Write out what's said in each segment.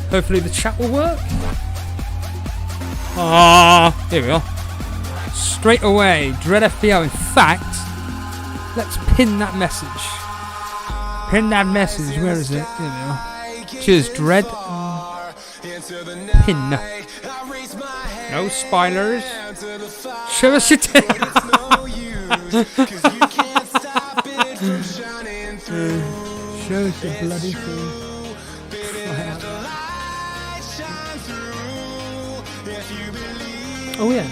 Hopefully the chat will work. Here we are. Straight away, Dread FPL. In fact, let's pin that message. Pin that message. Where is it? Here we are. Cheers, Dread. Pin. No spoilers. Show us your show us your bloody thing. Oh yeah.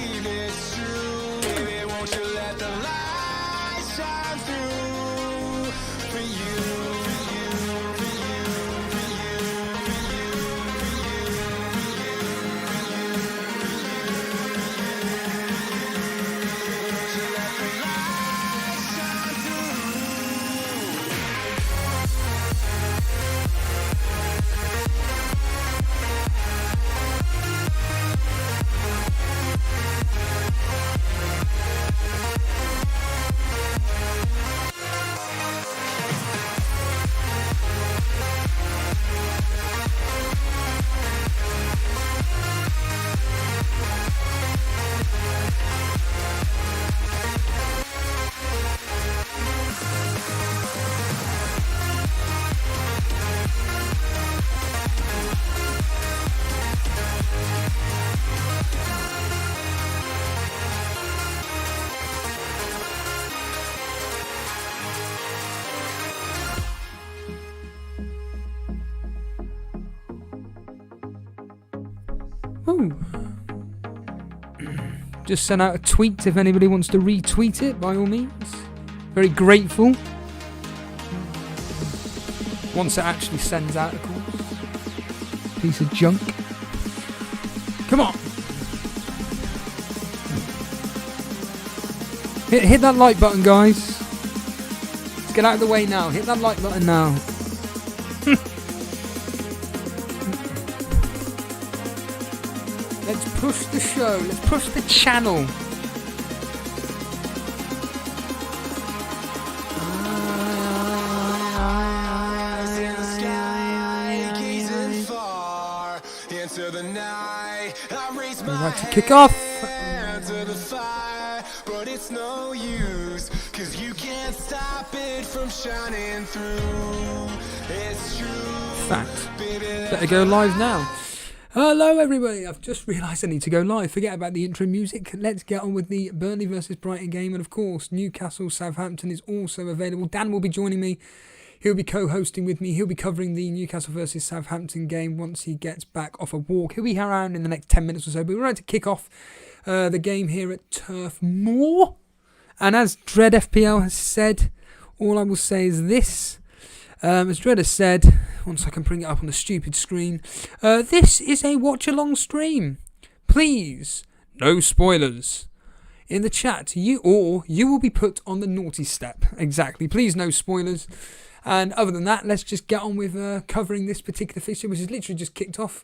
Just sent out a tweet if anybody wants to retweet it, by all means. Very grateful. Once it actually sends out, of course. Piece of junk. Come on. Hit that like button, guys. Let's get out of the way now. Hit that like button now. Let's push the show. Let's push the channel. Right to kick off. But it's no use, 'cause you can't stop it from shining through. It's true. Fact. Better go live now. Hello everybody, I've just realised I need to go live. Forget about the intro music. Let's get on with the Burnley versus Brighton game. And of course, Newcastle, Southampton is also available. Dan will be joining me. He'll be co-hosting with me. He'll be covering the Newcastle versus Southampton game once he gets back off a walk. He'll be around in the next 10 minutes or so. But we're ready to kick off the game here at Turf Moor. And as Dread FPL has said, all I will say is this. As Dread has said, once I can bring it up on the stupid screen, this is a watch-along stream. Please, no spoilers. In the chat, you will be put on the naughty step. Exactly. Please, no spoilers. And other than that, let's just get on with covering this particular fixture, which has literally just kicked off.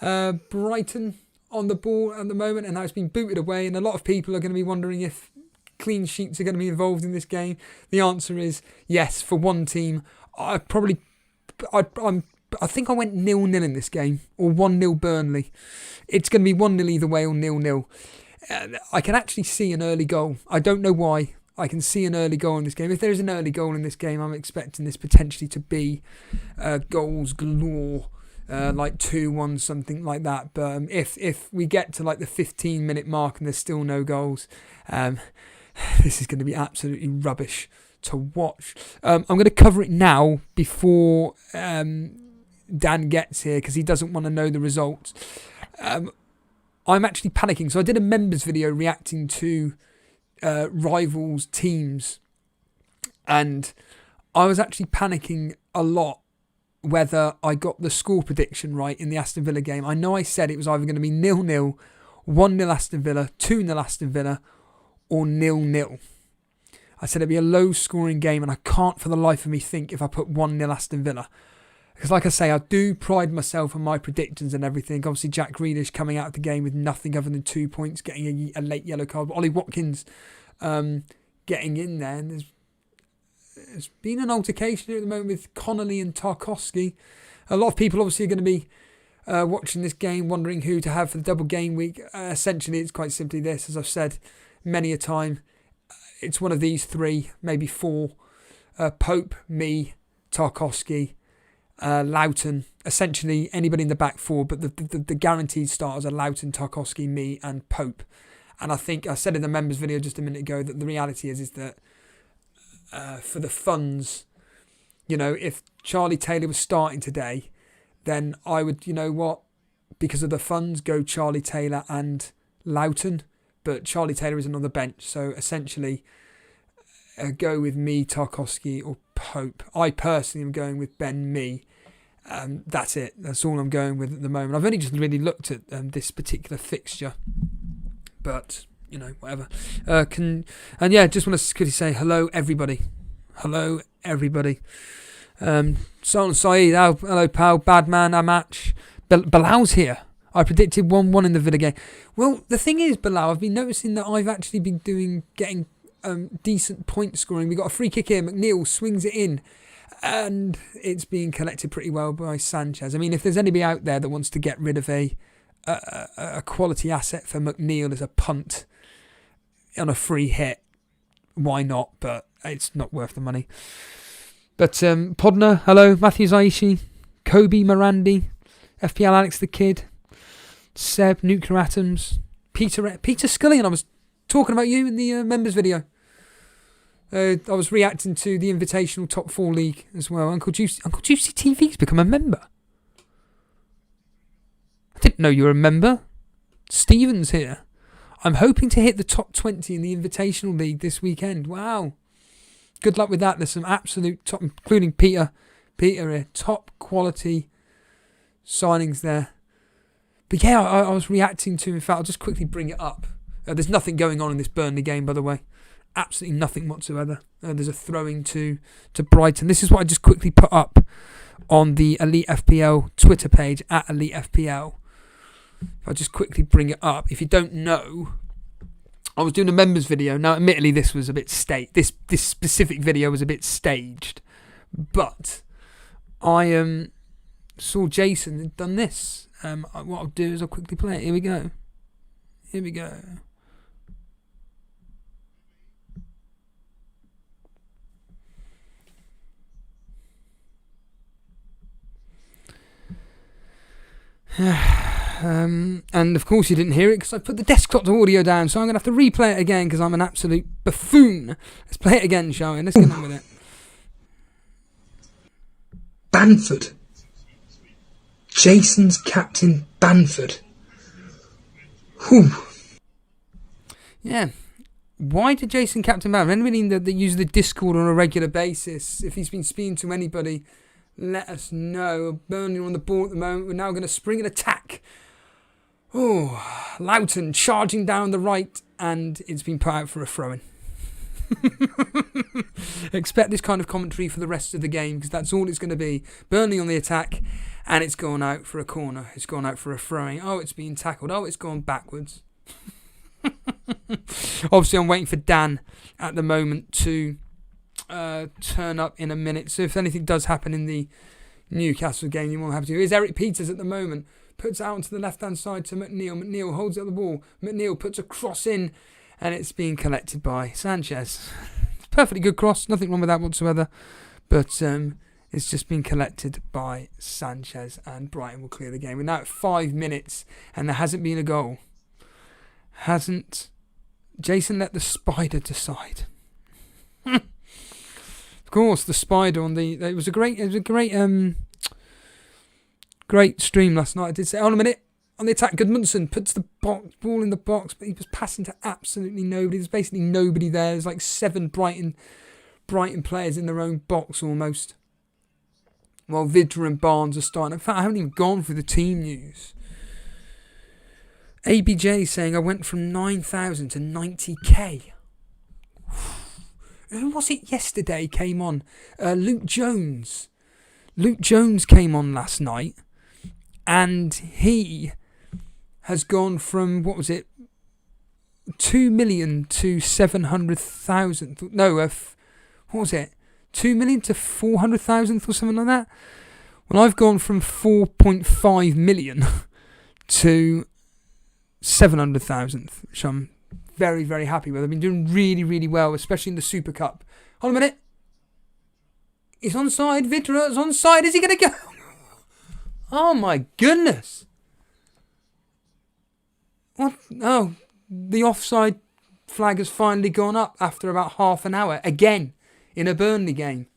Brighton on the ball at the moment, and now it's been booted away. And a lot of people are going to be wondering if clean sheets are going to be involved in this game. The answer is yes, for one team. I think I went 0-0 in this game, or 1-0 Burnley. It's going to be 1-0 either way, or 0-0. I can actually see an early goal. I don't know why. I can see an early goal in this game. If there is an early goal in this game, I'm expecting this potentially to be goals galore, like 2-1, something like that. But if we get to like the 15-minute mark and there's still no goals, this is going to be absolutely rubbish to watch. I'm going to cover it now before Dan gets here, because he doesn't want to know the results. I'm actually panicking. So I did a members video reacting to rivals teams, and I was actually panicking a lot whether I got the score prediction right in the Aston Villa game. I know I said it was either going to be 0-0, 1-0 Aston Villa, 2-0 Aston Villa, or 0-0. I said it'd be a low scoring game, and I can't for the life of me think if I put 1-0 Aston Villa. Because like I say, I do pride myself on my predictions and everything. Obviously, Jack Grealish coming out of the game with nothing other than 2 points, getting a late yellow card. But Ollie Watkins getting in there. And there's been an altercation here at the moment with Connolly and Tarkowski. A lot of people obviously are going to be watching this game, wondering who to have for the double game week. Essentially, it's quite simply this, as I've said many a time. It's one of these three, maybe four. Pope, me, Tarkowski, Loughton. Essentially, anybody in the back four, but the guaranteed starters are Loughton, Tarkowski, me, and Pope. And I think I said in the members video just a minute ago that the reality is that for the funds, you know, if Charlie Taylor was starting today, then I would, you know what, because of the funds, go Charlie Taylor and Loughton. But Charlie Taylor isn't on the bench, so essentially go with me, Tarkowski, or Pope. I personally am going with Ben Mee. That's it. That's all I'm going with at the moment. I've only just really looked at this particular fixture, but you know, whatever. Just want to quickly say hello, everybody. Hello, everybody. Sultan Saeed, hello, pal. Badman, Amatch. Bilal's here. I predicted 1-1 in the Villa game. Well, the thing is, Bilal, I've been noticing that I've actually been getting decent point scoring. We got a free kick here. McNeil swings it in, and it's being collected pretty well by Sanchez. I mean, if there's anybody out there that wants to get rid of a quality asset for McNeil as a punt on a free hit, why not? But it's not worth the money. But Podner, hello. Matthew Zaishi, Kobe Morandi, FPL Alex the Kid, Seb, Nuclear Atoms, Peter Scully, and I was talking about you in the members video. I was reacting to the Invitational Top 4 League as well. Uncle Juicy TV's become a member. I didn't know you were a member. Stephen's here. I'm hoping to hit the top 20 in the Invitational League this weekend. Wow. Good luck with that. There's some absolute top, including Peter here, top quality signings there. But yeah, I was reacting to, in fact, I'll just quickly bring it up. There's nothing going on in this Burnley game, by the way. Absolutely nothing whatsoever. There's a throwing to Brighton. This is what I just quickly put up on the Elite FPL Twitter page, at Elite FPL. I'll just quickly bring it up. If you don't know, I was doing a members video. Now, admittedly, this was a bit staged. This specific video was a bit staged. But I saw Jason had done this. What I'll do is I'll quickly play it. Here we go. And of course you didn't hear it because I put the desktop audio down, so I'm going to have to replay it again because I'm an absolute buffoon. Let's play it again, shall we? Let's get on with it. Bamford. Jason's captain Bamford. Whew. Yeah. Why did Jason captain Bamford? Anybody that uses the Discord on a regular basis, if he's been speaking to anybody, let us know. Burnley on the ball at the moment. We're now going to spring an attack. Oh, Loughton charging down the right, and it's been put out for a throw-in. Expect this kind of commentary for the rest of the game because that's all it's going to be. Burnley on the attack, and it's gone out for a corner. It's gone out for a throwing. Oh, it's being tackled. Oh, it's gone backwards. Obviously, I'm waiting for Dan at the moment to turn up in a minute. So if anything does happen in the Newcastle game, you won't have to. Here's Eric Peters at the moment. Puts out onto the left-hand side to McNeil. McNeil holds up the ball. McNeil puts a cross in, and it's being collected by Sanchez. It's a perfectly good cross. Nothing wrong with that whatsoever. But it's just been collected by Sanchez, and Brighton will clear the game. We're now at 5 minutes, and there hasn't been a goal. Jason let the spider decide. Of course, the spider on the... It was a great stream last night. I did say, hold on a minute. On the attack, Gudmundsson puts the ball in the box, but he was passing to absolutely nobody. There's basically nobody there. There's like 7 Brighton players in their own box almost. While Vidra and Barnes are starting. In fact, I haven't even gone through the team news. ABJ saying I went from 9,000 to 90k. Who was it yesterday came on? Luke Jones. Luke Jones came on last night, and he has gone from, what was it, 2 million to 700,000. No, what was it? 2 million to 400,000 or something like that. Well, I've gone from 4.5 million to 700,000, which I'm very, very happy with. I've been doing really, really well, especially in the Super Cup. Hold on a minute. He's onside. Vidra is onside. Is he going to go? Oh, my goodness. What? Oh, the offside flag has finally gone up after about half an hour. Again, in a Burnley game.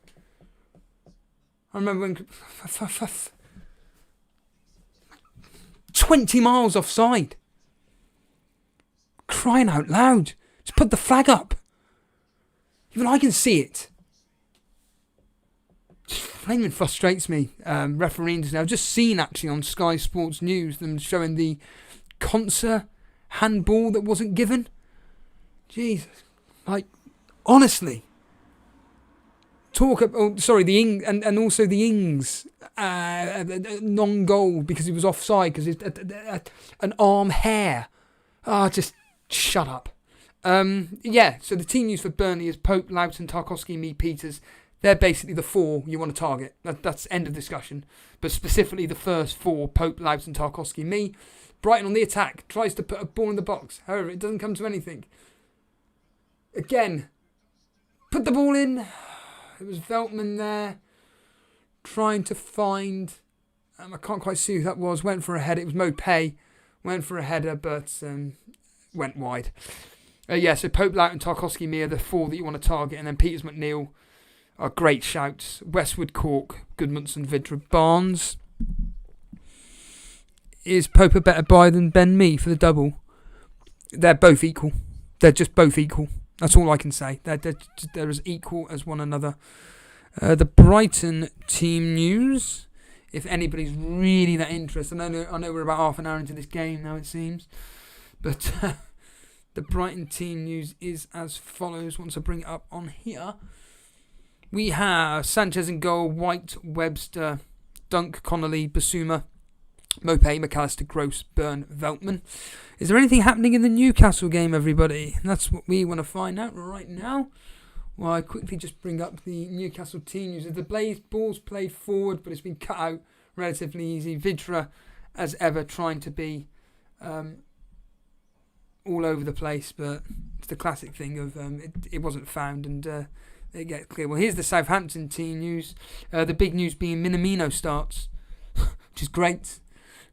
I remember when... 20 miles offside. Crying out loud. Just put the flag up. Even I can see it. Flaming frustrates me. Refereeing now. I've just seen actually on Sky Sports News them showing the concert handball that wasn't given. Jesus. Like, honestly. The Ings and also the Ings non-goal because he was offside because it's an arm hair. Just shut up. So the team news for Burnley is Pope, Loughton, Tarkowski, Mee, Peters. They're basically the four you want to target. That's end of discussion. But specifically the first four, Pope, Loughton, Tarkowski, Mee. Brighton on the attack, tries to put a ball in the box. However, it doesn't come to anything. Again, put the ball in. It was Veltman there, trying to find... I can't quite see who that was. Went for a header. It was Mopay. Went for a header, but went wide. So Pope, Loughton, Tarkowski, Mee are the four that you want to target. And then Peters, McNeil are great shouts. Westwood, Cork, Goodmanson, Vidra, Barnes. Is Pope a better buy than Ben Mee for the double? They're both equal. They're just both equal. That's all I can say. They're as equal as one another. The Brighton team news. If anybody's really that interested. I know we're about half an hour into this game now, it seems. But the Brighton team news is as follows. Once I bring it up on here. We have Sanchez in goal. White, Webster, Dunk, Connolly, Basuma, Mopay, McAllister, Gross, Byrne, Veltman. Is there anything happening in the Newcastle game, everybody? That's what we want to find out right now. Well, I quickly just bring up the Newcastle team news. The ball's played forward, but it's been cut out relatively easy. Vidra, as ever, trying to be all over the place, but it's the classic thing of it wasn't found and it gets clear. Well, here's the Southampton team news. The big news being Minamino starts, which is great.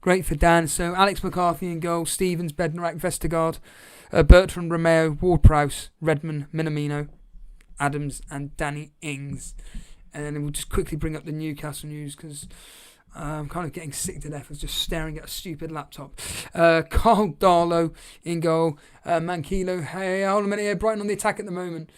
Great for Dan. So Alex McCarthy in goal, Stevens, Bednarak, Vestergaard, Bertrand, Romeo, Ward-Prowse, Redmond, Minamino, Adams and Danny Ings. And then we'll just quickly bring up the Newcastle news because I'm kind of getting sick to death of just staring at a stupid laptop. Carl Darlow in goal, Mankilo. Hey, hold on a minute here. Brighton on the attack at the moment.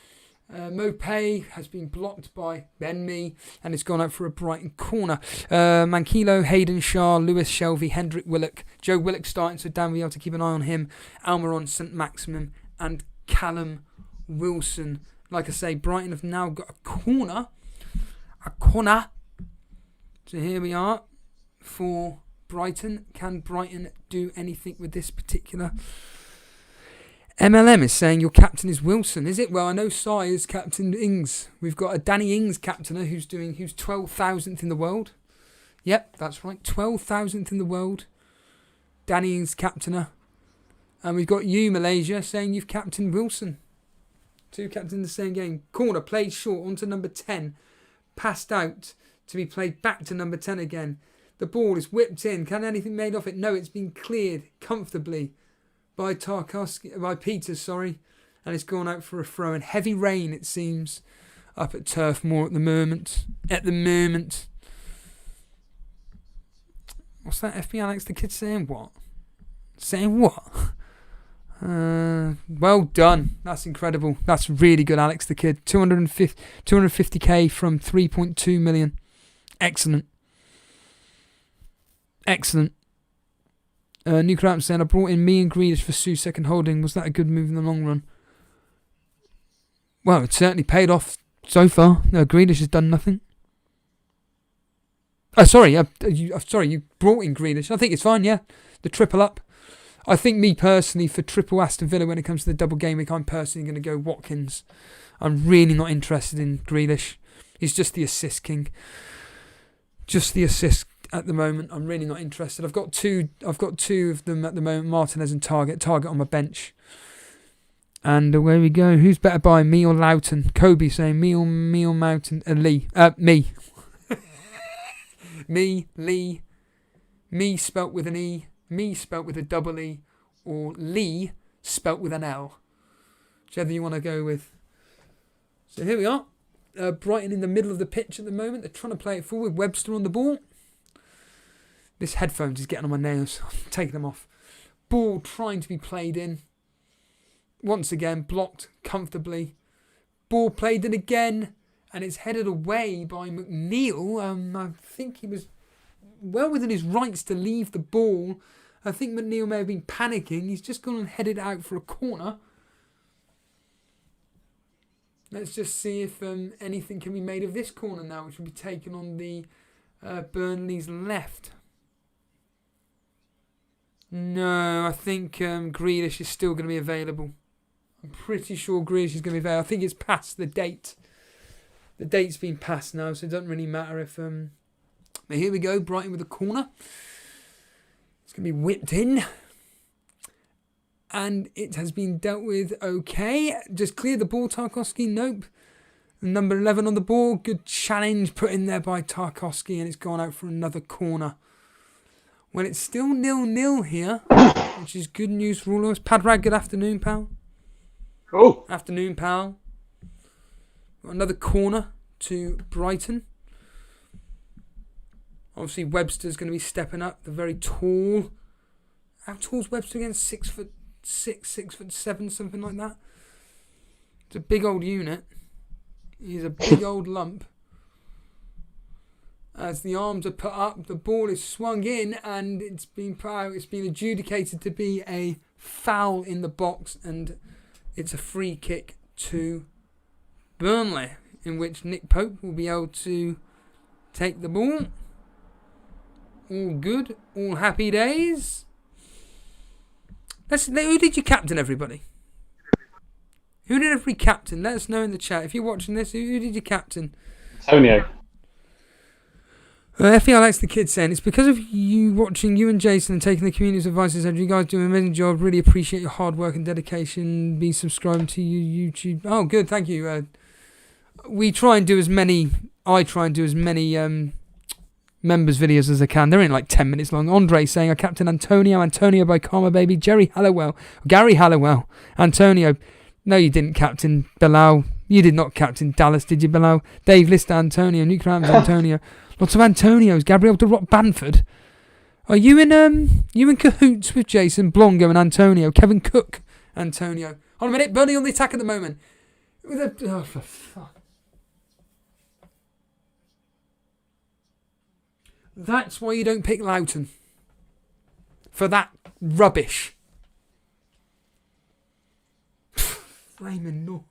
Mopay has been blocked by Ben Mee and it's gone out for a Brighton corner. Mankilo, Hayden Shaw, Lewis Shelvey, Hendrik Willock, Joe Willock starting, so Dan will be able to keep an eye on him. Almiron, St Maximum and Callum Wilson. Like I say, Brighton have now got a corner. So here we are for Brighton. Can Brighton do anything with this particular... MLM is saying your captain is Wilson, is it? Well, I know Sai is captain Ings. We've got a Danny Ings captainer who's 12,000th in the world. Yep, that's right, 12,000th in the world. Danny Ings captainer. And we've got you, Malaysia, saying you've captained Wilson. Two captains in the same game. Corner played short onto number 10. Passed out to be played back to number 10 again. The ball is whipped in. Can anything made off it? No, it's been cleared comfortably by Peters, and it's gone out for a throw. And heavy rain, it seems, up at Turf Moor at the moment. What's that? FPL Alex the Kid saying what? Well done. That's incredible. That's really good, Alex the Kid. 250k from 3.2 million. Excellent. Newcastle saying I brought in Mee and Grealish for Sue second holding. Was that a good move in the long run? Well, it certainly paid off so far. No, Grealish has done nothing. Sorry, you brought in Grealish. I think it's fine, yeah. The triple up. I think me personally, for triple Aston Villa when it comes to the double game week, I'm personally going to go Watkins. I'm really not interested in Grealish. He's just the assist king. Just the assist at the moment. I'm really not interested. I've got two of them at the moment, Martinez and Target on my bench. And away we go. Who's better by, me or Loughton? Kobe saying me or Mountain. Lee. Me. Lee. Me spelt with an E. Me spelt with a double E. Or Lee spelt with an L. Whichever you want to go with. So here we are. Brighton in the middle of the pitch at the moment. They're trying to play it forward. Webster on the ball. This headphones is getting on my nails. I'm taking them off. Ball trying to be played in. Once again, blocked comfortably. Ball played in again. And it's headed away by McNeil. I think he was well within his rights to leave the ball. I think McNeil may have been panicking. He's just gone and headed out for a corner. Let's just see if anything can be made of this corner now, which will be taken on the Burnley's left. No, I think Grealish is still going to be available. I'm pretty sure Grealish is going to be available. I think it's past the date. The date's been passed now, so it doesn't really matter if... But here we go, Brighton with a corner. It's going to be whipped in. And it has been dealt with okay. Just clear the ball, Tarkowski. Nope. Number 11 on the ball. Good challenge put in there by Tarkowski, and it's gone out for another corner. Well, it's still 0-0 here, which is good news for all of us. Padrag, good afternoon, pal. Oh. Afternoon, pal. Got another corner to Brighton. Obviously, Webster's going to be stepping up. The very tall. How tall's Webster again? 6'6", 6'7", something like that. It's a big old unit. He's a big old lump. As the arms are put up, the ball is swung in and it's been put out. It's been adjudicated to be a foul in the box, and it's a free kick to Burnley, in which Nick Pope will be able to take the ball. All good, all happy days. Who did you captain, everybody? Who did every captain? Let us know in the chat. If you're watching this, who did you captain? Antonio. FPL likes the kids saying, it's because of you watching you and Jason and taking the community's advice. You guys do an amazing job. Really appreciate your hard work and dedication. Be subscribed to you YouTube. Oh, good. Thank you. I try and do as many members videos as I can. They're in like 10 minutes long. Andre saying, I captain Antonio by Karma Baby. Gary Halliwell, Antonio. No, you didn't captain Bilal. You did not captain Dallas, did you, Bilal? Dave Lister, Antonio. Newcastle, Antonio. Lots of Antonios. Gabriel de Rock Banford. Are you in cahoots with Jason Blongo and Antonio? Kevin Cook, Antonio. Hold on a minute. Burnley on the attack at the moment. Oh, for fuck. That's why you don't pick Loughton. For that rubbish. Flaming no.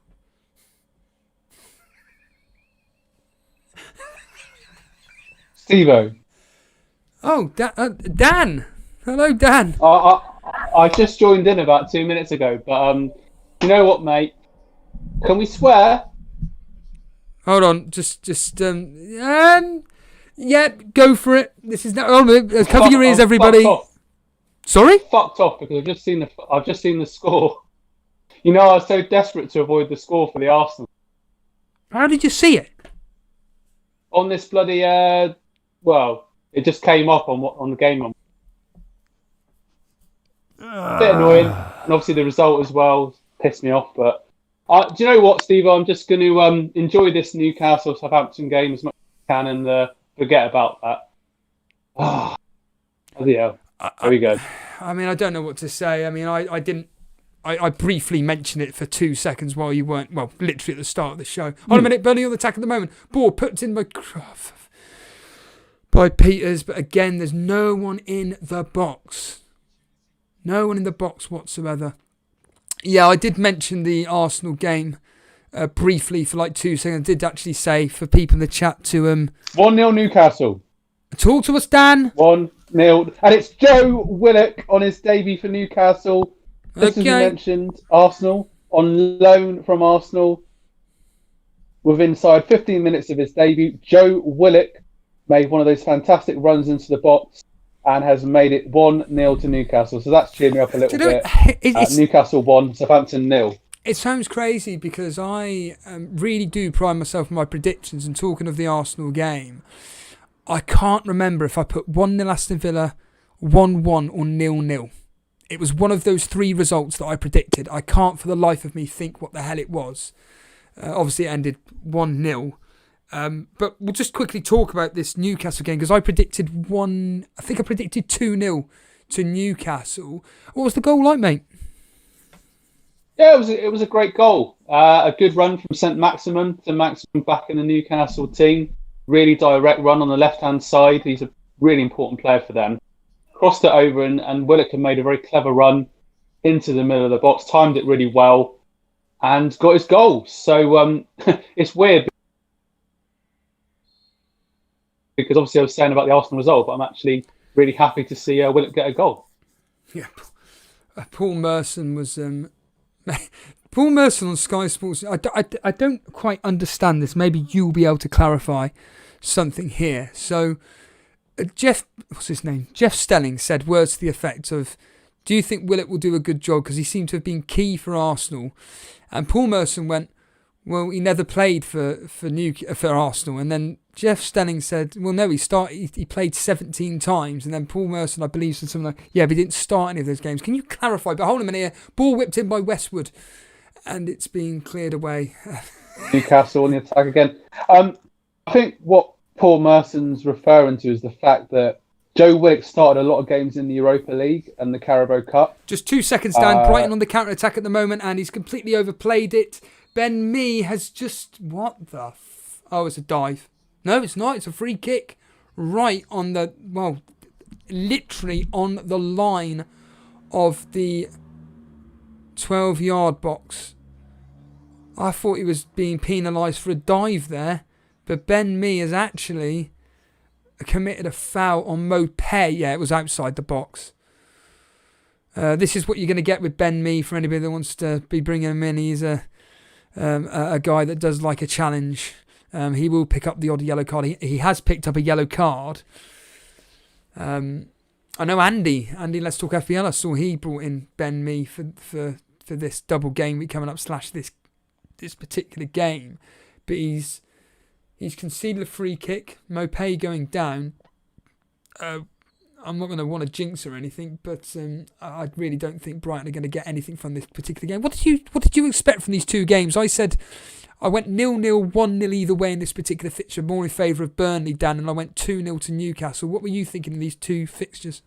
Stevo. Oh, Dan. Hello, Dan. I just joined in about 2 minutes ago, but you know what, mate? Can we swear? Hold on, yeah, go for it. This is cover your ears, everybody. Sorry? Fucked off because I've just seen the score. You know, I was so desperate to avoid the score for the Arsenal. How did you see it? On this bloody it just came up on the game. A bit annoying, and obviously the result as well pissed me off. But do you know what, Steve? I'm just going to enjoy this Newcastle Southampton game as much as I can and forget about that. Oh, yeah. There we go. I mean, I don't know what to say. I mean, I briefly mentioned it for 2 seconds while you weren't, well, literally at the start of the show. Hold on a minute, Burnley on the attack at the moment. Ball put in by Peters, but again, there's no one in the box. No one in the box whatsoever. Yeah, I did mention the Arsenal game briefly for like 2 seconds. I did actually say for people in the chat to 1-0 Newcastle. Talk to us, Dan. 1-0. And it's Joe Willock on his debut for Newcastle. Just as you mentioned, Arsenal, on loan from Arsenal. Within 15 minutes of his debut, Joe Willock made one of those fantastic runs into the box and has made it 1-0 to Newcastle. So that's cheered me up a little bit. Newcastle 1, Southampton 0. It sounds crazy because I really do pride myself on my predictions. And talking of the Arsenal game, I can't remember if I put 1-0 Aston Villa, 1-1 or 0-0. It was one of those three results that I predicted. I can't for the life of me think what the hell it was. Obviously, it ended 1-0. But we'll just quickly talk about this Newcastle game because I predicted 2-0 to Newcastle. What was the goal like, mate? Yeah, it was a great goal. A good run from St. Maximin to Maximin back in the Newcastle team. Really direct run on the left-hand side. He's a really important player for them. Crossed it over and Willock had made a very clever run into the middle of the box, timed it really well and got his goal. So it's weird because obviously I was saying about the Arsenal result, but I'm actually really happy to see Willock get a goal. Yeah, Paul Merson was... Paul Merson on Sky Sports, I don't quite understand this. Maybe you'll be able to clarify something here. So... what's his name? Jeff Stelling said words to the effect of, do you think Willock will do a good job? Because he seemed to have been key for Arsenal. And Paul Merson went, well, he never played for Arsenal. And then Jeff Stelling said, well, no, he played 17 times. And then Paul Merson, I believe, said something like, yeah, but he didn't start any of those games. Can you clarify? But hold on a minute here. Ball whipped in by Westwood. And it's being cleared away. Newcastle on the attack again. I think what Paul Merson's referring to is the fact that Joe Willock started a lot of games in the Europa League and the Carabao Cup. Just 2 seconds, Dan. Brighton on the counter-attack at the moment, and he's completely overplayed it. Ben Mee has just... Oh, it's a dive. No, it's not. It's a free kick. Right on the... Well, literally on the line of the 12-yard box. I thought he was being penalised for a dive there. But Ben Mee has actually committed a foul on Mopé. Yeah, it was outside the box. This is what you're going to get with Ben Mee for anybody that wants to be bringing him in. He's a guy that does like a challenge. He will pick up the odd yellow card. He has picked up a yellow card. I know Andy, Let's Talk FPL, I saw he brought in Ben Mee for this double game week coming up / this particular game. But he's conceded a free kick. Mopé going down. I'm not going to want to jinx or anything, but I really don't think Brighton are going to get anything from this particular game. What did you expect from these two games? I said I went 0-0, 1-0 either way in this particular fixture, more in favour of Burnley, Dan, and I went 2-0 to Newcastle. What were you thinking of these two fixtures?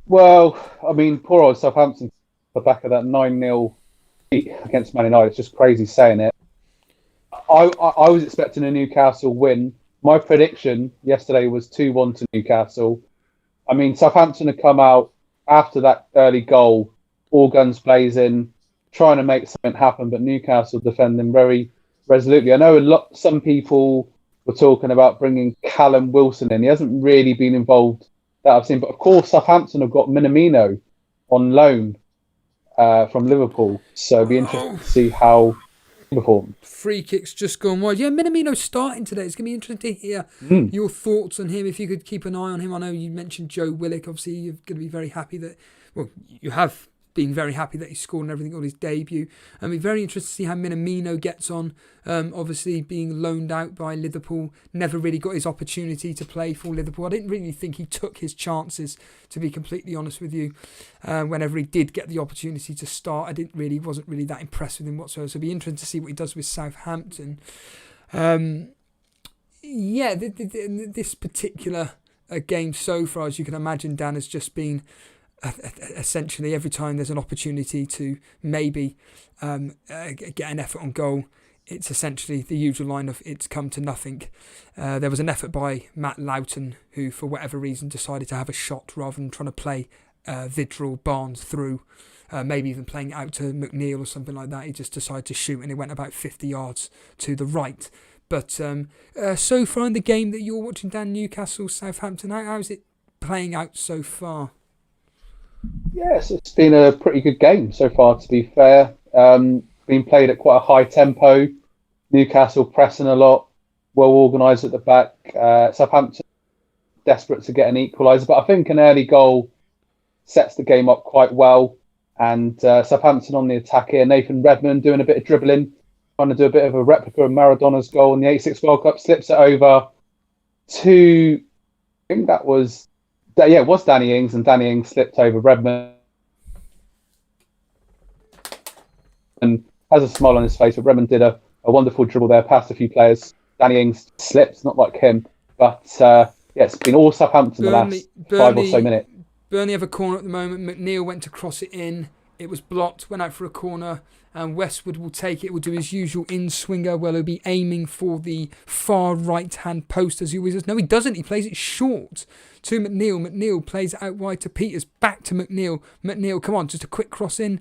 Well, I mean, poor old Southampton, the back of that 9-0 against Man United. It's just crazy saying it. I was expecting a Newcastle win. My prediction yesterday was 2-1 to Newcastle. I mean, Southampton had come out after that early goal, all guns blazing, trying to make something happen, but Newcastle defending very resolutely. I know some people were talking about bringing Callum Wilson in. He hasn't really been involved that I've seen, but of course Southampton have got Minamino on loan from Liverpool, so it'll be interesting to see how he performs. Free kicks just gone wide. Yeah, Minamino's starting today. It's going to be interesting to hear your thoughts on him. If you could keep an eye on him. I know you mentioned Joe Willock. Obviously, you're going to be very happy that... Well, you have been very happy that he scored and everything on his debut. And be very interested to see how Minamino gets on. Obviously, being loaned out by Liverpool. Never really got his opportunity to play for Liverpool. I didn't really think he took his chances, to be completely honest with you. Whenever he did get the opportunity to start, wasn't really that impressed with him whatsoever. So it'll be interesting to see what he does with Southampton. This particular game so far, as you can imagine, Dan, has just been essentially every time there's an opportunity to maybe get an effort on goal, it's essentially the usual line of it's come to nothing. There was an effort by Matt Loughton, who for whatever reason decided to have a shot rather than trying to play Vidral Barnes through, maybe even playing it out to McNeil or something like that. He just decided to shoot and it went about 50 yards to the right. But so far in the game that you're watching, Dan, Newcastle, Southampton, how's it playing out so far? Yes, it's been a pretty good game so far, to be fair. Been played at quite a high tempo. Newcastle pressing a lot, well organised at the back. Southampton desperate to get an equaliser, but I think an early goal sets the game up quite well. And Southampton on the attack here. Nathan Redmond doing a bit of dribbling, trying to do a bit of a replica of Maradona's goal in the 86 World Cup, slips it over to, I think that was, it was Danny Ings, and Danny Ings slipped over Redmond and has a smile on his face. But Redmond did a wonderful dribble there, past a few players. Danny Ings slipped, not like him. But it's been all Southampton the last 5 or so minutes. Burnley have a corner at the moment. McNeil went to cross it in. It was blocked, went out for a corner, and Westwood will take it. Will do his usual in-swinger. Well, he'll be aiming for the far right-hand post, as he always does. No, he doesn't. He plays it short to McNeil. McNeil plays it out wide to Peters. Back to McNeil. McNeil, come on, just a quick cross in.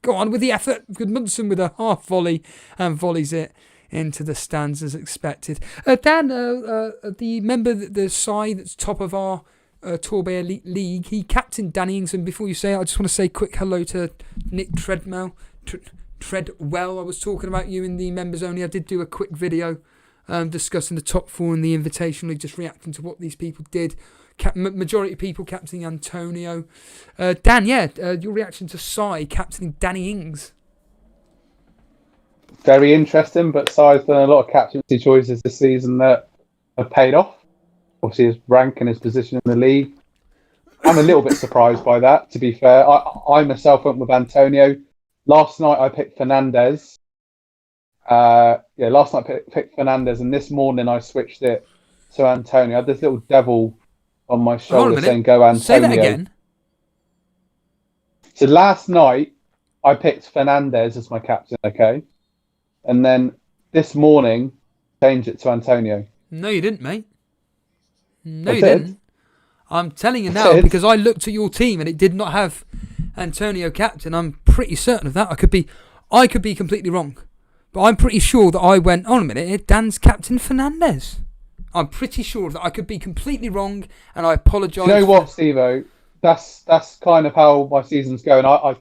Go on with the effort. Goodmanson with a half volley and volleys it into the stands as expected. Dan, the member, the side that's top of our Torbay Elite League, he captained Danny Ings. And before you say it, I just want to say a quick hello to Nick Treadwell. I was talking about you in the members only. I did do a quick video discussing the top 4 in the Invitational, just reacting to what these people did. Majority of people captaining Antonio. Dan, your reaction to Sai captaining Danny Ings? Very interesting, but Sai's done a lot of captaincy choices this season that have paid off. Obviously, his rank and his position in the league. I'm a little bit surprised by that, to be fair. I myself went with Antonio. Last night I picked Fernandez. Last night I picked Fernandez, and this morning I switched it to Antonio. I had this little devil on my shoulder saying, go Antonio. Say that again. So last night I picked Fernandez as my captain, okay? And then this morning, changed it to Antonio. No, you didn't, mate. No, you didn't. I'm telling you now because I looked at your team and it did not have Antonio captain. I'm pretty certain of that. I could be completely wrong, but I'm pretty sure that I went, on a minute, Dan's captain Fernandez. I'm pretty sure of that. I could be completely wrong, and I apologise. You know what, Steve-O? That's kind of how my season's going. I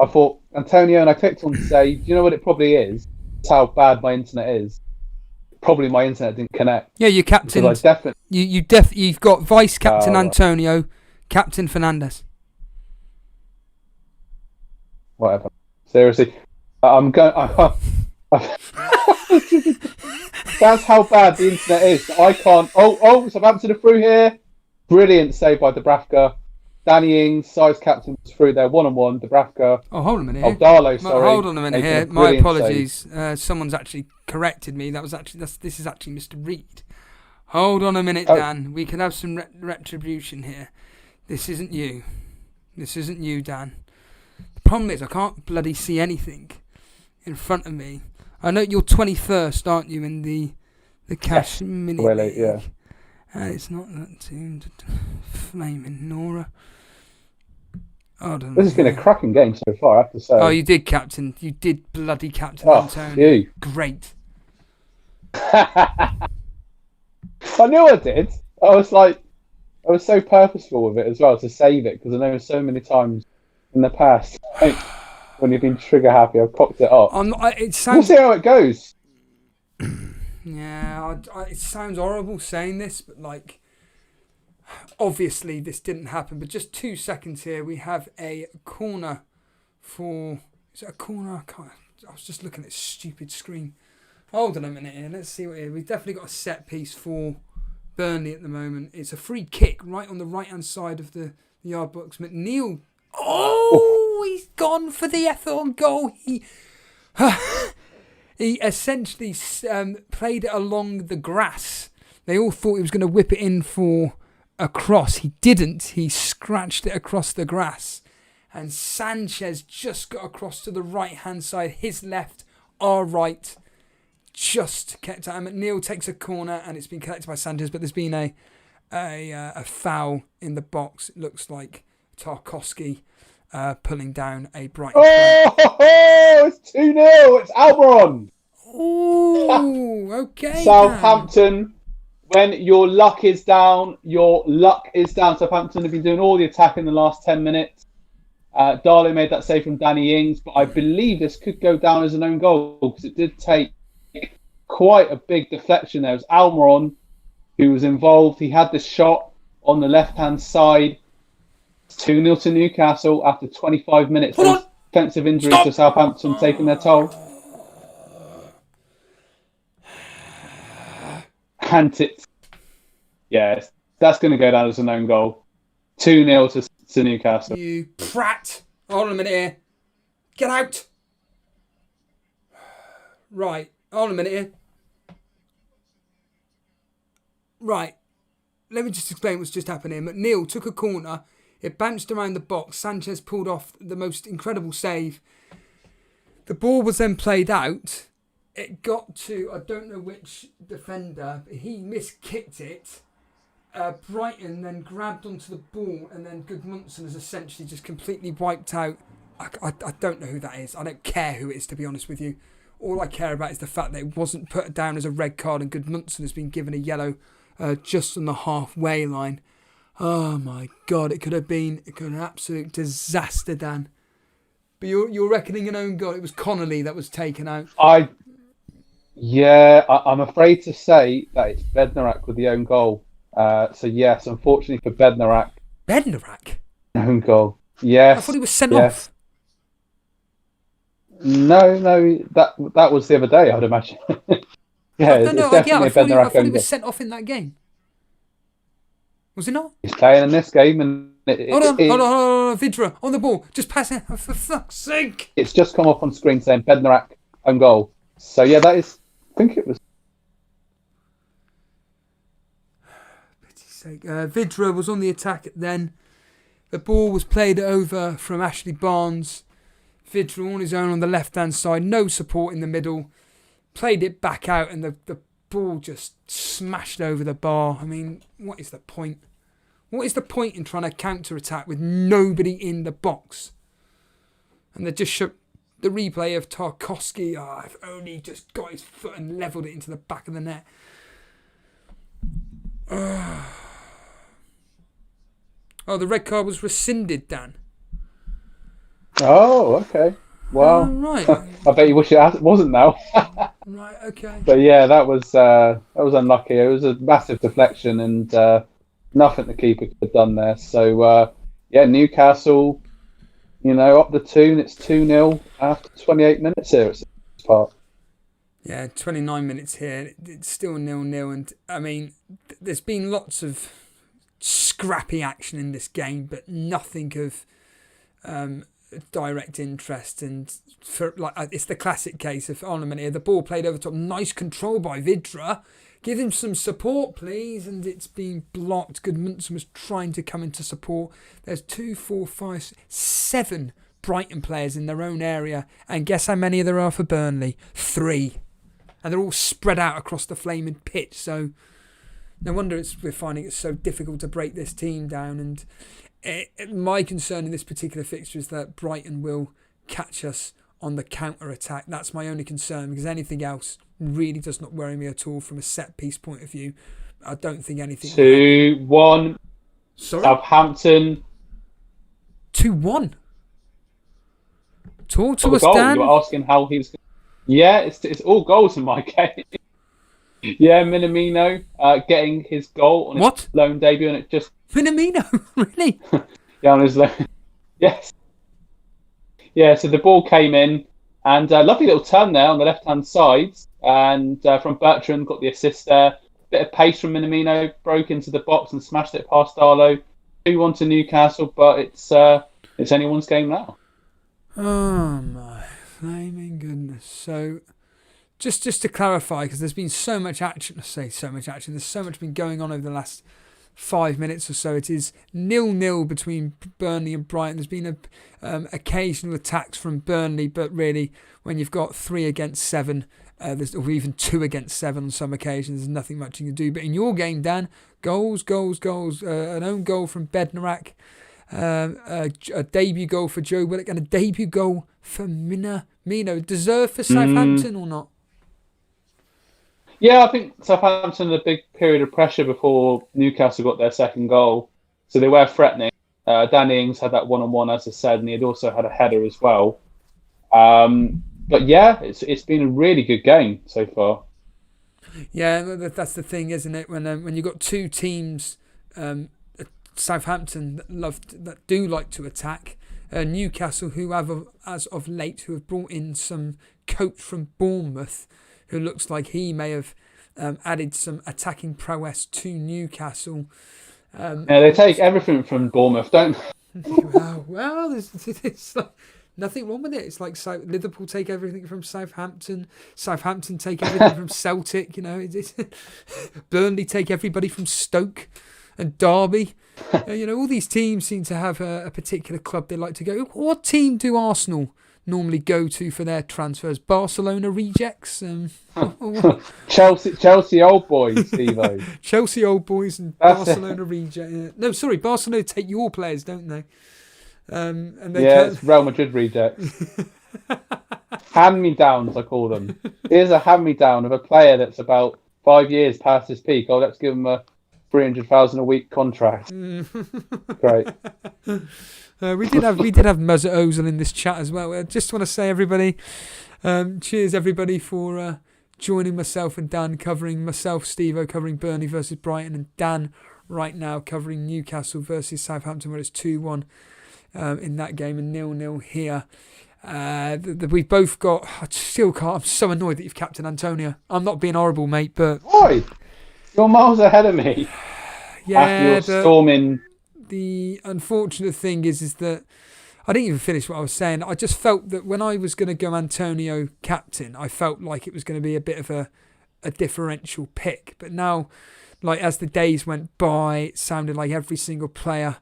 thought Antonio, and I clicked on save. You know what it probably is? It's how bad my internet is. Probably my internet didn't connect. Yeah, you captain. You've got vice captain Antonio, captain Fernandez. Whatever. Seriously, I'm going. That's how bad the internet is. I can't. Southampton are through here. Brilliant save by Dubravka. Danny Ings, size captain, was through there 1-on-1. Dubravka. Oh, hold on a minute. Oh, Darlow, sorry. Hold on a minute here. My apologies. Someone's actually corrected me. This is actually Mr. Reed. Hold on a minute, Dan. We can have some retribution here. This isn't you. This isn't you, Dan. The problem is I can't bloody see anything in front of me. I know you're 21st, aren't you, in the cash mini league? Yeah. It's not that team. Flaming Nora. This has been a cracking game so far, I have to say. Oh, you did, captain. You did bloody captain Antonio. You. Great. I knew I did. I was so purposeful with it as well to save it, because I know so many times in the past, when you've been trigger happy, I've cocked it up. It sounds... We'll see how it goes. Yeah, it sounds horrible saying this, but obviously this didn't happen. But just 2 seconds here, we have a corner for... Is it a corner? I was just looking at this stupid screen. Hold on a minute here. Let's see what here. We've definitely got a set piece for Burnley at the moment. It's a free kick right on the right-hand side of the yard box. McNeil. Oh, he's gone for the effort on goal. He essentially played it along the grass. They all thought he was going to whip it in for a cross. He didn't. He scratched it across the grass. And Sanchez just got across to the right-hand side. His left, our right. Just kept out. McNeil takes a corner and it's been collected by Sanchez, but there's been a foul in the box. It looks like Tarkowski pulling down a Brighton. Oh, it's 2-0. It's Almiron. Oh, okay. Southampton, when your luck is down, Southampton have been doing all the attack in the last 10 minutes. Darlow made that save from Danny Ings, but I believe this could go down as an own goal because it did take quite a big deflection there. It was Almiron who was involved. He had this shot on the left-hand side. 2-0 to Newcastle after 25 minutes. Defensive injuries to Southampton taking their toll. And that's going to go down as an own goal. 2-0 to Newcastle. You prat. Hold on a minute here. Get out. Right. Hold on a minute here. Right. Let me just explain what's just happened here. McNeil took a corner. It bounced around the box. Sanchez pulled off the most incredible save. The ball was then played out. It got to, I don't know which defender, but he miskicked it. Brighton then grabbed onto the ball, and then Goodmanson has essentially just completely wiped out. I don't know who that is. I don't care who it is, to be honest with you. All I care about is the fact that it wasn't put down as a red card, and Goodmanson has been given a yellow just on the halfway line. Oh my God, it could have been an absolute disaster, Dan. But you're reckoning an own goal. It was Connolly that was taken out. I'm afraid to say that it's Bednarak with the own goal. So yes, unfortunately for Bednarak. Bednarak? Own goal. Yes. I thought he was sent off. No, that was the other day, I'd imagine. I thought he was sent off in that game. Was he not? He's playing in this game, and hold on, Vidra on the ball, just pass it, for fuck's sake! It's just come up on screen saying Bednarak own goal. So yeah, that is. I think it was. Pity's sake, Vidra was on the attack then. The ball was played over from Ashley Barnes. Vidra on his own on the left-hand side, no support in the middle. Played it back out, and the ball just smashed over the bar. I mean, what is the point? What is the point in trying to counter-attack with nobody in the box? And they just showed the replay of Tarkowski. If only just got his foot and levelled it into the back of the net. Oh, the red card was rescinded, Dan. Oh, okay. Well, right. I bet you wish it wasn't now. Right, okay. But yeah, that was unlucky. It was a massive deflection, and nothing the keeper could have done there. So Newcastle, up the tune. It's 2-0 after 28 minutes here. It's part. Yeah, 29 minutes here. It's still 0-0, and I mean, there's been lots of scrappy action in this game, but nothing of direct interest. And it's the classic case of the ball played over top, nice control by Vidra. Give him some support, please. And it's been blocked. Goodmanson was trying to come into support. There's 2, 4, 5, 7 Brighton players in their own area. And guess how many there are for Burnley? 3. And they're all spread out across the flaming pitch. So no wonder we're finding it so difficult to break this team down. And my concern in this particular fixture is that Brighton will catch us on the counter-attack. That's my only concern, because anything else really does not worry me at all from a set-piece point of view. I don't think anything... 2-1. Sorry? Southampton. 2-1? Talk to us, Dan. You were asking how he's... Yeah, it's all goals in my game. Yeah, Minamino getting his goal on his loan debut, and it just... Minamino? Really? Yeah, on his loan. Yes. Yeah, so the ball came in, and a lovely little turn there on the left-hand side, and from Bertrand, got the assist there. Bit of pace from Minamino, broke into the box and smashed it past Darlow. 2-1 to Newcastle, but it's anyone's game now. Oh my flaming goodness. So just to clarify, because there's been so much action, there's so much been going on over the last 5 minutes or so. It is 0-0 between Burnley and Brighton. There's been occasional attacks from Burnley, but really when you've got 3 against 7, or even 2 against 7 on some occasions, there's nothing much you can do. But in your game, Dan, goals, an own goal from Bednarak, a debut goal for Joe Willock, and a debut goal for Minamino. Deserved for Southampton or not? Yeah, I think Southampton had a big period of pressure before Newcastle got their second goal. So they were threatening. Danny Ings had that one-on-one, as I said, and he had also had a header as well. But yeah, it's been a really good game so far. Yeah, that's the thing, isn't it? When you've got two teams, Southampton that do like to attack, Newcastle who have as of late who have brought in some coach from Bournemouth, who looks like he may have added some attacking prowess to Newcastle. Yeah, they take everything from Bournemouth, don't they? Well, it's like nothing wrong with it. It's like Liverpool take everything from Southampton. Southampton take everything from Celtic. Burnley take everybody from Stoke and Derby. All these teams seem to have a particular club they like to go. What team do Arsenal normally go to for their transfers? Barcelona rejects? Chelsea old boys, Steve-O. Chelsea old boys and Barcelona rejects. No, sorry, Barcelona take your players, don't they? And they it's Real Madrid rejects. Hand-me-downs, I call them. Here's a hand-me-down of a player that's about 5 years past his peak. Oh, let's give him a 300,000 a week contract. Great. We did have Mesut Ozil in this chat as well. I just want to say, everybody, cheers everybody for joining myself and Dan covering myself, Steve-O covering Burnley versus Brighton, and Dan right now covering Newcastle versus Southampton, where it's 2-1 in that game and 0-0 here. We've both got. I still can't. I'm so annoyed that you've captained Antonio. I'm not being horrible, mate, but why? You're miles ahead of me. Yeah, after you're storming. The unfortunate thing is that I didn't even finish what I was saying. I just felt that when I was going to go Antonio captain, I felt like it was going to be a bit of a differential pick. But now, like as the days went by, it sounded like every single player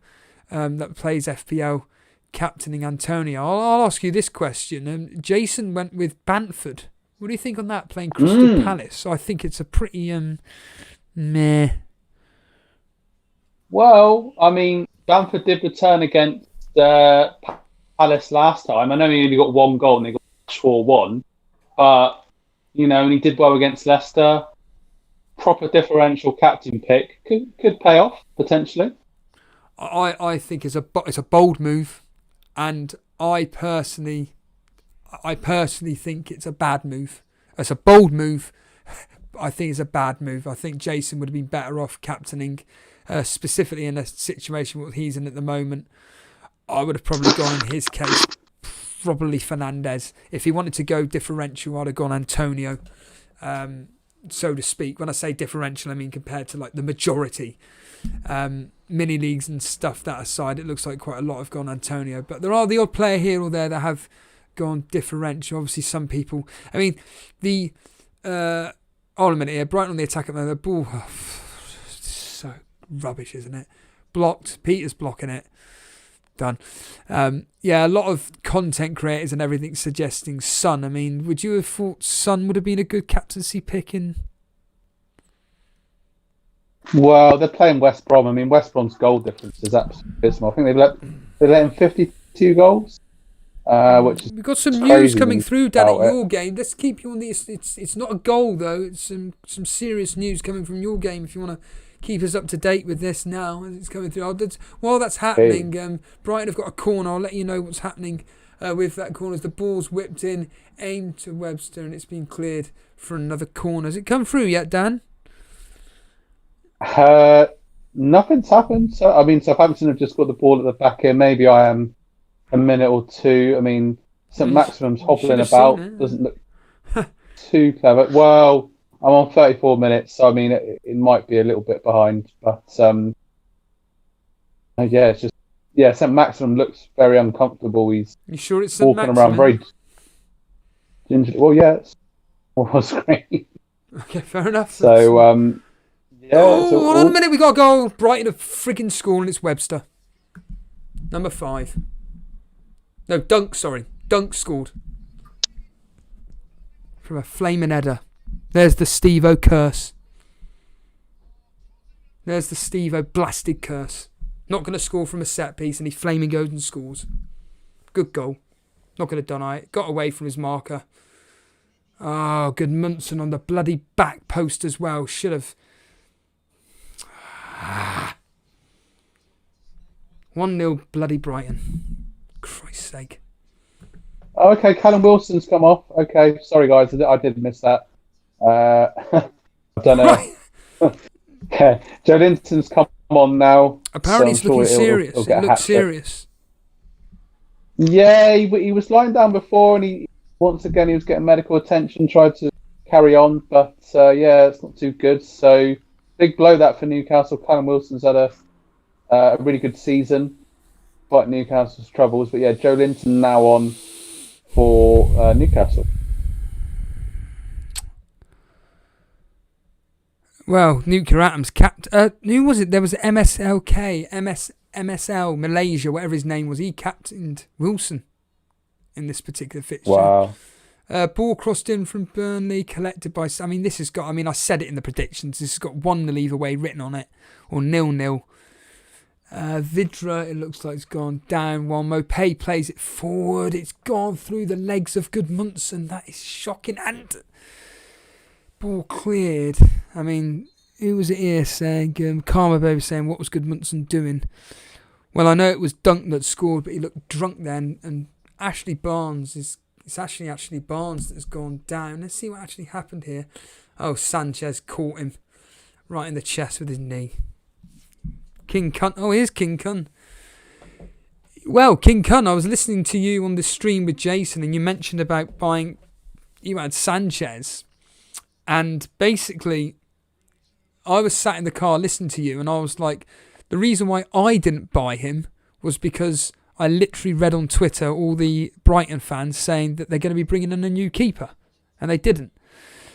that plays FPL captaining Antonio. I'll ask you this question. Jason went with Bamford. What do you think on that, playing Crystal Palace? I think it's a pretty meh. Well, I mean, Bamford did return against Palace last time. I know he only got one goal and they got 4-1. But, and he did well against Leicester. Proper differential captain pick. Could pay off, potentially. I think it's a bold move. And I personally think it's a bad move. It's a bold move. I think it's a bad move. I think Jason would have been better off captaining, specifically in a situation what he's in at the moment. I would have probably gone in his case, probably Fernandes. If he wanted to go differential, I'd have gone Antonio, so to speak. When I say differential, I mean compared to like the majority. Mini leagues and stuff that aside, it looks like quite a lot have gone Antonio. But there are the odd player here or there that have gone differential. Obviously, some people. I mean, hold a minute here. Brighton on the attack at the moment. The ball, so rubbish, isn't it? Blocked. Peter's blocking it. Done. A lot of content creators and everything suggesting Son. I mean, would you have thought Son would have been a good captaincy pick in? Well, they're playing West Brom. I mean, West Brom's goal difference is absolutely abysmal. I think they let in 52 goals. Which is we've got some news coming through, Dan, at your game. Let's keep you on the. It's not a goal though. It's some serious news coming from your game. If you want to keep us up to date with this now as it's coming through. While that's happening, Brighton have got a corner. I'll let you know what's happening with that corner. As the ball's whipped in, aimed to Webster, and it's been cleared for another corner. Has it come through yet, Dan? Nothing's happened. So, I mean, Southampton have just got the ball at the back here. Maybe I am a minute or two. I mean, St. Maximum's hobbling about. Doesn't look too clever. Well, I'm on 34 minutes, so I mean, it might be a little bit behind. But it's just St. Maximum looks very uncomfortable. He's you sure it's St. walking around very gingerly. Well, yeah, it's on screen. Okay, fair enough. So hold on a minute, we got a goal. Brighton have frigging scored, and it's Webster. Number 5. No, Dunk scored. From a flaming header. There's the Steve-O curse. There's the Steve-O blasted curse. Not going to score from a set piece, and he flaming goes and scores. Good goal. Not going to deny it. Got away from his marker. Oh, good Munson on the bloody back post as well. Should have. 1-0 bloody Brighton. Christ's sake. Oh, okay, Callum Wilson's come off. Okay, sorry guys, I did miss that. I don't know. Okay, Joe Linton's come on now. Apparently he's looking serious. It looks serious. Yeah, he was lying down before, and he was getting medical attention, tried to carry on, but yeah, it's not too good. So big blow that for Newcastle. Callum Wilson's had a really good season, fighting Newcastle's troubles. But yeah, Joe Linton now on for Newcastle. Well, Nuclear Atoms who was it? There was MSL Malaysia, whatever his name was. He captained Wilson in this particular fixture. Wow. Ball crossed in from Burnley, collected by. I mean, this has got. I mean, I said it in the predictions. This has got 1-0 either way written on it, or 0-0. Vidra, it looks like it's gone down. While Mopay plays it forward, it's gone through the legs of Goodmunson. That is shocking. And ball cleared. I mean, who was it here saying? Karma Baby saying, what was Goodmunson doing? Well, I know it was Dunk that scored, but he looked drunk then. And Ashley Barnes it's actually Ashley Barnes that has gone down. Let's see what actually happened here. Oh, Sanchez caught him right in the chest with his knee. King Cunt. Oh, here's King Cunt. Well, King Cunt, I was listening to you on the stream with Jason, and you mentioned about buying. You had Sanchez, and basically, I was sat in the car listening to you, and I was like, the reason why I didn't buy him was because I literally read on Twitter all the Brighton fans saying that they're going to be bringing in a new keeper, and they didn't.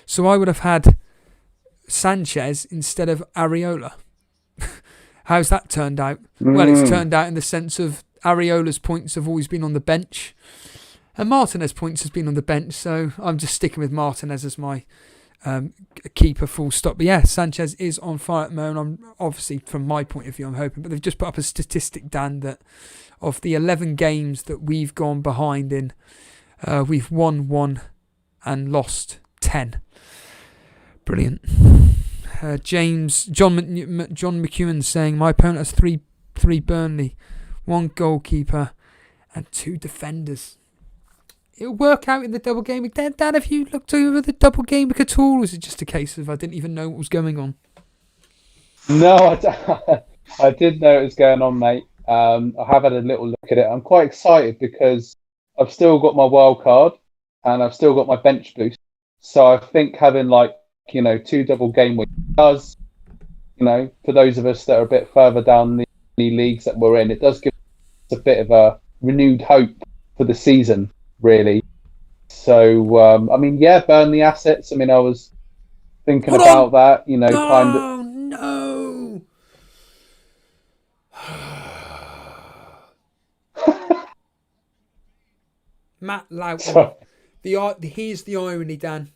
So I would have had Sanchez instead of Areola. How's that turned out? Well, it's turned out in the sense of Areola's points have always been on the bench, and Martinez's points has been on the bench, so I'm just sticking with Martinez as my keeper, full stop. But yeah, Sanchez is on fire at the moment. I'm obviously, from my point of view, I'm hoping, but they've just put up a statistic, Dan, that of the 11 games that we've gone behind in, we've won 1 and lost 10. Brilliant. John McEwen saying, my opponent has three Burnley, 1 goalkeeper and 2 defenders. It'll work out in the double game. Dad, have you looked over the double game at all? Or is it just a case of I didn't even know what was going on? No, I did know it was going on, mate. I have had a little look at it. I'm quite excited because I've still got my wild card and I've still got my bench boost. So I think having 2 double game weeks does, for those of us that are a bit further down the leagues that we're in, it does give us a bit of a renewed hope for the season, really. So, I mean, yeah, burn the assets. I mean, I was thinking about that, kind of. No. Matt Loughton. Here's the irony, Dan.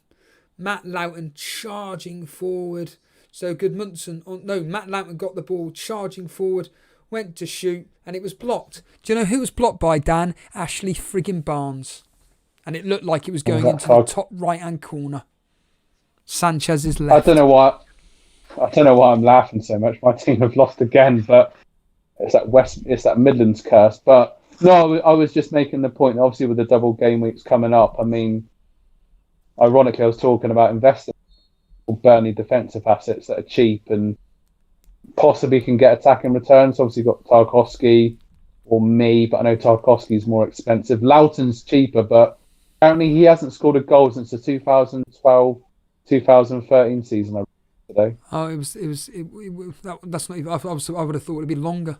Matt Loughton charging forward. So Matt Loughton got the ball, charging forward, went to shoot, and it was blocked. Do you know who was blocked by, Dan? Ashley friggin' Barnes. And it looked like it was going into the top right-hand corner. Sanchez's left. I don't know why I'm laughing so much. My team have lost again, but it's that Midlands curse. But no, I was just making the point, obviously, with the double game weeks coming up. I mean, ironically, I was talking about investing in Burnley defensive assets that are cheap and possibly can get attacking returns. Obviously, you've got Tarkowski or me, but I know Tarkowski's more expensive. Loughton's cheaper, but apparently he hasn't scored a goal since the 2012-2013 season. I read today. Oh, that's not even. I would have thought it'd be longer.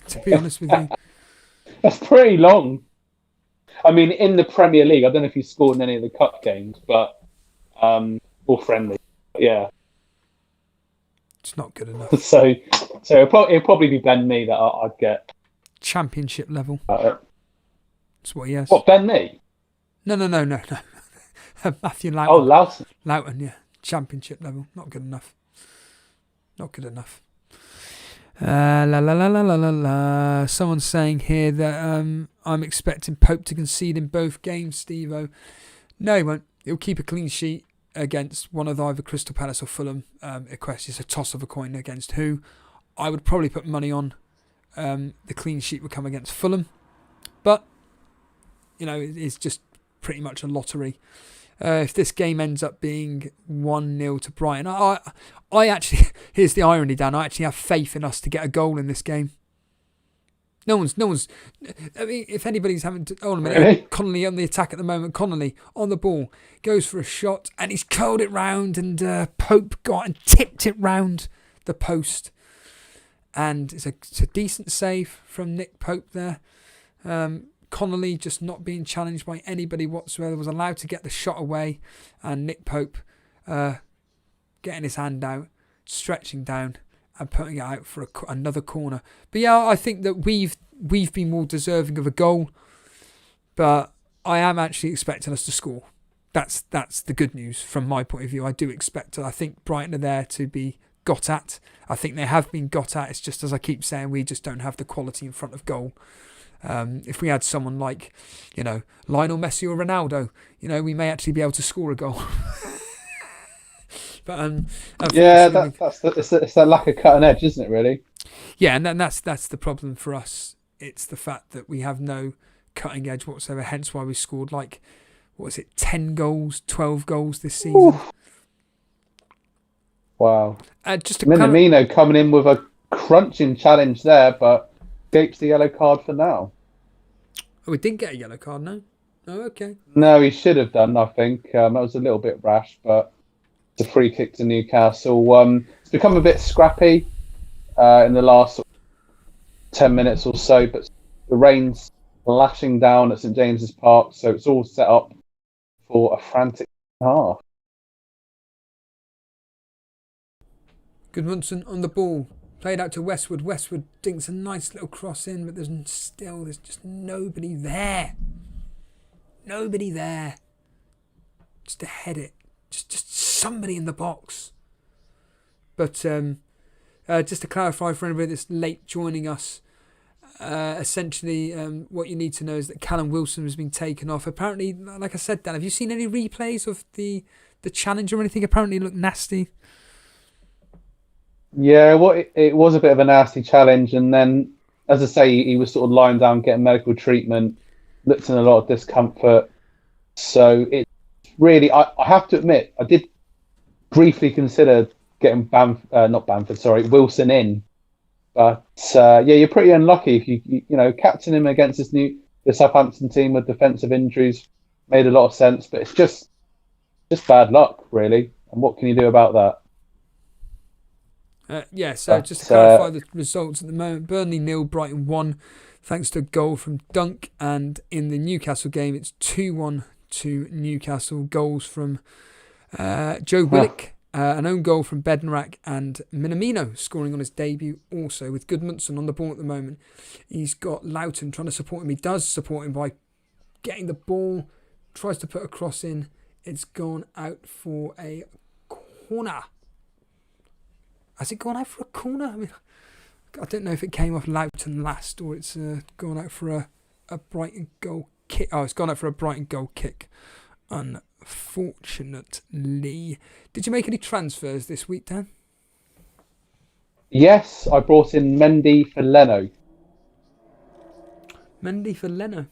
To be honest with you, that's pretty long. I mean, in the Premier League, I don't know if he scored in any of the cup games, but all friendly. But yeah, it's not good enough. so it'll probably be Ben Me that I'd get. Championship level. That's what he has. What, Ben Me? No. Matthew Loughton. Oh, Loughton. Loughton, yeah. Championship level. Not good enough. La la la la la la la. Someone's saying here that I'm expecting Pope to concede in both games, Steve-O. No, he won't. He'll keep a clean sheet against one of either Crystal Palace or Fulham. It's a toss of a coin against who. I would probably put money on the clean sheet would come against Fulham. But, it's just pretty much a lottery. If this game ends up being 1-0 to Brighton, I actually, here's the irony, Dan, I actually have faith in us to get a goal in this game. No one's, I mean, if anybody's having to, hold on a minute, Really? Connolly on the attack at the moment, Connolly on the ball, goes for a shot, and he's curled it round, and Pope got and tipped it round the post. And it's a decent save from Nick Pope there. Connolly just not being challenged by anybody whatsoever, was allowed to get the shot away, and Nick Pope getting his hand out, stretching down and putting it out for another corner. But yeah, I think that we've been more deserving of a goal, but I am actually expecting us to score. That's the good news from my point of view. I do expect I think Brighton are there to be got at. I think they have been got at. It's just, as I keep saying, we just don't have the quality in front of goal. If we had someone like, Lionel Messi or Ronaldo, we may actually be able to score a goal. But yeah, it's that lack of cutting edge, isn't it? Really. Yeah, and then that's the problem for us. It's the fact that we have no cutting edge whatsoever. Hence why we scored 10 goals, 12 goals this season. Oof. Wow. Minamino coming in with a crunching challenge there, but escapes the yellow card for now. Oh, we didn't get a yellow card, no? Oh, okay. No, he should have done, I think. That was a little bit rash, but it's a free kick to Newcastle. It's become a bit scrappy in the last 10 minutes or so, but the rain's lashing down at St James's Park, so it's all set up for a frantic half. Goodmanson on the ball. Played out to Westwood. Westwood dinks a nice little cross in, but there's just nobody there. Nobody there. Just to head it. Just somebody in the box. But just to clarify for anybody that's late joining us, essentially what you need to know is that Callum Wilson has been taken off. Apparently, like I said, Dan, have you seen any replays of the challenge or anything? Apparently it looked nasty. Yeah, it was a bit of a nasty challenge, and then, as I say, he was sort of lying down getting medical treatment, looked in a lot of discomfort. So it really, I have to admit, I did briefly consider getting Wilson in, but you're pretty unlucky if you captain him against the Southampton team with defensive injuries. Made a lot of sense, but it's just bad luck, really. And what can you do about that? Just to clarify the results at the moment, Burnley 0, Brighton 1, thanks to a goal from Dunk, and in the Newcastle game it's 2-1 to Newcastle. Goals from Joe Willock, an own goal from Bednarak, and Minamino scoring on his debut also, with Goodmanson on the ball at the moment. He's got Loughton trying to support him. He does support him by getting the ball, tries to put a cross in. It's gone out for a corner. Has it gone out for a corner? I mean, I don't know if it came off Loughton last or it's gone out for a Brighton goal kick. Oh, it's gone out for a Brighton goal kick, unfortunately. Did you make any transfers this week, Dan? Yes, I brought in Mendy for Leno. Mendy for Leno?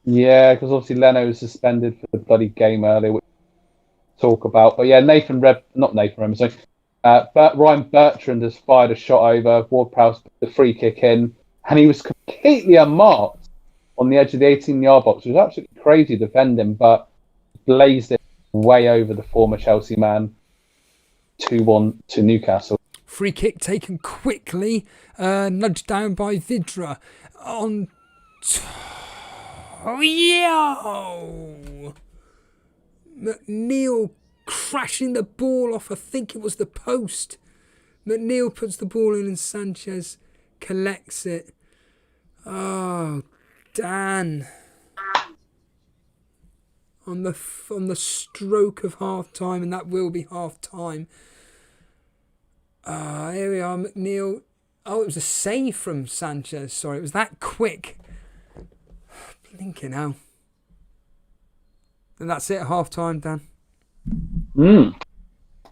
Yeah, because obviously Leno was suspended for the bloody game earlier, which we'll talk about. But yeah, Ryan Bertrand has fired a shot over. Ward-Prowse put the free kick in, and he was completely unmarked on the edge of the 18-yard box. It was absolutely crazy defending, but blazed it way over the former Chelsea man. 2-1 to Newcastle. Free kick taken quickly, nudged down by Vidra on. McNeil crashing the ball off, I think it was the post. McNeil puts the ball in and Sanchez collects it. Oh, Dan. On the stroke of half time, and that will be half time. Here we are, McNeil Oh, it was a save from Sanchez. Sorry, it was that quick. Blinking hell. And that's it, half-time, Dan.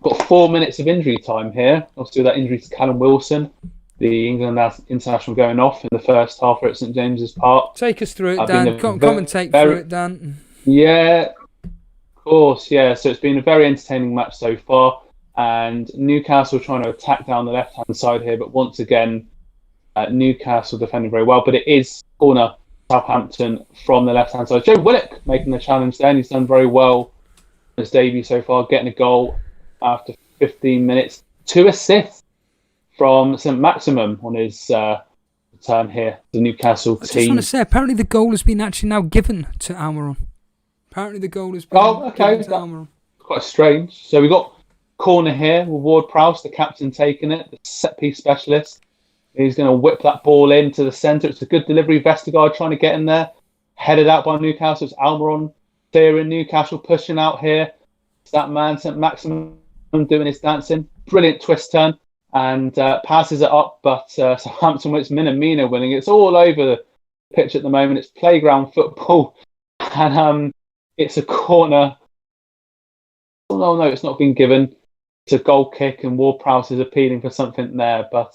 Got 4 minutes of injury time here. Obviously, that injury to Callum Wilson, the England international going off in the first half at St James's Park. Take us through it, Dan. Commentate through it, Dan. Yeah, of course, yeah. So it's been a very entertaining match so far. And Newcastle trying to attack down the left-hand side here. But once again, Newcastle defending very well. But it is corner Southampton from the left-hand side. Joe Willock making the challenge there. And he's done very well in his debut so far, getting a goal after 15 minutes. 2 assists from St Maximum on his return here, the Newcastle team. I just want to say, apparently the goal has been actually now given to Almiron. Apparently the goal has been given to Almiron. Quite strange. So we got corner here with Ward-Prowse, the captain, taking it, the set-piece specialist. He's going to whip that ball into the centre. It's a good delivery. Vestergaard trying to get in there. Headed out by Newcastle. It's Almiron. Thier in Newcastle pushing out here. It's that man, St Maximum, doing his dancing. Brilliant twist turn. And passes it up. But Southampton, it's Minamino winning. It's all over the pitch at the moment. It's playground football. And it's a corner. Oh, no, it's not been given. It's a goal kick, and Ward-Prowse is appealing for something there. But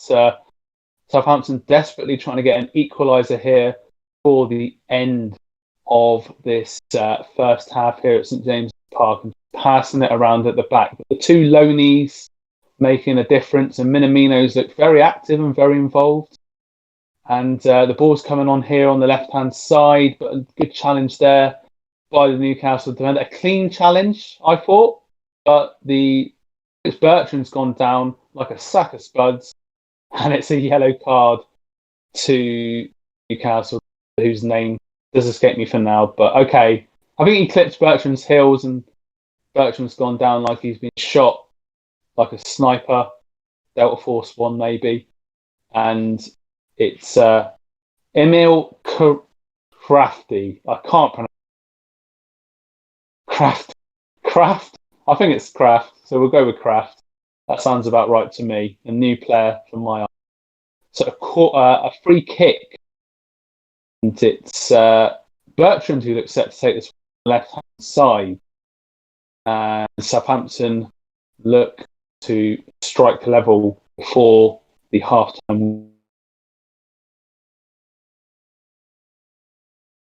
Southampton desperately trying to get an equaliser here for the end of this first half here at St James's Park, and passing it around at the back. But the two loanies making a difference, and Minamino's look very active and very involved. And the ball's coming on here on the left-hand side, but a good challenge there by the Newcastle defender. A clean challenge, I thought, but it's Bertrand's gone down like a sack of spuds, and it's a yellow card to Newcastle, whose name does escape me for now. But okay, I think he clipped Bertrand's heels, and Bertrand's gone down like he's been shot, like a sniper, Delta Force 1 maybe. And it's Emil Crafty. I can't pronounce Craft. I think it's Craft, so we'll go with Craft. That sounds about right to me. A new player from my eye. So a free kick. And it's Bertrand who looks set to take this from the left-hand side. And Southampton look to strike level before the half-time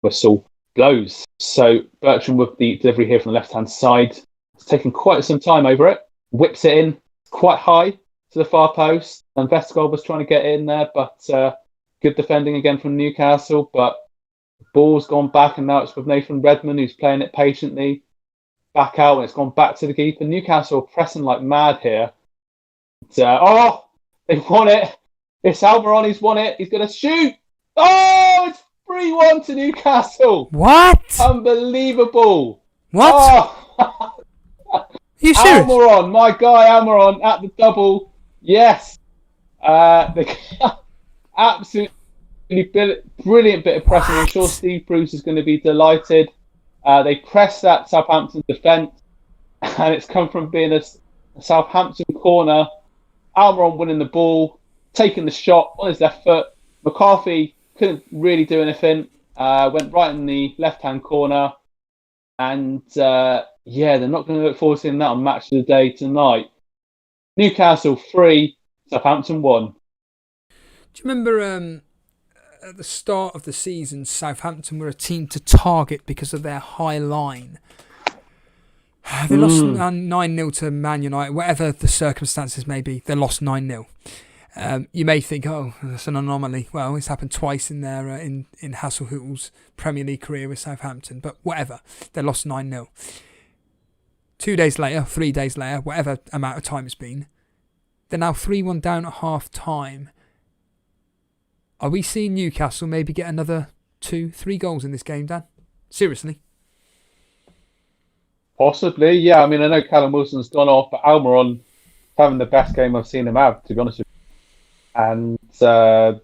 whistle blows. So Bertrand with the delivery here from the left-hand side. It's taken quite some time over it. Whips it in quite high to the far post. And Vestergaard was trying to get in there, but good defending again from Newcastle. But the ball's gone back, and now it's with Nathan Redmond, who's playing it patiently. Back out, and it's gone back to the keeper. Newcastle are pressing like mad here. They've won it. It's Almiron, he's won it. He's going to shoot. Oh, it's 3-1 to Newcastle. What? Unbelievable. What? Oh. You serious? Almiron, my guy Almiron at the double. Yes. Absolutely brilliant bit of pressing. I'm sure Steve Bruce is going to be delighted. They pressed that Southampton defence, and it's come from being a Southampton corner. Almiron winning the ball, taking the shot on his left foot. McCarthy couldn't really do anything. Went right in the left-hand corner. And they're not going to look forward to seeing that on Match of the Day tonight. Newcastle 3, Southampton 1. Do you remember at the start of the season, Southampton were a team to target because of their high line? They lost 9-0 to Man United, whatever the circumstances may be. They lost 9-0. You may think, oh, that's an anomaly. Well, it's happened twice in their in Hasselhuttl's Premier League career with Southampton, but whatever. They lost 9-0. 2 days later, 3 days later, whatever amount of time it's been, they're now 3-1 down at half-time. Are we seeing Newcastle maybe get another 2-3 goals in this game, Dan? Seriously? Possibly, yeah. I mean, I know Callum Wilson's gone off, but Almiron having the best game I've seen him have, to be honest with you. And it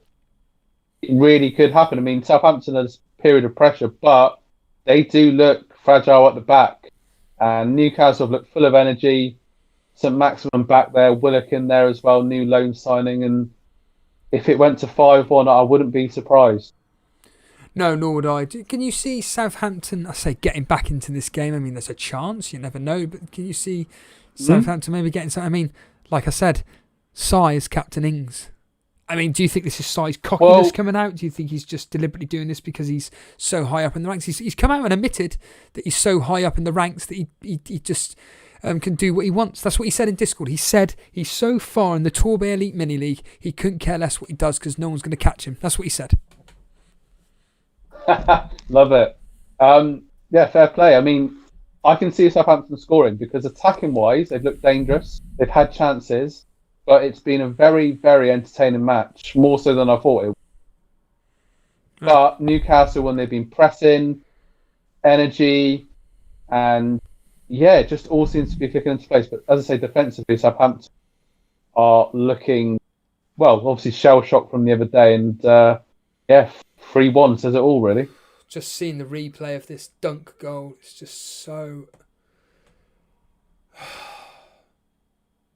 really could happen. I mean, Southampton has a period of pressure, but they do look fragile at the back. And Newcastle have looked full of energy. St Maximum back there, Willock in there as well, new loan signing. And if it went to 5-1, I wouldn't be surprised. No, nor would I. Can you see Southampton, I say, getting back into this game? I mean, there's a chance, you never know, but can you see Southampton maybe getting something? I mean, like I said, Sai is Captain Ings. I mean, do you think this is Sai's cockiness coming out? Do you think he's just deliberately doing this because he's so high up in the ranks? He's come out and admitted that he's so high up in the ranks that he just can do what he wants. That's what he said in Discord. He said he's so far in the Torbay Elite Mini League, he couldn't care less what he does because no one's going to catch him. That's what he said. Love it. Yeah, fair play. I mean, I can see Southampton scoring because attacking-wise, they've looked dangerous. They've had chances, but it's been a very, very entertaining match, more so than I thought it would. But Newcastle, when they've been pressing, energy, and yeah, it just all seems to be clicking into place. But as I say, defensively, Southampton are looking, well, obviously shell-shocked from the other day, and yeah, 3-1 says it all, really. Just seeing the replay of this dunk goal, it's just so...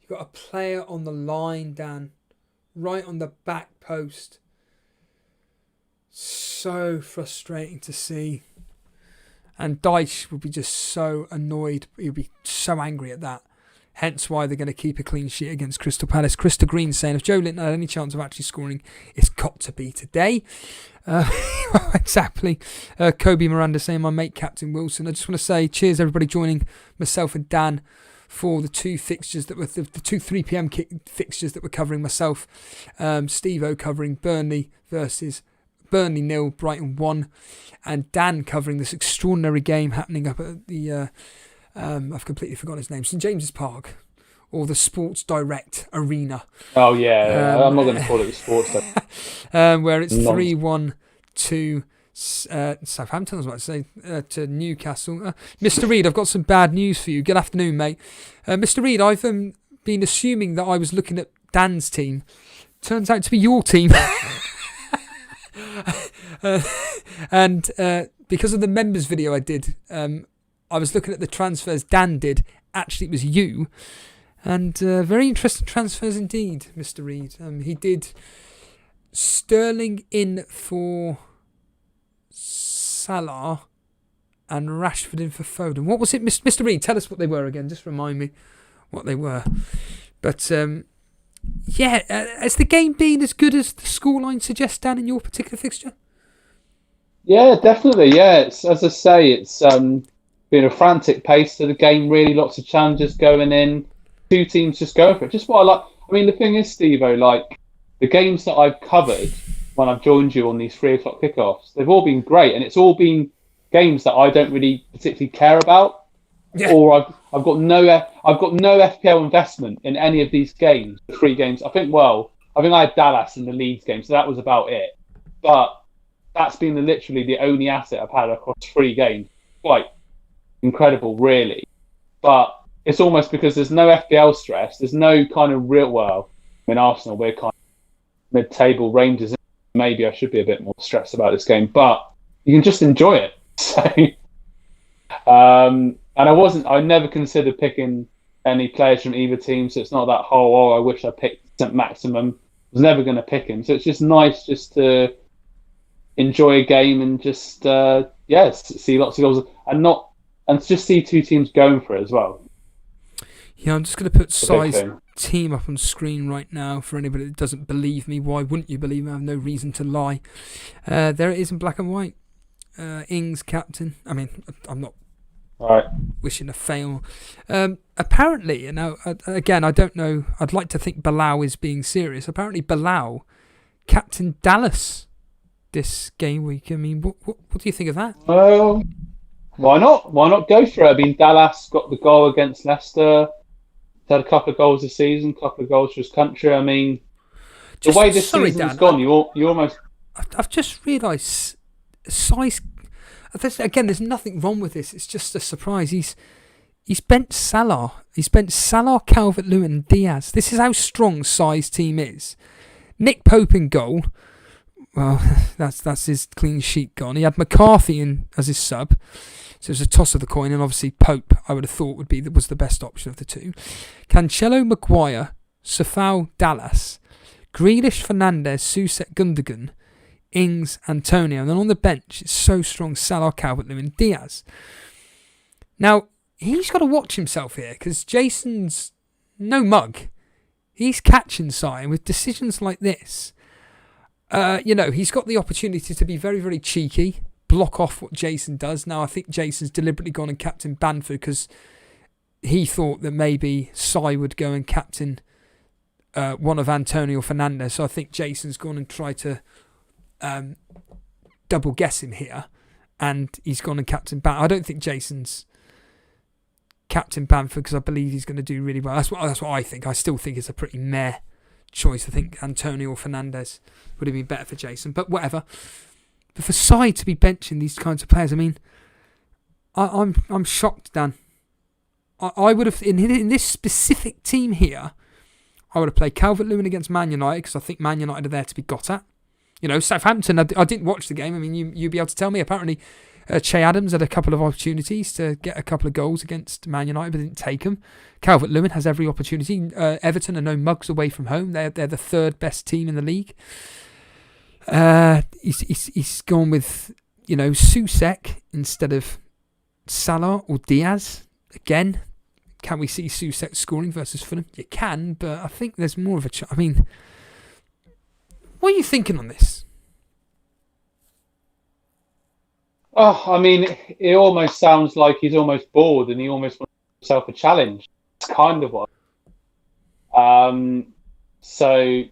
You've got a player on the line, Dan, right on the back post. So frustrating to see. And Dyche would be just so annoyed. He'd be so angry at that. Hence why they're going to keep a clean sheet against Crystal Palace. Krista Green saying, if Joe Linton had any chance of actually scoring, it's got to be today. Exactly. Kobe Miranda saying, my mate Captain Wilson. I just want to say cheers everybody joining myself and Dan for the two fixtures that were the 2 3 p.m. fixtures that were covering myself. Steve-O covering Burnley versus Burnley 0, Brighton 1, and Dan covering this extraordinary game happening up at the I've completely forgotten his name, St James's Park, or the Sports Direct Arena. Oh yeah, I'm not going to call it the Sports Direct. Where it's 3-1 to Southampton, I was about to say, to Newcastle. Mr. Reed, I've got some bad news for you. Good afternoon, mate. Mr. Reed, I've been assuming that I was looking at Dan's team. Turns out to be your team. And because of the members video I did, I was looking at the transfers Dan did. Actually, it was you. And very interesting transfers indeed, Mr. Reed. He did Sterling in for Salah and Rashford in for Foden. What was it, Mr. Reed? Tell us what they were again. Just remind me what they were. But yeah, has the game been as good as the scoreline suggests, Dan, in your particular fixture? Yeah, definitely. Yeah, it's, as I say, it's been a frantic pace to the game. Really, lots of challenges going in. Two teams just going for it. Just what I like. I mean, the thing is, Steve-O, like the games that I've covered when I've joined you on these 3 o'clock kickoffs, they've all been great, and it's all been games that I don't really particularly care about, or I've got no FPL investment in any of these games. The 3 games, I think I had Dallas in the Leeds game, so that was about it. But that's been literally the only asset I've had across 3 games. Quite incredible, really. But it's almost because there's no FPL stress. There's no kind of real, well, in Arsenal, we're kind of mid-table Rangers. Maybe I should be a bit more stressed about this game, but you can just enjoy it. So, and I never considered picking any players from either team. So it's not that whole, I wish I picked St. Maximum. I was never going to pick him. So it's just nice just to enjoy a game and just, see lots of goals and just see 2 teams going for it as well. Yeah, I'm just going to put Sai's team up on screen right now for anybody that doesn't believe me. Why wouldn't you believe me? I have no reason to lie. There it is in black and white. Ings captain. I mean, I'm not wishing a fail. Apparently, again, I don't know. I'd like to think Bilal is being serious. Apparently, Bilal captain Dallas this game week. I mean, what do you think of that? Well, why not? Why not go for it? I mean, Dallas got the goal against Leicester. He's had a couple of goals this season, a couple of goals for his country. I mean, the way this season's gone, you almost... I've just realised, again, there's nothing wrong with this. It's just a surprise. He's bent Salah. He's bent Salah, Calvert-Lewin and Diaz. This is how strong Sai's team is. Nick Pope in goal. Well, that's his clean sheet gone. He had McCarthy in as his sub. So it was a toss of the coin, and obviously Pope, I would have thought, was the best option of the 2. Cancelo, Maguire, Safal, Dallas, Grealish, Fernandes, Soucek, Gundogan, Ings, Antonio. And then on the bench, it's so strong, Salah, Calvert-Lewin, Diaz. Now, he's got to watch himself here because Jason's no mug. He's catching side with decisions like this. He's got the opportunity to be very, very cheeky, block off what Jason does. Now, I think Jason's deliberately gone and captain Bamford because he thought that maybe Sai would go and captain one of Antonio Fernandes. So I think Jason's gone and tried to double guess him here, and he's gone and captain Bamford. I don't think Jason's captain Bamford because I believe he's going to do really well. That's what I think. I still think it's a pretty meh choice. I think Antonio Fernandes would have been better for Jason, but whatever. But for Sai to be benching these kinds of players, I mean, I'm shocked, Dan. I would have in this specific team here, I would have played Calvert-Lewin against Man United because I think Man United are there to be got at. Southampton, I didn't watch the game. I mean, you'd be able to tell me. Apparently, Che Adams had a couple of opportunities to get a couple of goals against Man United, but didn't take them. Calvert-Lewin has every opportunity. Everton are no mugs away from home. They're the third best team in the league. He's gone with Soucek instead of Salah or Diaz. Again, can we see Soucek scoring versus Fulham? You can, but I think there's more of a chance. I mean, what are you thinking on this? Oh, I mean, it almost sounds like he's almost bored and he almost wants himself a challenge. It's kind of what. So,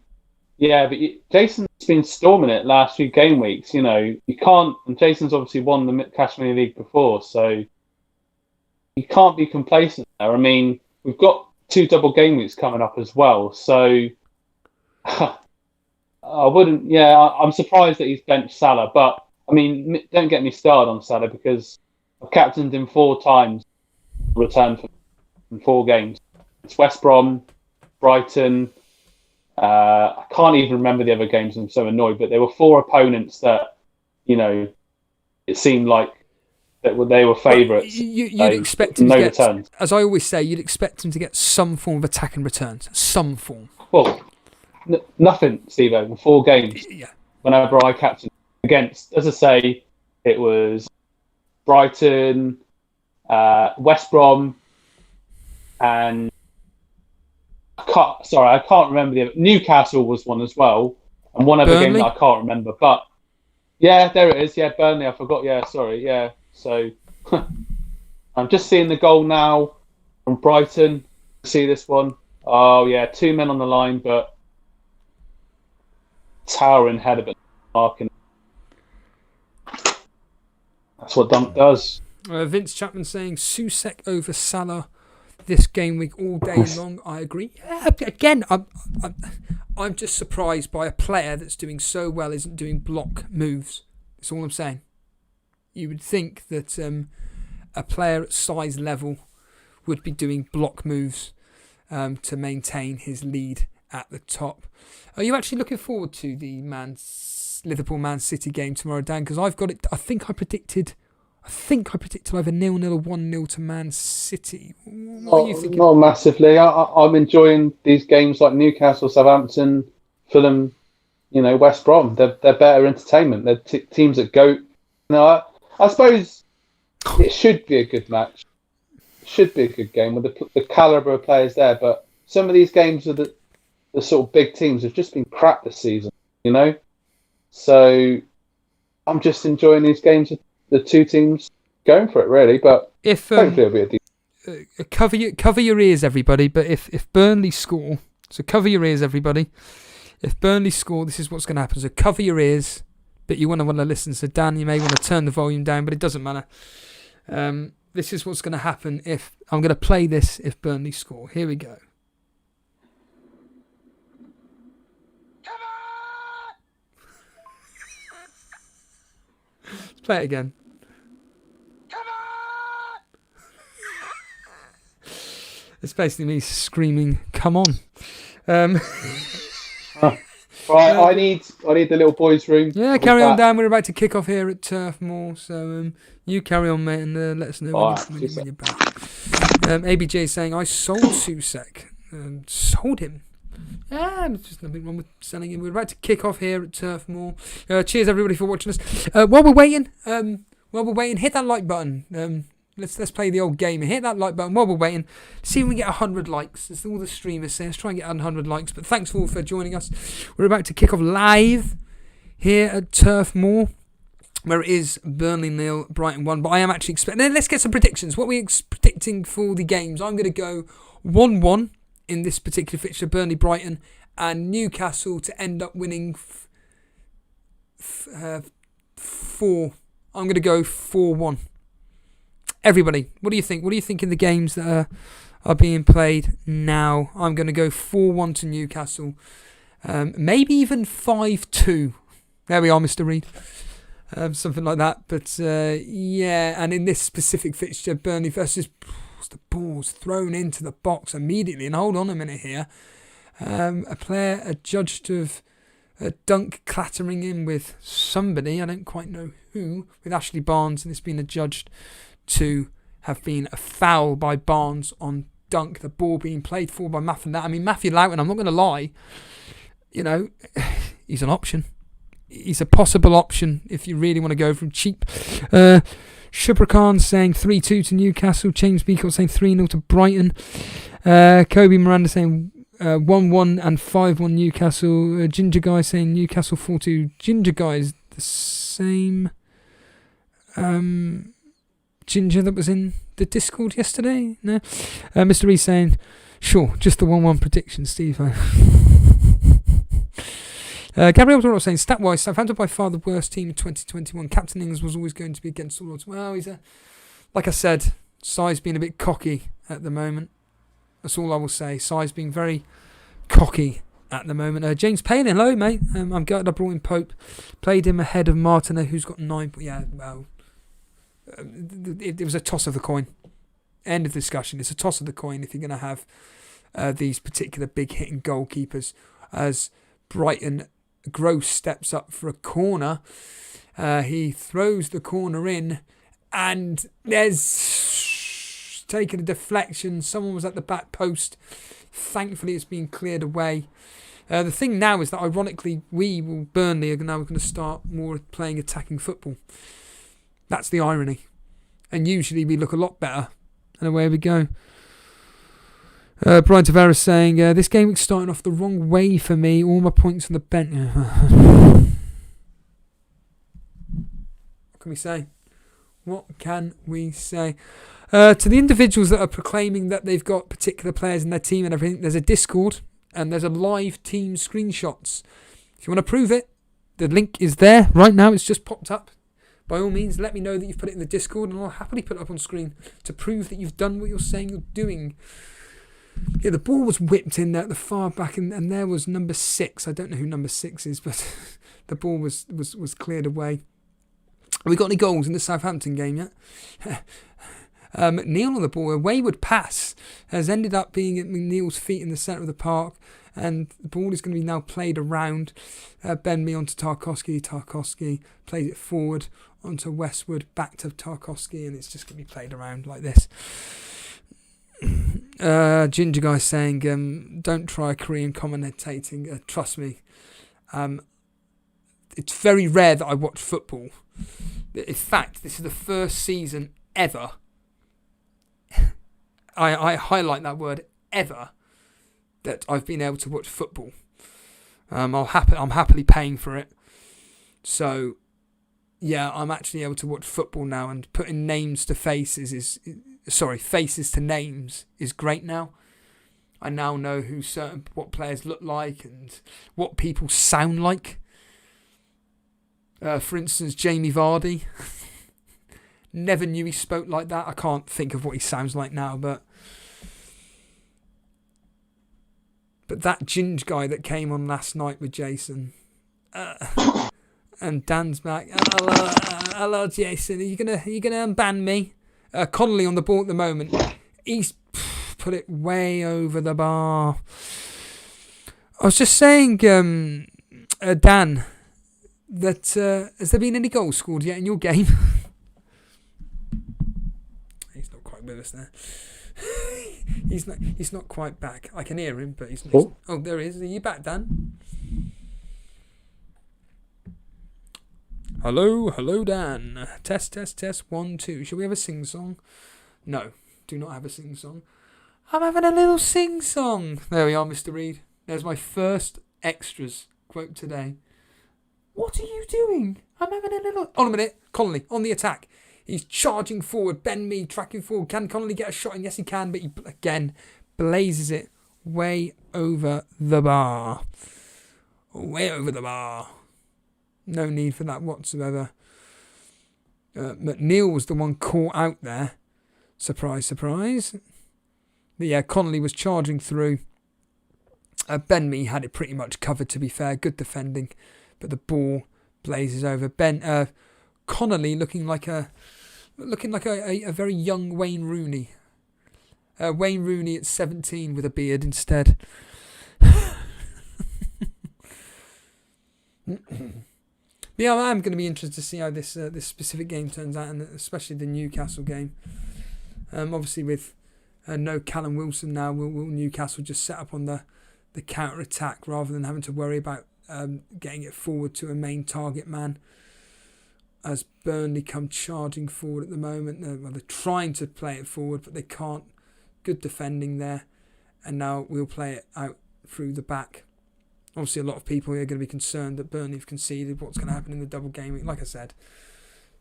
yeah, but Jason's been storming it last few game weeks. You can't, and Jason's obviously won the Cash Money League before, so you can't be complacent there. I mean, we've got 2 double game weeks coming up as well, so I'm surprised that he's benched Salah, but I mean, don't get me started on Salah because I've captained him 4 times, returned from 4 games. It's West Brom, Brighton. I can't even remember the other games. I'm so annoyed, but there were 4 opponents that, it seemed like that they were favourites. You'd expect him to get, returns. As I always say, you'd expect him to get some form of attack and returns. Some form. Well, nothing, Steve, in 4 games. Yeah. Whenever I captained against, as I say, it was Brighton, West Brom, and I can't remember the other. Newcastle was one as well, and one other game that I can't remember. But yeah, there it is. Yeah, Burnley. I forgot. Yeah, sorry. Yeah, so I'm just seeing the goal now from Brighton. See this one? Oh yeah, 2 men on the line, but towering header, but marking. That's what Dunk does. Vince Chapman saying Soucek over Salah this game week all day long. I agree. Yeah, again, I'm just surprised by a player that's doing so well isn't doing block moves. That's all I'm saying. You would think that a player at size level would be doing block moves to maintain his lead at the top. Are you actually looking forward to the Liverpool Man City game tomorrow, Dan? Because I've got it. I think I predicted either 0-0 or 1-0 to Man City. What are you thinking? Not massively. I'm enjoying these games like Newcastle, Southampton, Fulham, West Brom. They're better entertainment. They're teams that go. I suppose it should be a good match. It should be a good game with the calibre of players there. But some of these games are the sort of big teams have just been crap this season, So I'm just enjoying these games. The 2 teams going for it, really, but hopefully it'll be a decent. Cover your ears, everybody. But if Burnley score, so cover your ears, everybody. If Burnley score, this is what's going to happen. So cover your ears, but you want to listen. So Dan, you may want to turn the volume down, but it doesn't matter. This is what's going to happen if I'm going to play this. If Burnley score, here we go. Let's play it again. It's basically me screaming, "Come on!" Right, I need the little boys' room. Yeah, carry on, Dan. We're about to kick off here at Turf Moor, so you carry on, mate, and let us know when you're back. ABJ is saying, "I sold Soucek, sold him." There's just nothing wrong with selling it. We're about to kick off here at Turf Moor. Cheers everybody for watching us. While we're waiting, hit that like button. Let's play the old game and hit that like button while we're waiting. See if we can get 100 likes. That's all the streamers say. Let's try and get 100 likes. But thanks all for joining us. We're about to kick off live here at Turf Moor, where it is Burnley 0, Brighton 1. But I am actually expecting... Let's get some predictions. What are we predicting for the games? I'm going to go 1-1 in this particular fixture, Burnley, Brighton, and Newcastle to end up winning 4. I'm going to go 4-1. Everybody, what do you think? What do you think in the games that are being played now? I'm going to go 4-1 to Newcastle. Maybe even 5-2. There we are, Mr. Reed. Something like that. But, yeah, and in this specific fixture, Burnley versus... The ball's thrown into the box immediately. And hold on a minute here. A player adjudged to have a dunk clattering in with somebody. I don't quite know who. With Ashley Barnes. And it's been adjudged to have been a foul by Barnes on dunk. The ball being played for by Matthew Loughton. I mean, Matthew Loughton, I'm not going to lie. You know, he's an option. He's a possible option if you really want to go from cheap. Shubra Khan saying 3-2 to Newcastle. James Beacott saying 3-0 to Brighton. Kobe Miranda saying 1-1 and 5-1 Newcastle. Ginger Guy saying Newcastle 4-2. Ginger Guy is the same Ginger that was in the Discord yesterday. No, Mr. Reed saying sure, just the 1-1 prediction, Steve. Gabriel Dorot saying, stat-wise, Southampton by far the worst team in 2021. Captain Ings was always going to be against all odds. Well, like I said, Si's being a bit cocky at the moment. That's all I will say. Si's being very cocky at the moment. James Palin, hello, mate. I'm gutted I brought in Pope. Played him ahead of Martineau, who's got 9. But yeah, well, it was a toss of the coin. End of discussion. It's a toss of the coin if you're going to have these particular big-hitting goalkeepers. As Brighton... Gross steps up for a corner. He throws the corner in, and there's taken a deflection. Someone was at the back post. Thankfully, it's been cleared away. The thing now is that, ironically, Burnley are now going to start more playing attacking football. That's the irony. And usually we look a lot better. And away we go. Brian Tavares saying, this game is starting off the wrong way for me. All my points on the bench. What can we say? What can we say? To the individuals that are proclaiming that they've got particular players in their team and everything, there's a Discord and there's a live team screenshots. If you want to prove it, the link is there right now. It's just popped up. By all means, let me know that you've put it in the Discord and I'll happily put it up on screen to prove that you've done what you're saying you're doing. Yeah, the ball was whipped in there at the far back, and there was number 6. I don't know who number 6 is, but the ball was cleared away. Have we got any goals in the Southampton game yet? McNeil on the ball. A wayward pass has ended up being at McNeil's feet in the centre of the park, and the ball is going to be now played around. Ben Mee onto Tarkowski. Tarkowski plays it forward onto Westwood, back to Tarkowski, and it's just going to be played around like this. Ginger Guy saying, don't try Korean commentating. Trust me, it's very rare that I watch football. In fact, this is the first season ever. I highlight that word, ever, that I've been able to watch football. I'm happily paying for it. So, yeah, I'm actually able to watch football now, and putting names to faces faces to names is great now. I now know what players look like and what people sound like. For instance, Jamie Vardy. Never knew he spoke like that. I can't think of what he sounds like now, but that Ginge guy that came on last night with Jason, and Dan's back. Hello, Jason. Are you gonna unban me? Connolly on the ball at the moment. He's put it way over the bar. I was just saying, Dan, that has there been any goals scored yet in your game? He's not quite with us there. He's not quite back. I can hear him, but he's oh, there he is. Are you back, Dan? Hello, Dan. Test, 1, 2. Shall we have a sing-song? No, do not have a sing-song. I'm having a little sing-song. There we are, Mr. Reed. There's my first extras quote today. What are you doing? I'm having a little... On a minute. Connolly, on the attack. He's charging forward. Ben Mee tracking forward. Can Connolly get a shot in? Yes, he can, but he, again, blazes it way over the bar. Way over the bar. No need for that whatsoever. McNeil was the one caught out there. Surprise, surprise. But yeah, Connolly was charging through. Ben Mee had it pretty much covered, to be fair. Good defending. But the ball blazes over. Connolly looking like a very young Wayne Rooney. Wayne Rooney at 17 with a beard instead. Yeah, I'm going to be interested to see how this specific game turns out, and especially the Newcastle game. Obviously, with no Callum Wilson now, will Newcastle just set up on the counter attack rather than having to worry about getting it forward to a main target man? As Burnley come charging forward at the moment, they're trying to play it forward, but they can't. Good defending there, and now we'll play it out through the back. Obviously, a lot of people here are going to be concerned that Burnley have conceded. What's going to happen in the double game week? Like I said,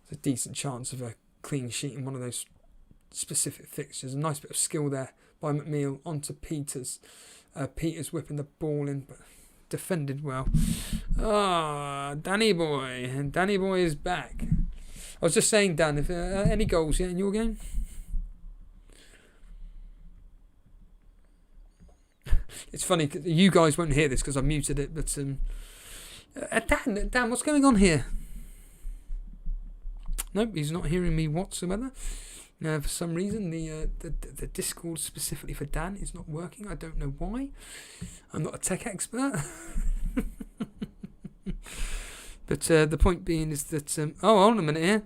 there's a decent chance of a clean sheet in one of those specific fixtures. A nice bit of skill there by McNeil onto Peters. Peters whipping the ball in, but defended well. Danny boy. And Danny boy is back. I was just saying, Dan, if any goals yet in your game? It's funny, cause you guys won't hear this because I muted it, but Dan, what's going on here? Nope, he's not hearing me whatsoever. For some reason, the Discord specifically for Dan is not working. I don't know why. I'm not a tech expert. But the point being is that... hold on a minute here.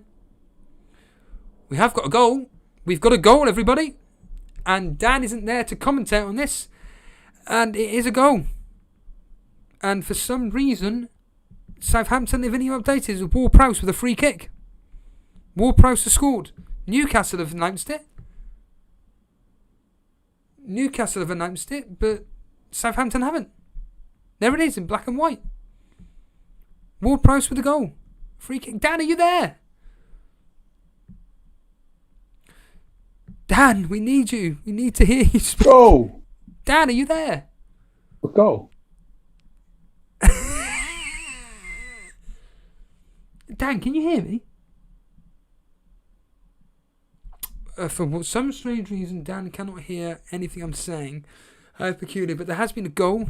We have got a goal. We've got a goal, everybody. And Dan isn't there to commentate on this. And it is a goal. And for some reason, Southampton have only updated Ward-Prowse with a free kick. Ward-Prowse has scored. Newcastle have announced it. But Southampton haven't. There it is in black and white. Ward-Prowse with a goal. Free kick. Dan, are you there? Dan, we need you. We need to hear you speak. Go! Dan, are you there? Go. Dan, can you hear me? For some strange reason, Dan cannot hear anything I'm saying. Peculiar, but there has been a goal.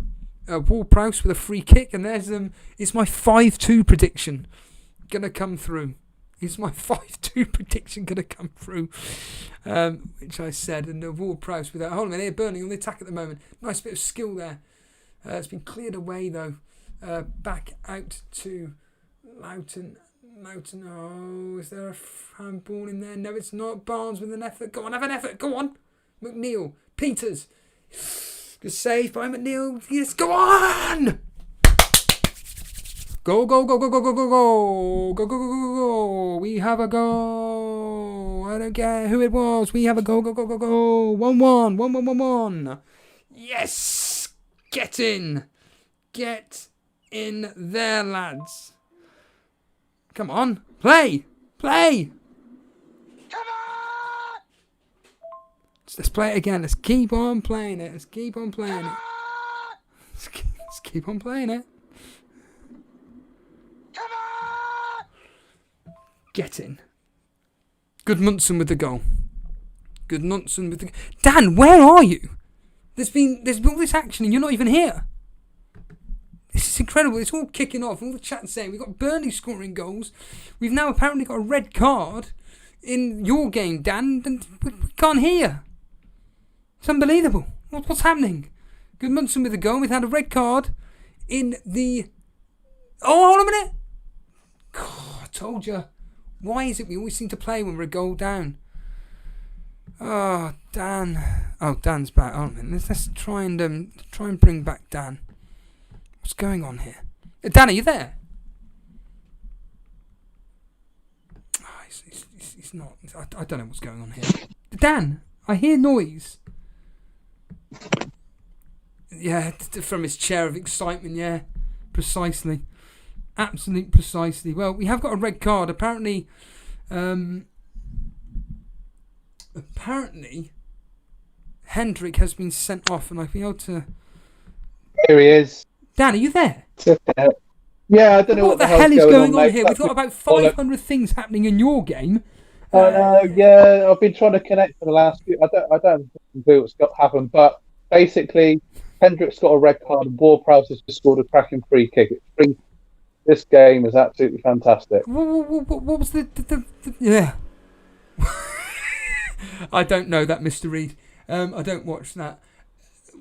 Ward-Prowse with a free kick, and there's it's my 5-2 prediction gonna come through. It's my 5-2 prediction gonna come through, which I said. And Ward-Prowse with that. Hold on a minute, here, Burnley on the attack at the moment. Nice bit of skill there. It's been cleared away though. Back out to Loughton. Oh, is there a handball in there? No, it's not. Barnes with an effort. Go on, have an effort. Go on. McNeil. Peters. Good save by McNeil. Yes, go on! Go. Go. We have a goal. I don't care who it was. We have a goal. Go. 1-1. 1-1. Yes! Get in. Get in there, lads. Come on. Play. Come on! Let's play it again. Let's keep on playing it. Let's keep on playing it. Come on! Get in. Good Munson with the goal. Dan, where are you? There's been all this action and you're not even here. This is incredible. It's all kicking off. All the chat saying we've got Burnley scoring goals. We've now apparently got a red card in your game, Dan, and we can't hear. It's unbelievable. What's happening? Good Munson with the goal. We've had a red card in the... Oh, hold on a minute. God, I told you. Why is it we always seem to play when we're a goal down? Oh, Dan. Oh, Dan's back. Oh, let's try and bring back Dan. What's going on here? Dan, are you there? Oh, he's not. I don't know what's going on here. Dan, I hear noise. Yeah, from his chair of excitement. Yeah, precisely. Absolute precisely. Well, we have got a red card. Apparently, Hendrick has been sent off, and I've been able to. Here he is. Dan, are you there? Yeah, I don't know what the hell is going on here. Mate. We've got about 500 things happening in your game. I know. Yeah, I've been trying to connect for the last few. I don't know what's happened, but basically, Hendrick's got a red card, and Ward-Prowse has just scored a cracking free kick. This game is absolutely fantastic. What was the yeah? I don't know that, Mr. Reed. I don't watch that.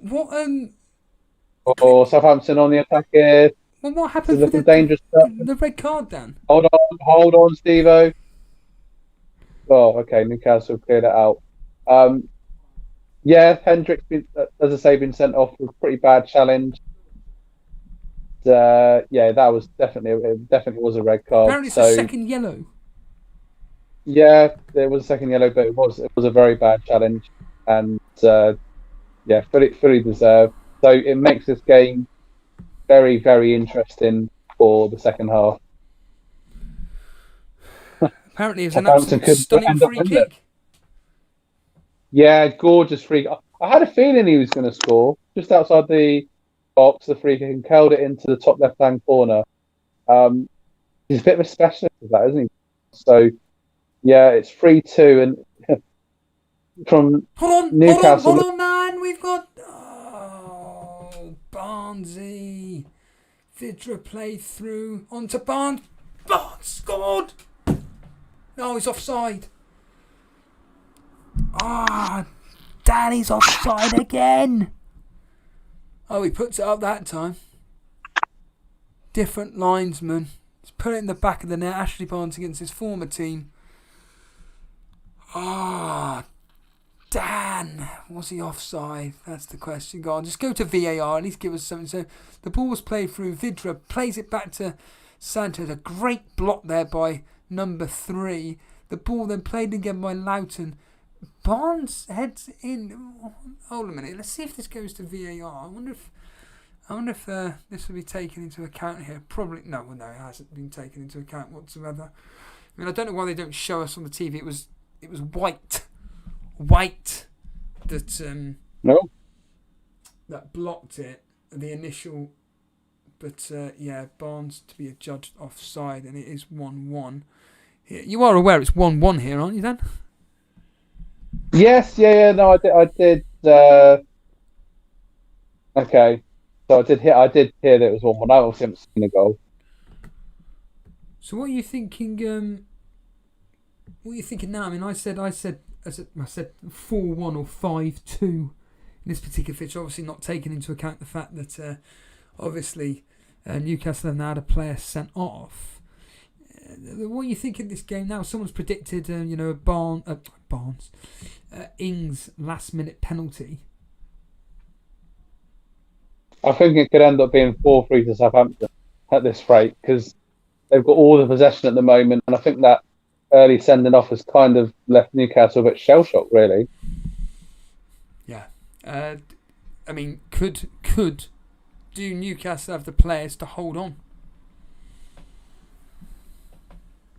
What Southampton on the attack here. Well, what happened with the red card, Dan? Hold on, Steve-O. Oh, okay. Newcastle cleared it out. Yeah, Hendrick's been, as I say, been sent off with a pretty bad challenge. Yeah, that was definitely was a red card. Apparently, it's a second yellow. Yeah, there was a second yellow, but it was a very bad challenge, and yeah, fully deserved. So it makes this game very, very interesting for the second half. Apparently, it's an absolute stunning free kick. Yeah, gorgeous free. I had a feeling he was going to score just outside the box, the free kick, and curled it into the top left-hand corner. He's a bit of a specialist of that, isn't he? So, yeah, it's 3-2, and from Newcastle. Hold on, man. We've got Barnesy. Vidra played through onto Barnes. Barnes scored. No, he's offside. Danny's offside again. Oh, he puts it up that time. Different linesman. He's put it in the back of the net. Ashley Barnes against his former team. Dan. Was he offside? That's the question. Go on, just go to VAR. At least give us something. So the ball was played through. Vidra plays it back to Sanchez. A great block there by number 3. The ball then played again by Loughton. Barnes heads in. Hold a minute. Let's see if this goes to VAR. I wonder if this will be taken into account here. Probably no. Well, no, it hasn't been taken into account whatsoever. I mean, I don't know why they don't show us on the TV. It was white that that blocked it. The initial, but yeah, Barnes to be adjudged offside, and it is 1-1. You are aware it's 1-1 here, aren't you, Dan? Yes, yeah, no, I did. Okay, so I did hear that it was 1-1. I obviously haven't seen the goal. So what are you thinking? What are you thinking now? I mean, I said 4-1 or 5-2 in this particular fixture. Obviously, not taking into account the fact that obviously Newcastle have now had a player sent off. What are you thinking this game now? Someone's predicted, Ings last-minute penalty. I think it could end up being 4-3 to Southampton at this rate because they've got all the possession at the moment, and I think that early sending off has kind of left Newcastle a bit shell-shocked, really. Yeah. I mean, could do Newcastle have the players to hold on?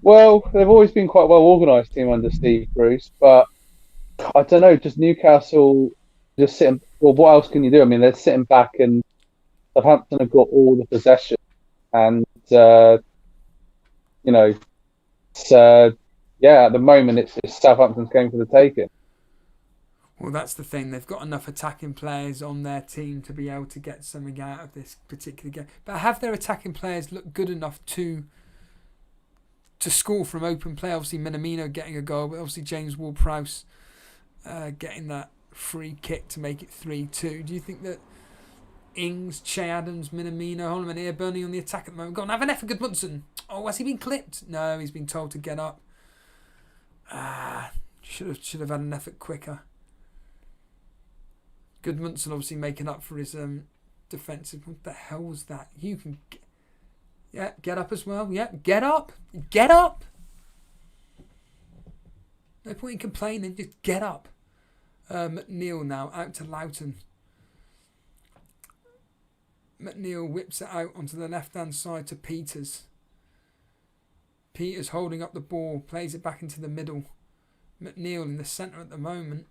Well, they've always been quite a well-organised team under Steve Bruce, but I don't know, just Newcastle just sitting... Well, what else can you do? I mean, they're sitting back and Southampton have got all the possession and, at the moment it's Southampton's game for the taking. Well, that's the thing. They've got enough attacking players on their team to be able to get something out of this particular game. But have their attacking players looked good enough to score from open play? Obviously, Minamino getting a goal, but obviously James Ward-Prowse getting that free kick to make it 3-2. Do you think that Ings, Che Adams, Minamino, Holman here, Burnley on the attack at the moment? Go on, have an effort, Goodmunson. Oh, has he been clipped? No, he's been told to get up. Should have had an effort quicker. Goodmanson obviously making up for his defensive. What the hell was that? You can, get up as well. Yeah, get up. No point in complaining. Just get up. McNeil now out to Loughton. McNeil whips it out onto the left-hand side to Peters. Peters holding up the ball, plays it back into the middle. McNeil in the centre at the moment.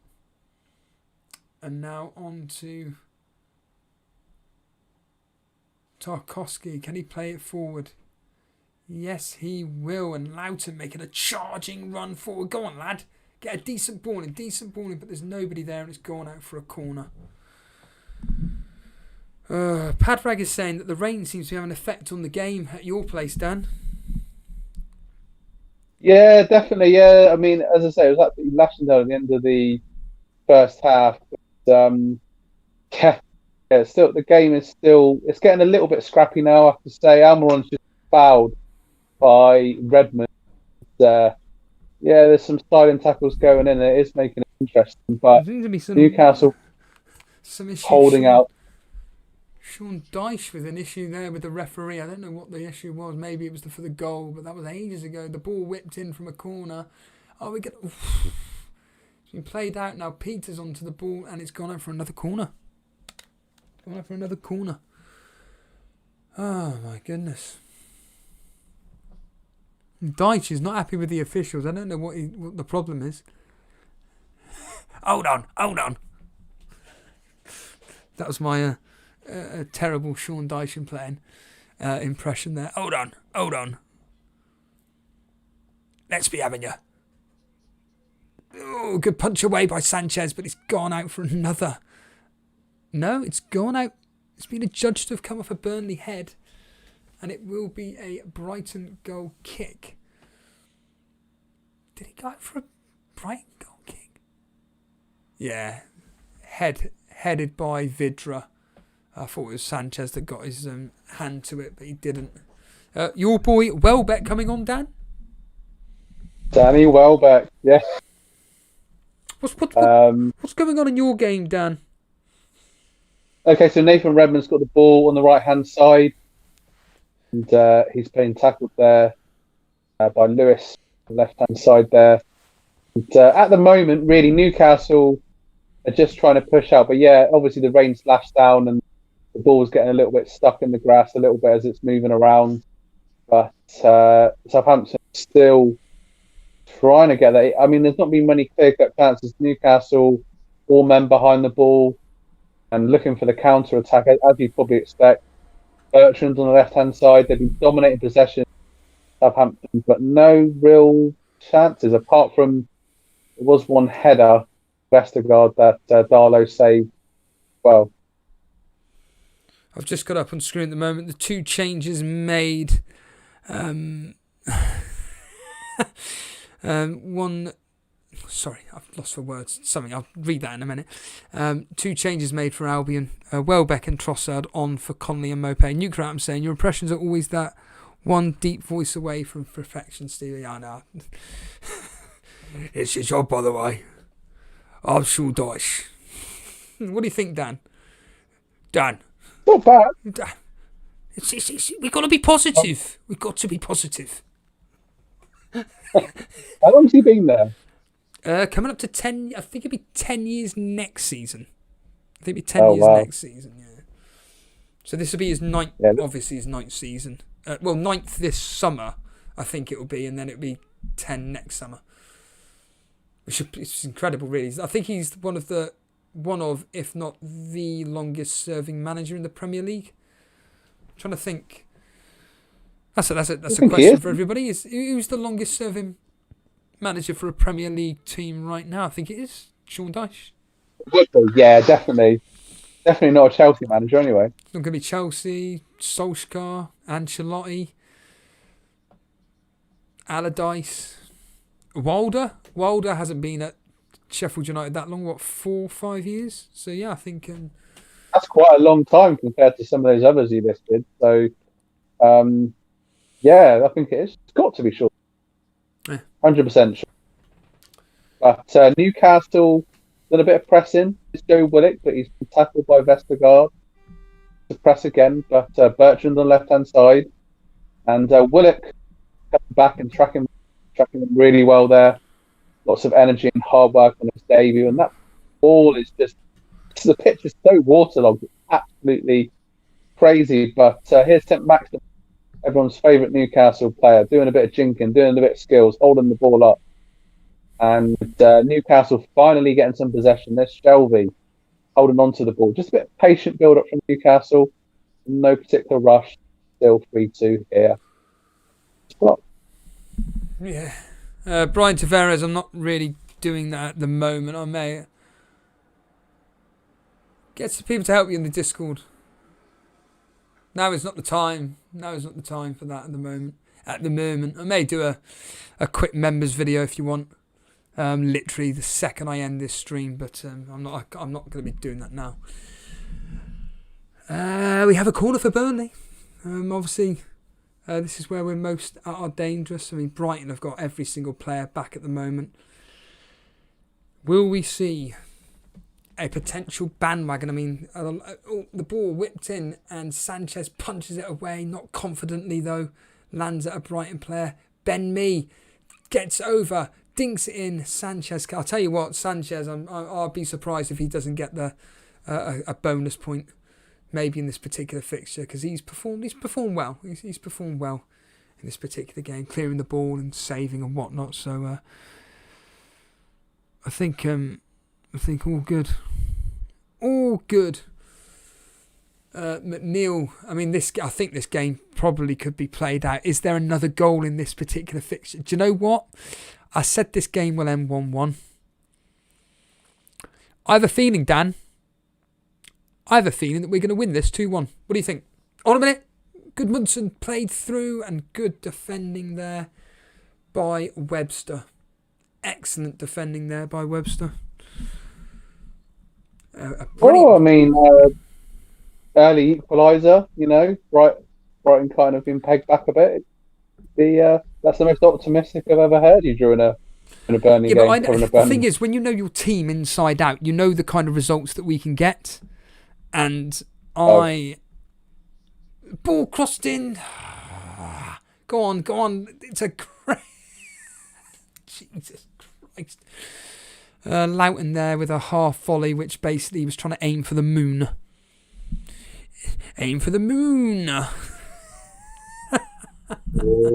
And now on to Tarkowski. Can he play it forward? Yes, he will. And Loughton making a charging run forward. Go on, lad. Get a decent ball in, but there's nobody there and it's gone out for a corner. Padrag is saying that the rain seems to have an effect on the game at your place, Dan. Yeah, definitely. Yeah, I mean, as I say, it was absolutely lashing down at the end of the first half. But, still the game is it's getting a little bit scrappy now. I have to say, Almiron's just fouled by Redmond. There's some sliding tackles going in. It is making it interesting, but Newcastle holding out. Sean Dyche with an issue there with the referee. I don't know what the issue was. Maybe it was for the goal, but that was ages ago. The ball whipped in from a corner. It's been played out now. Peters onto the ball, and it's gone out for another corner. Oh my goodness. Dyche is not happy with the officials. I don't know what the problem is. Hold on. That was my terrible Sean Dyche playing impression there. Hold on. Let's be having you. Oh, good punch away by Sanchez, but it's gone out for another. No, it's gone out. It's been adjudged to have come off a Burnley head, and it will be a Brighton goal kick. Did he go out for a Brighton goal kick? Yeah, headed by Vidra. I thought it was Sanchez that got his hand to it, but he didn't. Your boy Welbeck coming on, Dan? Danny Welbeck, yes. What's going on in your game, Dan? Okay, so Nathan Redmond's got the ball on the right-hand side, and he's being tackled there by Lewis, the left-hand side there. And, at the moment, really, Newcastle are just trying to push out, but yeah, obviously the rain slashed down and the ball's getting a little bit stuck in the grass a little bit as it's moving around. But Southampton still trying to get that. I mean, there's not been many clear-cut chances. Newcastle, all men behind the ball and looking for the counter-attack, as you'd probably expect. Bertrand on the left-hand side, they've been dominating possession, Southampton, but no real chances, apart from there was one header, Vestergaard, that Darlow saved well. I've just got up on screen at the moment. The two changes made. One. Sorry, I've lost for words. I'll read that in a minute. Two changes made for Albion. Welbeck and Trossard on for Conley and Mopé. Newcastle, I'm saying your impressions are always that one deep voice away from perfection, Steve. Yeah, I know. It's your job, by the way. I'm Sean Dyche. What do you think, Dan? Dan. Not bad. We've got to be positive. We've got to be positive. How long's he been there? Coming up to 10, I think it'll be 10 years next season. I think it'll be 10 years next season, yeah. So this will be his ninth, obviously his ninth season. Ninth this summer, I think it will be, and then it'll be 10 next summer. It's incredible, really. I think he's one of, if not the longest serving manager in the Premier League. I'm trying to think. That's a question for everybody. Who's the longest serving manager for a Premier League team right now? I think it is Sean Dyche. Yeah, definitely. Definitely not a Chelsea manager anyway. It's not going to be Chelsea, Solskjaer, Ancelotti, Allardyce, Wilder. Wilder hasn't been at Sheffield United that long, 4 or 5 years? So yeah, I think... that's quite a long time compared to some of those others you listed. So, yeah, I think it is. It's got to be short. 100% sure. But Newcastle done a bit of pressing. It's Joe Willock, but he's been tackled by Vestergaard. To press again, but Bertrand on the left-hand side. And Willock coming back and tracking them really well there. Lots of energy and hard work on his debut. And that ball is just... The pitch is so waterlogged. It's absolutely crazy. But here's St. Maxim, everyone's favourite Newcastle player, doing a bit of jinking, doing a bit of skills, holding the ball up. And Newcastle finally getting some possession. There's Shelby holding on to the ball. Just a bit of patient build-up from Newcastle. No particular rush. Still 3-2 here. Yeah. Brian Tavares, I'm not really doing that at the moment. I may get some people to help you in the Discord. Now is not the time. Now is not the time for that at the moment. At the moment, I may do a quick members video if you want. Literally the second I end this stream, but I'm not going to be doing that now. We have a corner for Burnley. Obviously, this is where we're most are dangerous. I mean, Brighton have got every single player back at the moment. Will we see a potential bandwagon? I mean, the ball whipped in and Sanchez punches it away, not confidently though. Lands at a Brighton player. Ben Mee gets over, dinks it in. Sanchez, I'll tell you what, Sanchez, I'll be surprised if he doesn't get a bonus point maybe in this particular fixture, because he's performed well. He's performed well in this particular game, clearing the ball and saving and whatnot. So I think all good. All good. McNeil, I mean, I think this game probably could be played out. Is there another goal in this particular fixture? Do you know what? I said this game will end 1-1. I have a feeling, Dan. I have a feeling that we're going to win this 2-1. What do you think? On a minute. Goodmanson played through and good defending there by Webster. Excellent defending there by Webster. I mean, early equaliser, Brighton kind of been pegged back a bit. That's the most optimistic I've ever heard you drew in a Burnley game. The thing is, when you know your team inside out, you know the kind of results that we can get. And ball crossed in. Go on. It's a great... Jesus Christ. Loughton there with a half volley, which basically was trying to aim for the moon. Aim for the moon.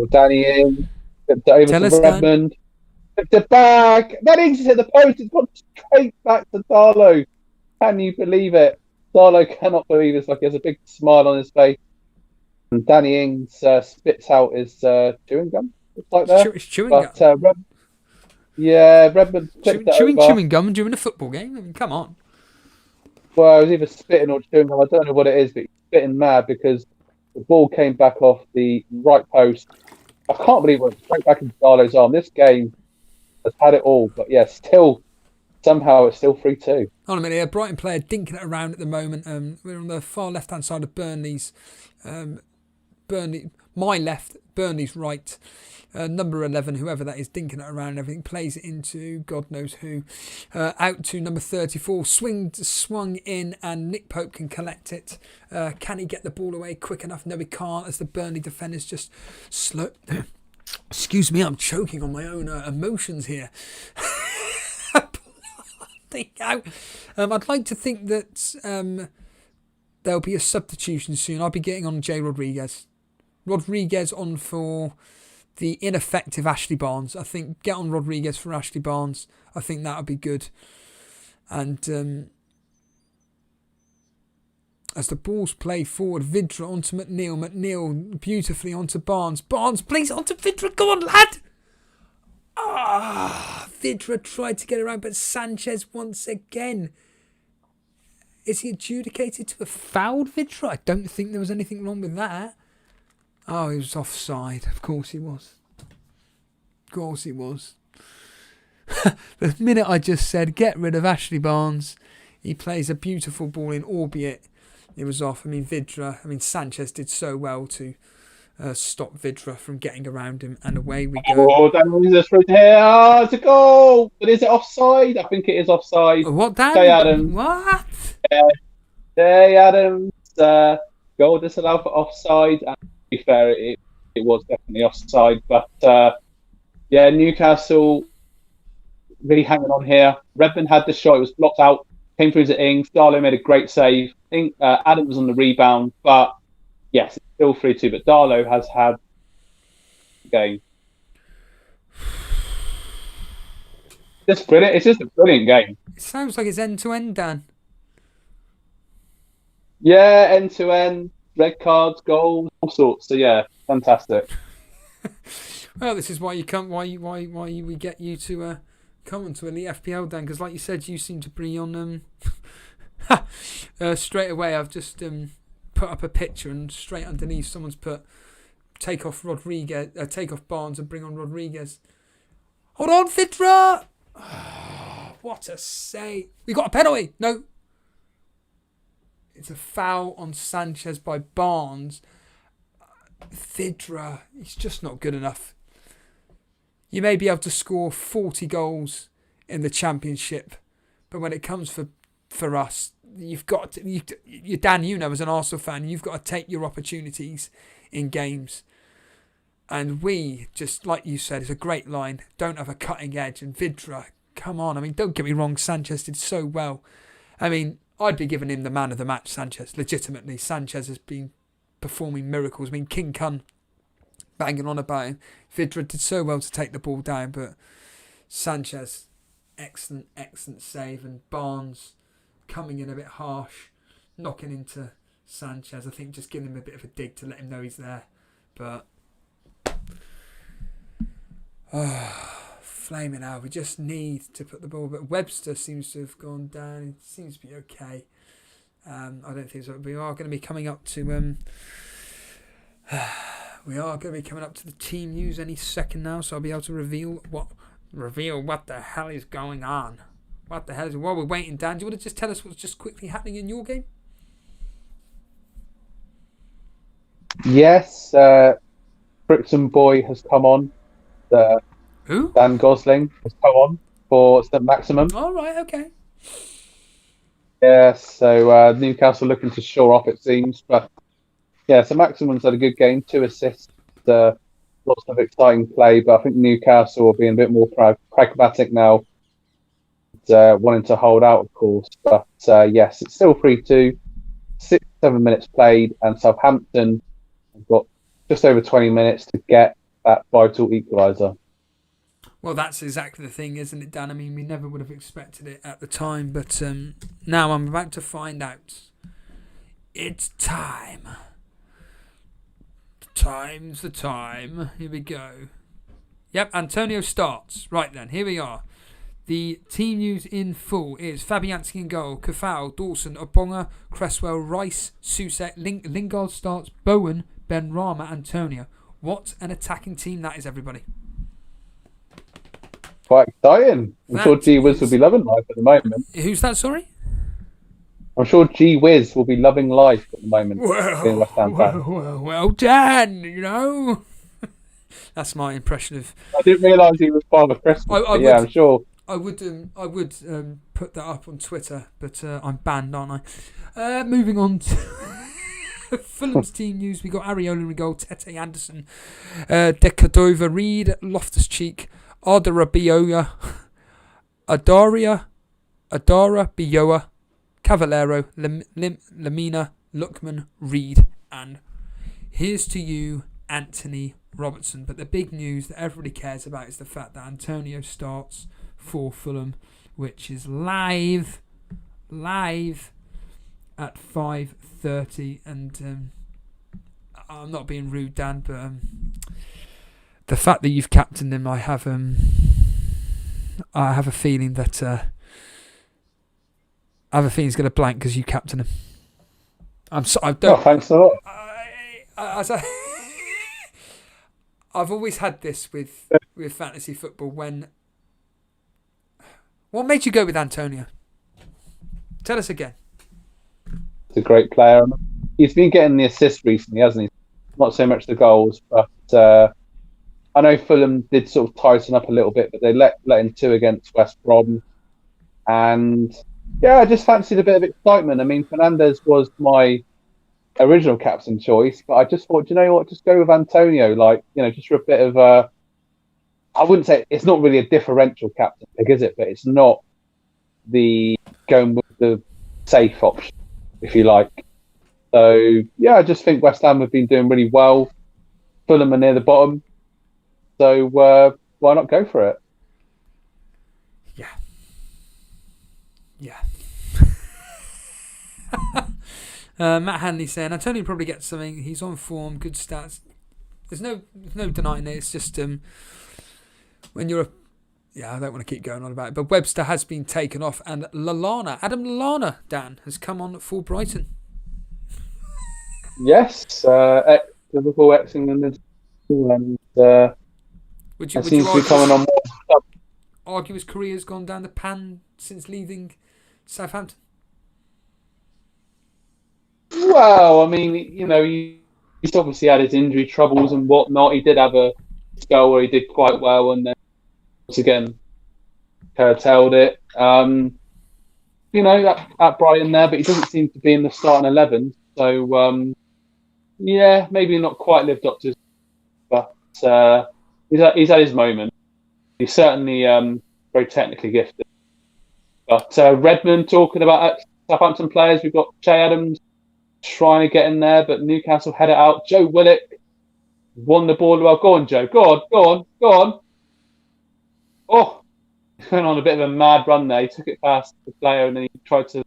Danny in. Over to Redmond. The bag. That Ings hit the post. It's gone straight back to Darlow. Can you believe it? Darlow cannot believe it. It's like he has a big smile on his face. And Danny Ings spits out his chewing gum. It's like that. It's chewing gum. Redmond chewing gum during a football game? I mean, come on. Well, it was either spitting or chewing gum. I don't know what it is, but he's spitting mad because the ball came back off the right post. I can't believe it went straight back into Darlow's arm. This game has had it all, but yeah, somehow it's still 3-2. Hold on a minute, a Brighton player dinking it around at the moment. We're on the far left-hand side of Burnley's. My left, Burnley's right. Number 11, whoever that is, dinking it around and everything, plays it into God knows who. Out to number 34, swung in, and Nick Pope can collect it. Can he get the ball away quick enough? No, he can't, as the Burnley defenders just slow. Excuse me, I'm choking on my own emotions here. I'd like to think that there'll be a substitution soon. I'll be getting on Jay Rodriguez. Rodriguez on for the ineffective Ashley Barnes. I think get on Rodriguez for Ashley Barnes. I think that would be good. And as the balls play forward, Vidra onto McNeil. McNeil beautifully onto Barnes. Barnes plays onto Vidra. Go on, lad! Vidra tried to get around, but Sanchez once again. Is he adjudicated to have fouled Vidra? I don't think there was anything wrong with that. Oh, he was offside. Of course he was. Of course he was. The minute I just said, get rid of Ashley Barnes, he plays a beautiful ball in, albeit it was off. I mean, Sanchez did so well to stop Vidra from getting around him, and away we go. Oh, Dan is through here. Oh, it's a goal. But is it offside? I think it is offside. What, Dan? Jay Adams. What? Jay Adams. Goal disallowed for offside. And to be fair, it was definitely offside. But yeah, Newcastle really hanging on here. Redmond had the shot. It was blocked out. Came through to Ings. Darlow made a great save. I think Adams was on the rebound. But yes, it's still 3-2. But Darlow has had a game. It's brilliant. It's just a brilliant game. It sounds like it's end-to-end, Dan. Yeah, end-to-end. Red cards, goals, all sorts. So yeah, fantastic. Well, this is why you come. Why we get you to come onto Elite FPL, Dan, because like you said, you seem to be on. Straight away, I've just put up a picture, and straight underneath, someone's put take off Rodriguez, take off Barnes, and bring on Rodriguez. Hold on, Vidra. What a save! We got a penalty. No, it's a foul on Sanchez by Barnes. Vidra, he's just not good enough. You may be able to score 40 goals in the Championship, but when it comes for us, you've got to, Dan, you know, as an Arsenal fan, you've got to take your opportunities in games. And we, just like you said, it's a great line, don't have a cutting edge. And Vidra, come on. I mean, don't get me wrong, Sanchez did so well. I mean, I'd be giving him the man of the match, Sanchez. Legitimately, Sanchez has been performing miracles. I mean, King Kun banging on about him. Vidra did so well to take the ball down, but Sanchez, excellent save. And Barnes coming in a bit harsh, knocking into Sanchez. I think just giving him a bit of a dig to let him know he's there. But flaming out. We just need to put the ball. But Webster seems to have gone down. It seems to be okay. I don't think so. We are going to be coming up to the team news any second now, so I'll be able to reveal what the hell is going on. What the hell is it? While we're waiting, Dan, do you want to just tell us what's just quickly happening in your game? Yes, Brixton Boy has come on. Who? Dan Gosling has come on for St Maximum. All right, okay. Yeah, so Newcastle looking to shore off, it seems. But yeah, St Maximum's had a good game, 2 assists, lots of exciting play. But I think Newcastle will be a bit more pragmatic now, wanting to hold out, of course. But yes, it's still 3-2, 6-7 minutes played, and Southampton have got just over 20 minutes to get that vital equaliser. Well, that's exactly the thing, isn't it, Dan? I mean, we never would have expected it at the time, but now I'm about to find out. It's time. Time's the time. Here we go. Yep, Antonio starts. Right then, here we are. The team news in full is Fabianski in goal, Kafau, Dawson, Obonga, Cresswell, Rice, Susek, Lingard starts, Bowen, Benrahma, Antonio. What an attacking team that is, everybody. Quite exciting. I'm sure G Wiz will be loving life at the moment. Who's that, sorry? I'm sure G Wiz will be loving life at the moment. West Ham fan. Well, Dan, you know. That's my impression of. I didn't realise he was Father Christmas. I'm sure. I would put that up on Twitter, but I'm banned, aren't I? Moving on to Fulham's team news. We got Areola in goal, Tete Anderson, De Cordova, Reed, Loftus-Cheek, Adara Bioa, Cavallero, Lamina, Lookman, Reed, and here's to you, Anthony Robertson. But the big news that everybody cares about is the fact that Antonio starts for Fulham, which is live at 5:30. And I'm not being rude, Dan, but the fact that you've captained him, I have a feeling that he's going to blank because you captain him. Thanks a lot. I've always had this with fantasy football. What made you go with Antonio? Tell us again. He's a great player. He's been getting the assists recently, hasn't he? not so much the goals. But I know Fulham did sort of tighten up a little bit, but they let in 2 against West Brom. And yeah, I just fancied a bit of excitement. I mean, Fernandes was my original captain choice, but I just thought, you know what, just go with Antonio. Like, just for a bit of a. I wouldn't say it's not really a differential captain pick, is it? But it's not the going with the safe option, if you like. So yeah, I just think West Ham have been doing really well. Fulham are near the bottom, so why not go for it? Yeah. Matt Hanley saying Antonio probably gets something. He's on form, good stats. There's no denying it. It's just when you're I don't want to keep going on about it. But Webster has been taken off, and Adam Lallana, Dan, has come on for Brighton. Yes, Liverpool, ex-England, and would seems you to be coming on more. Argue his career's gone down the pan since leaving Southampton? Well, I mean, he's obviously had his injury troubles and whatnot. He did have a spell where he did quite well, and then once again curtailed it. At Brighton there, but he doesn't seem to be in the starting 11. So maybe not quite lived up to his, but he's had his moment. He's certainly very technically gifted. But Redmond, talking about Southampton players, we've got Che Adams trying to get in there, but Newcastle head it out. Joe Willock won the ball well. Go on, Joe. Go on. Oh, he went on a bit of a mad run there. He took it past the player and then he tried to.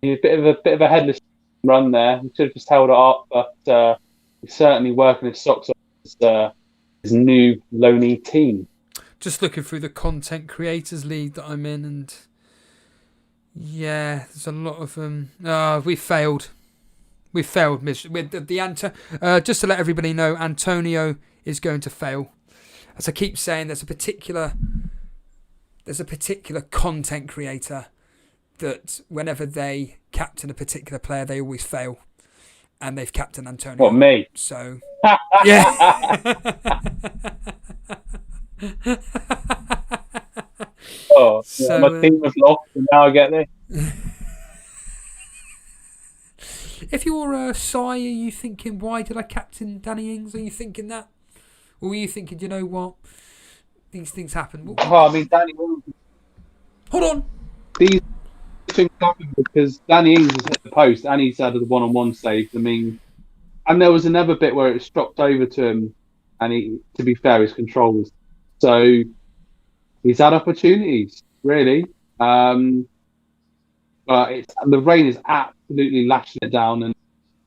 He a bit of a headless run there. He should have just held it up, but he's certainly working his socks off his new loanee team. Just looking through the Content Creators League that I'm in, and yeah, there's a lot of them. We failed. We failed with the just to let everybody know, Antonio is going to fail. As I keep saying, there's a particular content creator that whenever they captain a particular player, they always fail, and they've captained Antonio. What, me? So yeah. So, my team was lost, and now I get this. If you're Si, are you thinking, why did I captain Danny Ings? Are you thinking that? Or are you thinking, you know what? These things happen. Well, I mean, Danny Ings. Hold on. These things happen because Danny Ings has hit the post and he's had the one-on-one save. I mean, and there was another bit where it was dropped over to him, and to be fair, his control was. So he's had opportunities, really. But the rain is absolutely lashing it down, and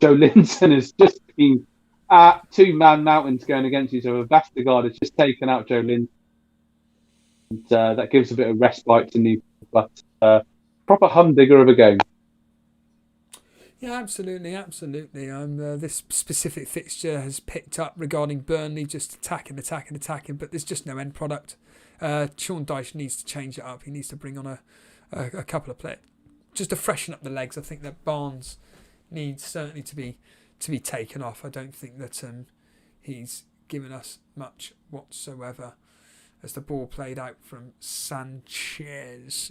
Joe Linton has just been two-man mountains going against each other. Vestergaard has just taken out Joe Linton. And, that gives a bit of respite to Newcastle, but proper humdinger of a game. Yeah, absolutely. This specific fixture has picked up regarding Burnley, just attacking, but there's just no end product. Sean Dyche needs to change it up. He needs to bring on a couple of players just to freshen up the legs. I think that Barnes needs certainly to be taken off. I don't think that he's given us much whatsoever. As the ball played out from Sanchez.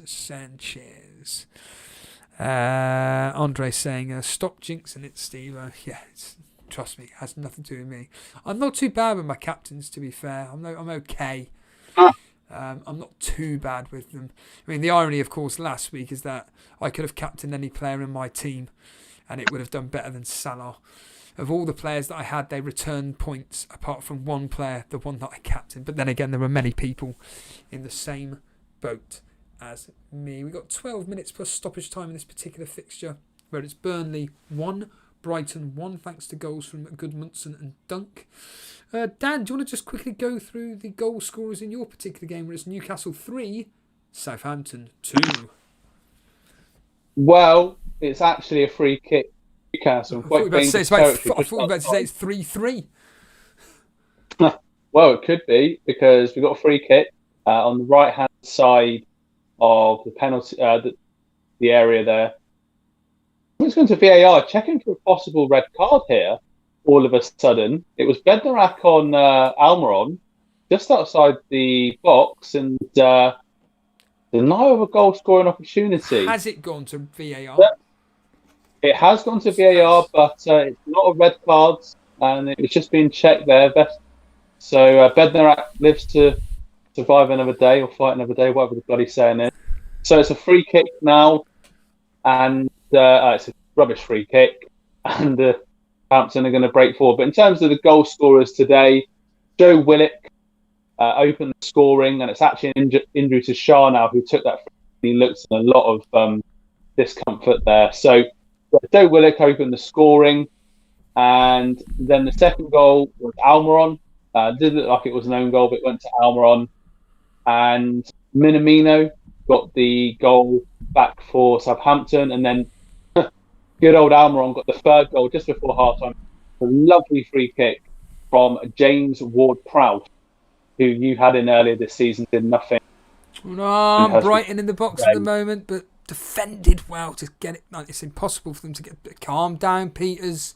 Andre saying, stop jinxing it, Steve. Trust me, it has nothing to do with me. I'm not too bad with my captains, to be fair. I'm okay. I'm not too bad with them. I mean, the irony, of course, last week is that I could have captained any player in my team and it would have done better than Salah. Of all the players that I had, they returned points apart from one player, the one that I captained. But then again, there were many people in the same boat as me. We've got 12 minutes plus stoppage time in this particular fixture, where it's Burnley 1, Brighton 1, thanks to goals from Goodmanson and Dunk. Dan, do you want to just quickly go through the goal scorers in your particular game, where it's Newcastle 3, Southampton 2? Well, it's actually a free kick. Newcastle. I thought we were about to say it's 3-3. Well, it could be, because we've got a free kick on the right-hand side of the penalty, the area there. I'm just going to VAR, checking for a possible red card here. all of a sudden. It was Bednarak on Almiron, just outside the box, and denial of a goal scoring opportunity. Has it gone to VAR? It has gone to VAR, but it's not a red card, and it was just being checked there. So Bednarak lives to survive another day or fight another day, whatever the bloody saying is. So it's a free kick now, and it's a rubbish free kick, and Southampton are going to break forward. But in terms of the goal scorers today, Joe Willock opened the scoring, and it's actually an injury to Shah now, who took that. He looks in a lot of discomfort there. So Joe Willock opened the scoring, and then the second goal was Almiron. Didn't look like it was an own goal, but it went to Almiron. And Minamino got the goal back for Southampton, and then good old Almiron got the third goal just before half-time. A lovely free kick from James Ward-Prowse, who you had in earlier this season, did nothing. Brighton in the box at the moment, but defended well to get it. It's impossible for them to get. Calm down, Peters.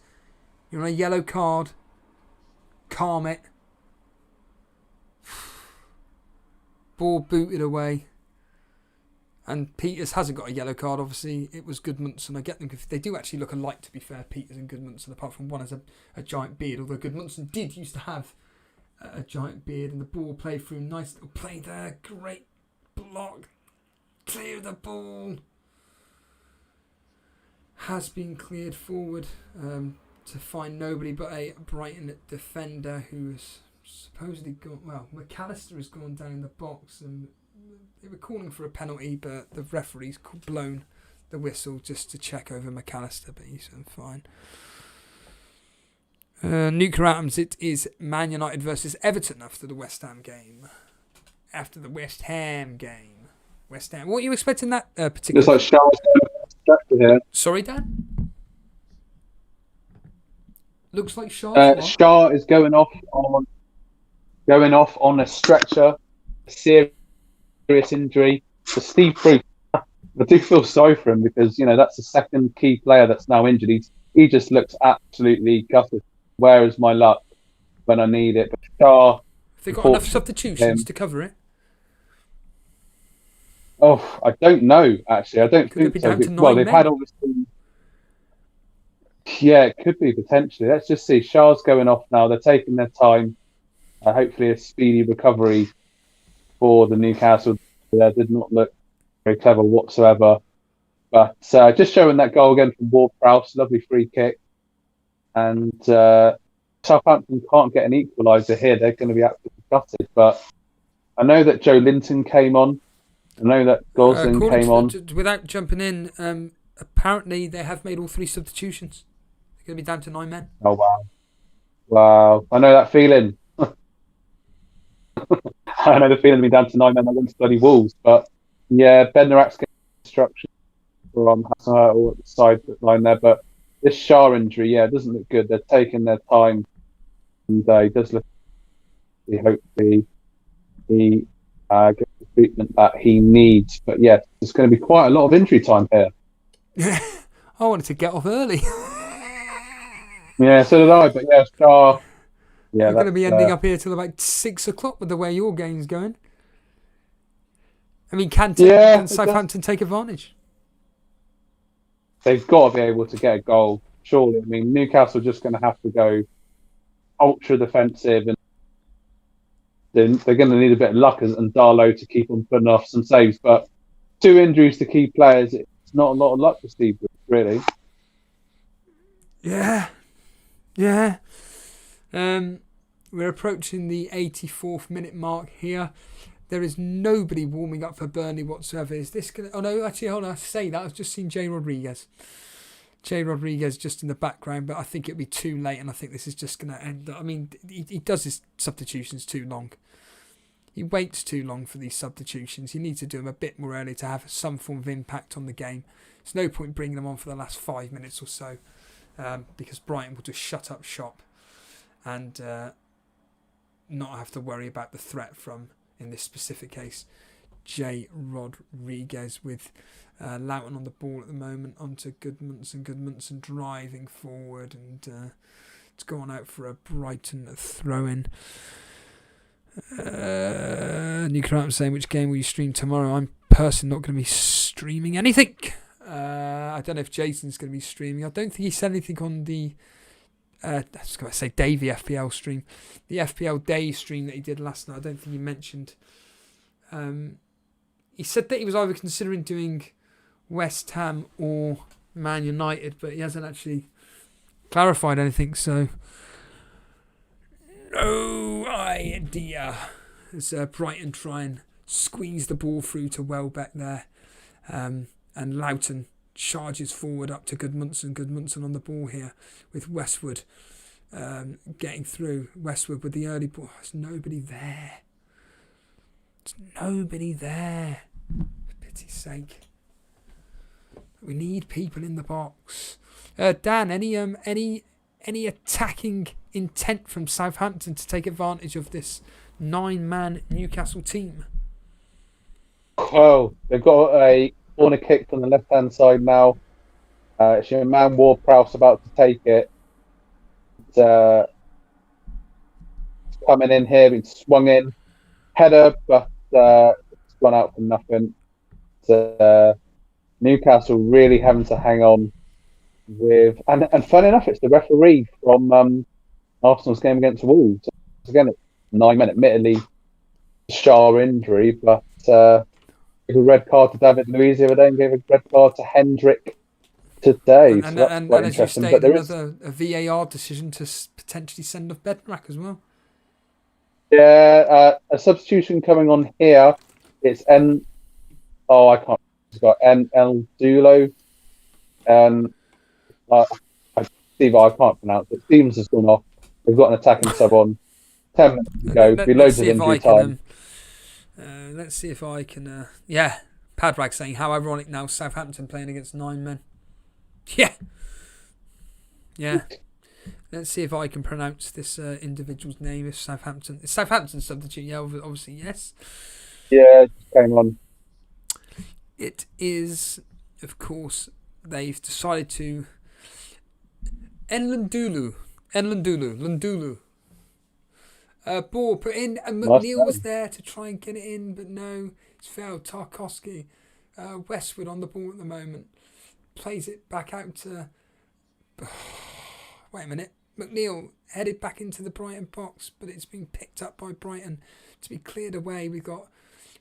You're on a yellow card. Calm it. Ball booted away. And Peters hasn't got a yellow card, obviously. It was Goodmanson. I get them. They do actually look alike, to be fair, Peters and Goodmanson, apart from one has a giant beard. Although Goodmanson did used to have a giant beard, and the ball played through. Nice little play there. Great block. Clear the ball. Has been cleared forward to find nobody but a Brighton defender who has supposedly gone. Well, McAllister has gone down in the box, and they were calling for a penalty, but the referee's blown the whistle just to check over McAllister, but he's fine. Newcastle, it is Man United versus Everton after the West Ham game. West Ham. What are you expecting that particular? Looks like Shah's here. Sorry, Dan? Looks like Shah is going off on a stretcher, a serious injury. So Steve Bruce, I do feel sorry for him because that's the second key player that's now injured. He just looks absolutely gutted. Where is my luck when I need it? But Shah, have they got enough substitutions to cover it? Oh, I don't know. Actually, I don't think so. Well, they've had obviously. Yeah, it could be potentially. Let's just see. Shah's going off now. They're taking their time. Hopefully, a speedy recovery for the Newcastle. That did not look very clever whatsoever. But just showing that goal again from Ward-Prowse, lovely free kick. And Southampton can't get an equaliser here. They're going to be absolutely gutted. But I know that Joe Linton came on. I know that Gosling came on. Without jumping in, apparently they have made all 3 substitutions. They're going to be down to 9 men. Oh, wow. I know that feeling. I know the feeling of being down to 9 men against bloody Wolves. But, yeah, Bednarak's getting instruction from Hassan Hurtle at the side line there. But this Shah injury, it doesn't look good. They're taking their time. And he does look... Hopefully he gets the treatment that he needs. But, yeah, there's going to be quite a lot of injury time here. Yeah, I wanted to get off early. Yeah, so did I. But, yeah, Shah... Yeah, we're going to be ending up here till about 6 o'clock with the way your game's going. I mean, can Southampton take advantage? They've got to be able to get a goal, surely. I mean, Newcastle are just going to have to go ultra defensive, and they're going to need a bit of luck and Darlow to keep on putting off some saves. But 2 injuries to key players, it's not a lot of luck for Steve, really. Yeah. We're approaching the 84th minute mark here. There is nobody warming up for Burnley whatsoever. Is this going to... Oh, no, actually, hold on. I say that. I've just seen Jay Rodriguez. Jay Rodriguez just in the background, but I think it'll be too late, and I think this is just going to end. I mean, he does his substitutions too long. He waits too long for these substitutions. You need to do them a bit more early to have some form of impact on the game. There's no point bringing them on for the last 5 minutes or so, because Brighton will just shut up shop and not have to worry about the threat from, in this specific case, Jay Rodriguez, with Loughton on the ball at the moment onto Goodmanson driving forward and It's gone out for a Brighton throw-in. Newcastle saying, which game will you stream tomorrow? I'm personally not going to be streaming anything. I don't know if Jason's going to be streaming. I don't think he said anything on the I was going to say Davey FPL stream. The FPL Day stream that he did last night. I don't think he mentioned. He said that he was either considering doing West Ham or Man United, but he hasn't actually clarified anything, so no idea. As Brighton try and squeeze the ball through to Welbeck there, and Loughton charges forward up to Goodmanson. Goodmanson on the ball here with Westwood getting through. Westwood with the early ball. There's nobody there. There's nobody there. For pity's sake. We need people in the box. Dan, any attacking intent from Southampton to take advantage of this 9-man Newcastle team? Oh, they've got a corner kick from the left-hand side now. It's your man Ward-Prowse about to take it. It's coming in here, been swung in. Header, but it's gone out for nothing. Newcastle really having to hang on with... And fun enough, it's the referee from Arsenal's game against Wolves. Again, it's 9 minutes, admittedly, Shaw injury, but... gave a red card to David Luiz the other day and gave a red card to Hendrick today. And as you stated, another a VAR decision to potentially send off Bednarak as well. Yeah, a substitution coming on here. It's I can't. It's got El Dulo. Steve, I can't pronounce it. Stevens has gone off. They've got an attacking sub on 10 minutes ago. Be loads of injury time. Let's see if I can... Padrag saying, how ironic now, Southampton playing against 9 men. Yeah. Let's see if I can pronounce this individual's name. If Southampton... Is Southampton substitute? Yeah, obviously, yes. Yeah, it came on. It is, of course, they've decided to... Lundulu. Ball put in, and McNeil was there to try and get it in, but no, it's failed. Tarkowski, Westwood on the ball at the moment, plays it back out to. Wait a minute, McNeil headed back into the Brighton box, but it's been picked up by Brighton to be cleared away. We've got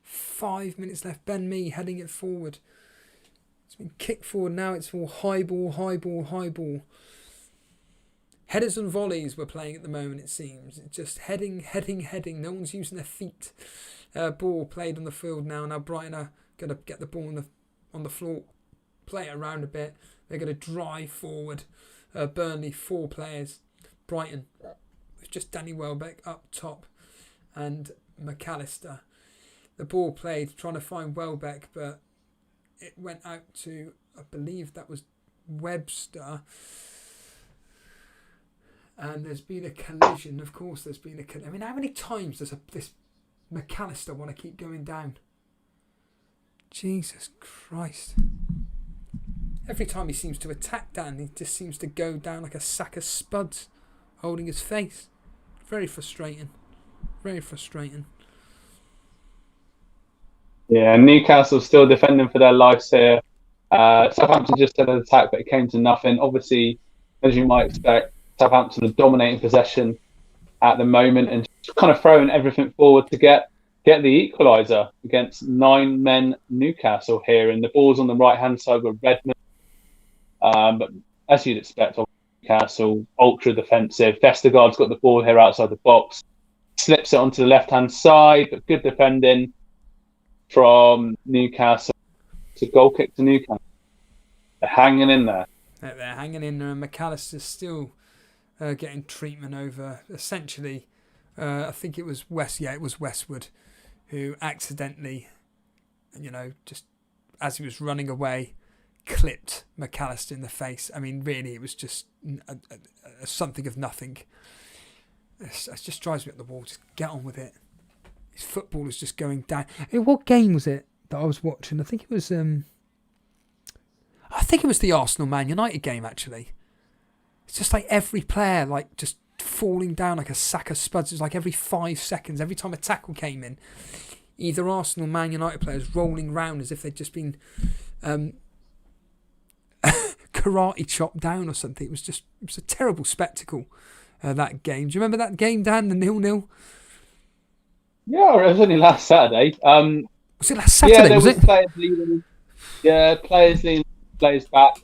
5 minutes left. Ben Mee heading it forward. It's been kicked forward now. It's all high ball. Headers and volleys we're playing at the moment, it seems. It's just heading. No one's using their feet. Ball played on the field now. Now Brighton are going to get the ball on the floor, play it around a bit. They're going to drive forward. Burnley, 4 players. Brighton, with just Danny Welbeck up top and McAllister. The ball played, trying to find Welbeck, but it went out to, I believe that was Webster. And there's been a collision. Of course, there's been a collision. I mean, how many times does this McAllister want to keep going down? Jesus Christ. Every time he seems to attack Dan, he just seems to go down like a sack of spuds, holding his face. Very frustrating. Yeah, Newcastle still defending for their lives here. Southampton just had an attack, but it came to nothing. Obviously, as you might expect, Southampton are dominating possession at the moment and just kind of throwing everything forward to get the equaliser against 9 men Newcastle here. And the ball's on the right-hand side with Redmond. But as you'd expect, Newcastle, ultra defensive. Vestergaard's got the ball here outside the box. Slips it onto the left-hand side, but good defending from Newcastle. It's a goal kick to Newcastle. They're hanging in there. They're hanging in there, and McAllister's still getting treatment over, essentially, I think it was Westwood, who accidentally, just as he was running away, clipped McAllister in the face. I mean, really, it was just something of nothing. It just drives me up the wall. Just get on with it. His football is just going down. I mean, what game was it that I was watching? I think it was the Arsenal Man United game, actually. just like every player, like just falling down like a sack of spuds. It was like every 5 seconds, every time a tackle came in, either Arsenal, Man United players rolling around as if they'd just been karate chopped down or something. It was a terrible spectacle, that game. Do you remember that game, Dan, the 0-0? Yeah, it was only last Saturday. Was it last Saturday? Yeah, there was it? players leading. Yeah, players leading players back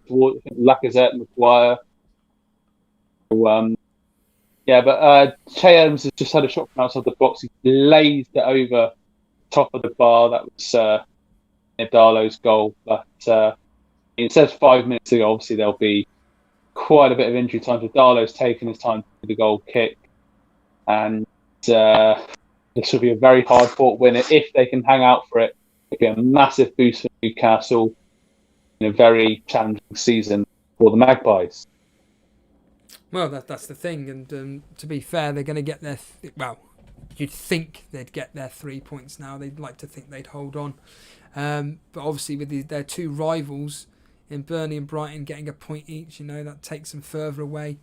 towards Lacazette and Maguire. So, but Che Adams has just had a shot from outside the box. He blazed it over top of the bar. That was Darlow's goal. But it says 5 minutes ago, obviously there'll be quite a bit of injury time. So Darlow's taken his time to the goal kick. And this will be a very hard-fought winner if they can hang out for it. It'll be a massive boost for Newcastle in a very challenging season for the Magpies. Well, that's the thing. And to be fair, they're going to get their... you'd think they'd get their 3 points now. They'd like to think they'd hold on. But obviously with their two rivals in Burnley and Brighton getting a point each, that takes them further away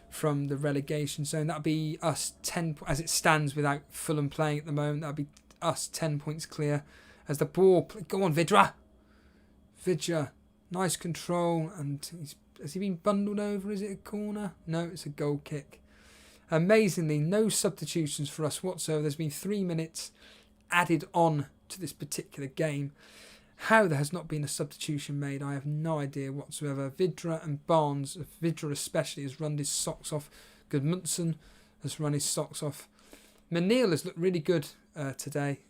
from the relegation zone. That'll be us 10, as it stands without Fulham playing at the moment. That'll be us 10 points clear as the ball. Go on, Vidra, nice control, and has he been bundled over? Is it a corner? No, it's a goal kick. Amazingly, no substitutions for us whatsoever. There's been 3 minutes added on to this particular game. How there has not been a substitution made, I have no idea whatsoever. Vidra and Barnes, Vidra especially, has run his socks off. Gudmundsson has run his socks off. Manil has looked really good today.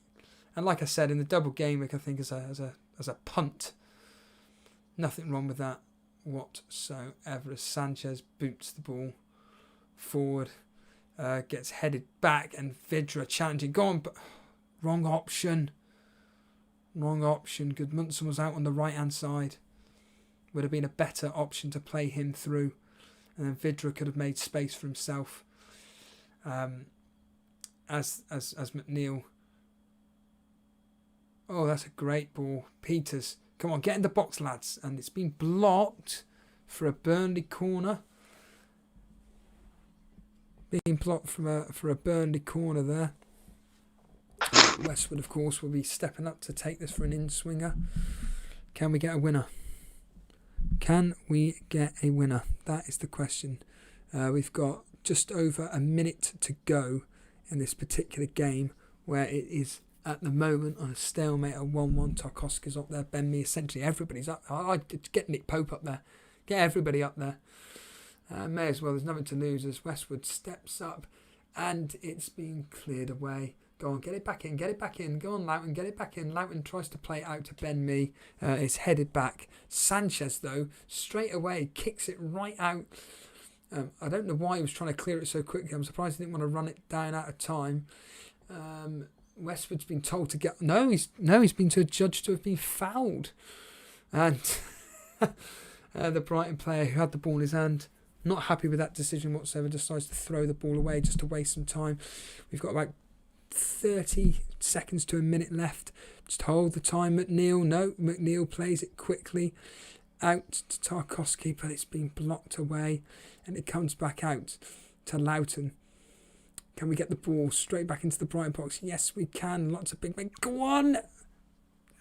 And like I said, in the double game week, I think as a punt, nothing wrong with that whatsoever. As Sanchez boots the ball forward, gets headed back, and Vidra challenging. Go on, but wrong option. Gudmundsson was out on the right-hand side. Would have been a better option to play him through. And then Vidra could have made space for himself. As McNeil. Oh, that's a great ball. Peters. Come on, get in the box, lads. And it's been blocked for a Burnley corner. Being blocked for a Burnley corner there. Westwood, of course, will be stepping up to take this for an in-swinger. Can we get a winner? That is the question. We've got just over a minute to go in this particular game, where it is at the moment on a stalemate at 1-1. Tarkowski's up there. Ben Mee, essentially everybody's up. I'd get Nick Pope up there. Get everybody up there. May as well. There's nothing to lose as Westwood steps up, and it's being cleared away. Go on, get it back in. Go on, Loughton, get it back in. Loughton tries to play it out to Ben Mee. It's headed back. Sanchez, though, straight away kicks it right out. I don't know why he was trying to clear it so quickly. I'm surprised he didn't want to run it down out of time. Westwood's been told to get... No, he's been adjudged to have been fouled. And the Brighton player who had the ball in his hand, not happy with that decision whatsoever, decides to throw the ball away just to waste some time. We've got about 30 seconds to a minute left. Just hold the time. McNeil plays it quickly out to Tarkowski, but it's been blocked away, and it comes back out to Loughton. Can we get the ball straight back into the Brighton box? Yes, we can. Lots of big men. Go on!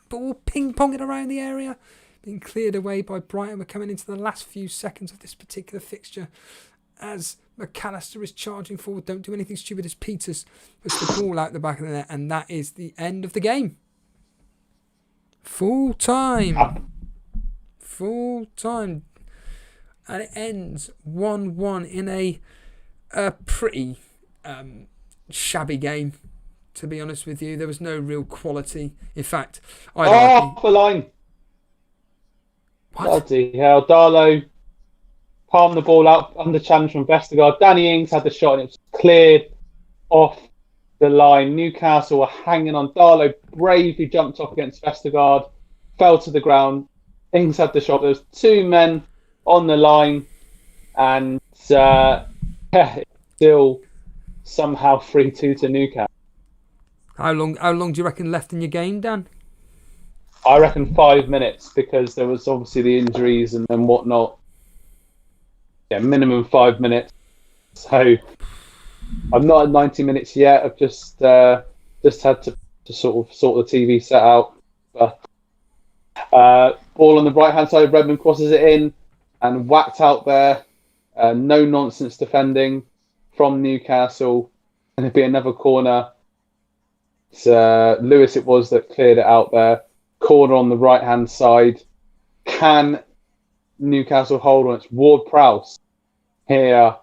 Ball ping-ponging around the area. Being cleared away by Brighton. We're coming into the last few seconds of this particular fixture as McAllister is charging forward. Don't do anything stupid as Peters puts the ball out the back of the net, and that is the end of the game. Full time. And it ends 1-1 in a pretty shabby game, to be honest with you. There was no real quality. In fact, off the line. What? Bloody hell. Darlow palmed the ball out under challenge from Vestergaard. Danny Ings had the shot and it was cleared off the line. Newcastle were hanging on. Darlow bravely jumped off against Vestergaard, fell to the ground. Ings had the shot. There was 2 men on the line, and still somehow 3-2 to Newcastle. How long do you reckon left in your game, Dan? I reckon 5 minutes, because there was obviously the injuries and whatnot. minimum 5 minutes. So I'm not at 90 minutes yet. I've just had to sort the TV set out. But ball on the right hand side, Redmond crosses it in and whacked out there. No nonsense defending from Newcastle, and it'd be another corner. It's Lewis it was that cleared it out there. Corner on the right hand side. Can Newcastle hold on? It's Ward-Prowse here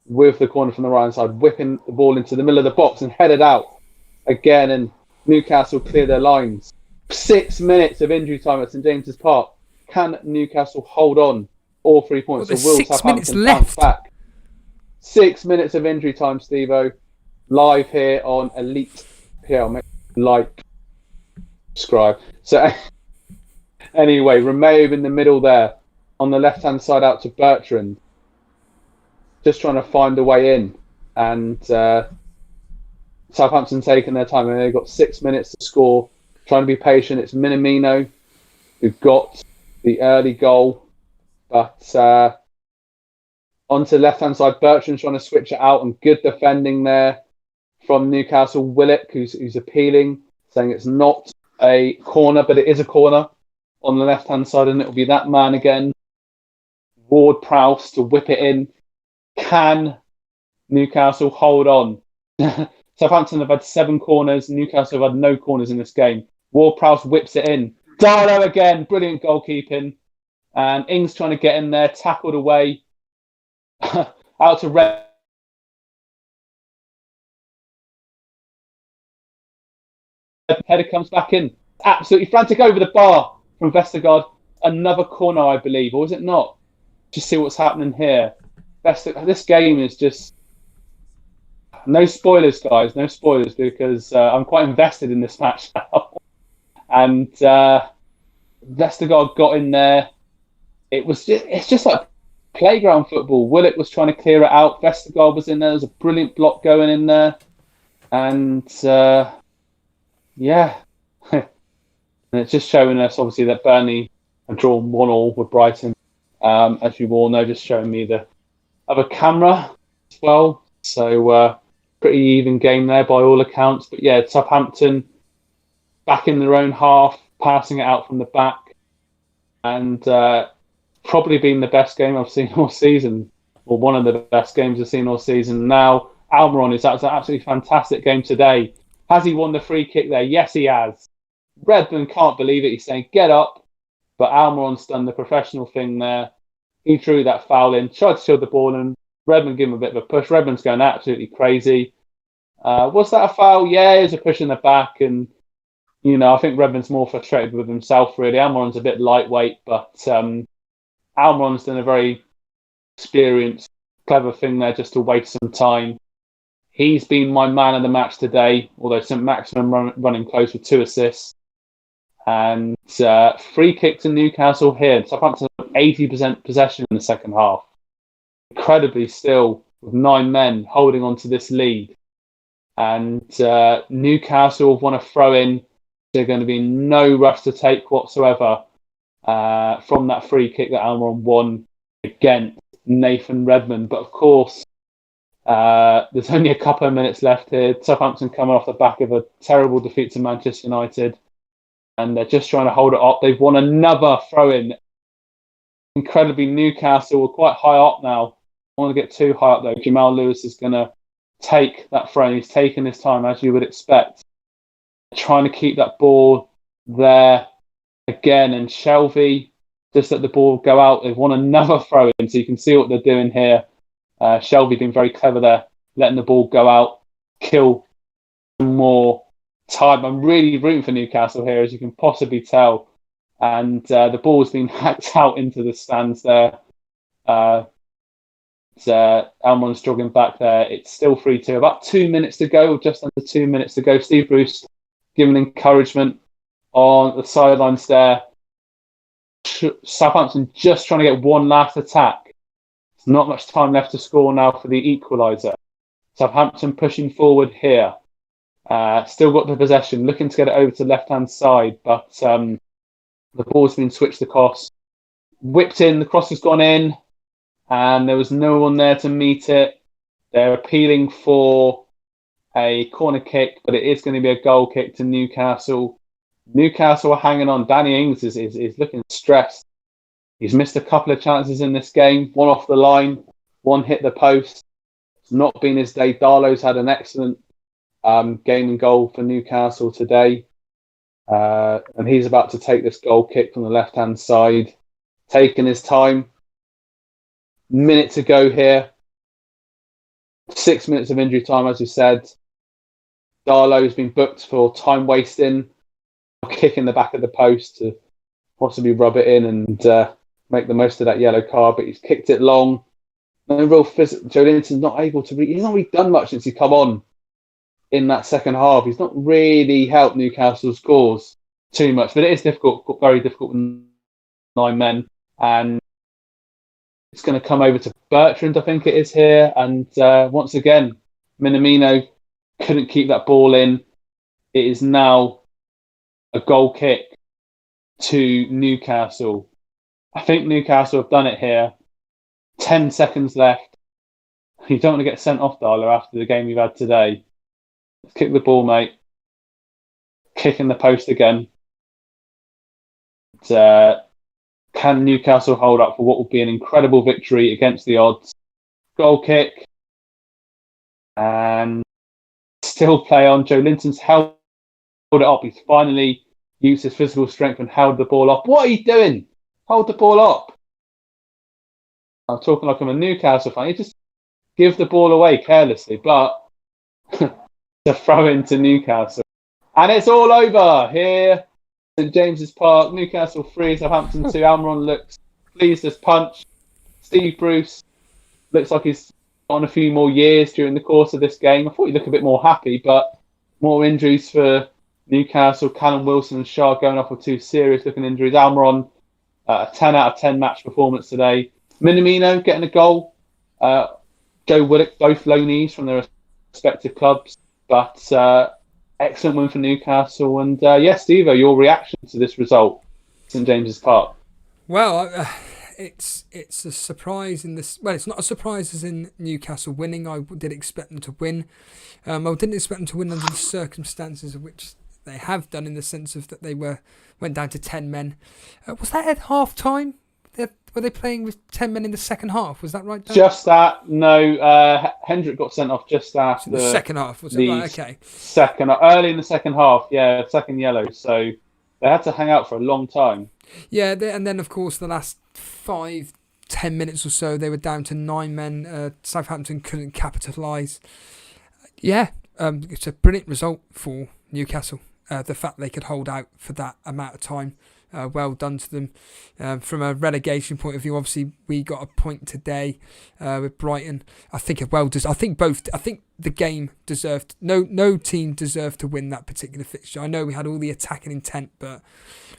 with the corner from the right hand side, whipping the ball into the middle of the box and headed out again, and Newcastle clear their lines. 6 minutes of injury time at St James's Park. Can Newcastle hold on all 3 points? Well, there's 6 minutes left. Back? 6 minutes of injury time, Steve-O. Live here on Elite FPL. Like, subscribe. So anyway, Romeo in the middle there. On the left-hand side out to Bertrand. Just trying to find a way in. And Southampton taking their time. And they've got 6 minutes to score. Trying to be patient. It's Minamino who got the early goal. But onto the left-hand side, Bertrand's trying to switch it out. And good defending there from Newcastle. Willock, who's appealing, saying it's not a corner, but it is a corner on the left-hand side. And it'll be that man again. Ward-Prowse to whip it in. Can Newcastle hold on? Southampton have had 7 corners. Newcastle have had no corners in this game. Ward-Prowse whips it in. Darlow again. Brilliant goalkeeping. And Ings trying to get in there. Tackled away. Out to Red. Header comes back in. Absolutely frantic over the bar from Vestergaard. Another corner, I believe. Or is it not? Just see what's happening here. This game is just... No spoilers, guys. No spoilers, because I'm quite invested in this match now. And Vestergaard got in there. It's just like playground football. Willock was trying to clear it out. Vestergaard was in there. There was a brilliant block going in there. And yeah. And it's just showing us, obviously, that Burnley have drawn 1-1 with Brighton. As you all know, just showing me the other camera as well. So pretty even game there by all accounts. But yeah, Southampton back in their own half, passing it out from the back. And probably been the best game I've seen all season. Or one of the best games I've seen all season. Now, Almiron is an absolutely fantastic game today. Has he won the free kick there? Yes, he has. Redmond can't believe it. He's saying, get up. But Almiron's done the professional thing there. He drew that foul in, tried to shield the ball, and Redmond gave him a bit of a push. Redmond's going absolutely crazy. Was that a foul? Yeah, it was a push in the back. And, you know, I think Redmond's more frustrated with himself, really. Almiron's a bit lightweight, but Almiron's done a very experienced, clever thing there just to waste some time. He's been my man of the match today, although St Maximin running close with 2 assists. And free kick to Newcastle here. Southampton have 80% possession in the second half. Incredibly still, with 9 men holding on to this lead. And Newcastle want to throw in. They're going to be no rush to take whatsoever from that free kick that Almiron won against Nathan Redmond. But of course, there's only a couple of minutes left here. Southampton coming off the back of a terrible defeat to Manchester United. And they're just trying to hold it up. They've won another throw-in. Incredibly, Newcastle are quite high up now. I want to get too high up, though. Jamal Lewis is going to take that throw-in. He's taking his time, as you would expect. Trying to keep that ball there again. And Shelvey just let the ball go out. They've won another throw-in, so you can see what they're doing here. Shelvey being very clever there, letting the ball go out, kill more time. I'm really rooting for Newcastle here, as you can possibly tell. And the ball's been hacked out into the stands there. Almiron's jogging back there. It's still 3-2. About 2 minutes to go, just under 2 minutes to go. Steve Bruce giving encouragement on the sidelines there. Southampton just trying to get one last attack. There's not much time left to score now for the equaliser. Southampton pushing forward here. Still got the possession, looking to get it over to the left-hand side, but the ball's been switched across. Whipped in, the cross has gone in, and there was no one there to meet it. They're appealing for a corner kick, but it is going to be a goal kick to Newcastle. Newcastle are hanging on. Danny Ings is looking stressed. He's missed a couple of chances in this game. One off the line, one hit the post. It's not been his day. Darlow's had an excellent game and goal for Newcastle today. And he's about to take this goal kick from the left-hand side. Taking his time. Minute to go here. 6 minutes of injury time, as we said. Darlow's been booked for time wasting. Kicking the back of the post to possibly rub it in and make the most of that yellow card, but he's kicked it long. No real physical. Joe Linton's not able to. He's not really done much since he come on in that second half. He's not really helped Newcastle's scores too much, but it is difficult, very difficult with 9 men, and it's going to come over to Bertrand, I think it is here, and once again, Minamino couldn't keep that ball in. It is now a goal kick to Newcastle. I think Newcastle have done it here. 10 seconds left. You don't want to get sent off, Darlow, after the game you've had today. Let's kick the ball, mate. Kicking the post again. Can Newcastle hold up for what will be an incredible victory against the odds? Goal kick. And still play on. Joe Linton's held it up. He's finally used his physical strength and held the ball up. What are you doing? Hold the ball up. I'm talking like I'm a Newcastle fan. You just give the ball away carelessly, but to throw into Newcastle. And it's all over here. St James's Park, Newcastle 3, Southampton 2. Almiron looks pleased as punch. Steve Bruce looks like he's on a few more years during the course of this game. I thought he'd look a bit more happy, but more injuries for Newcastle. Callum Wilson and Shah going off with 2 serious looking injuries. Almiron, a 10 out of 10 match performance today. Minamino getting a goal. Joe Willock, both loanees from their respective clubs, but excellent win for Newcastle. And yes, Stevo, your reaction to this result, St James's Park? Well, it's a surprise in this. Well, it's not a surprise as in Newcastle winning. I did expect them to win. I didn't expect them to win under the circumstances of which they have done, in the sense of that they went down to 10 men. Was that at half time? Were they playing with 10 men in the second half? Was that right, Dan? Just that. No, Hendrick got sent off just after the second half. Was it right? Okay. Early in the second half, yeah, second yellow. So they had to hang out for a long time. Yeah, and then of course the last 5-10 minutes or so, they were down to 9 men. Southampton couldn't capitalise. Yeah, it's a brilliant result for Newcastle. The fact they could hold out for that amount of time. Well done to them. From a relegation point of view, obviously we got a point today with Brighton. I think the game deserved. No team deserved to win that particular fixture. I know we had all the attacking intent, but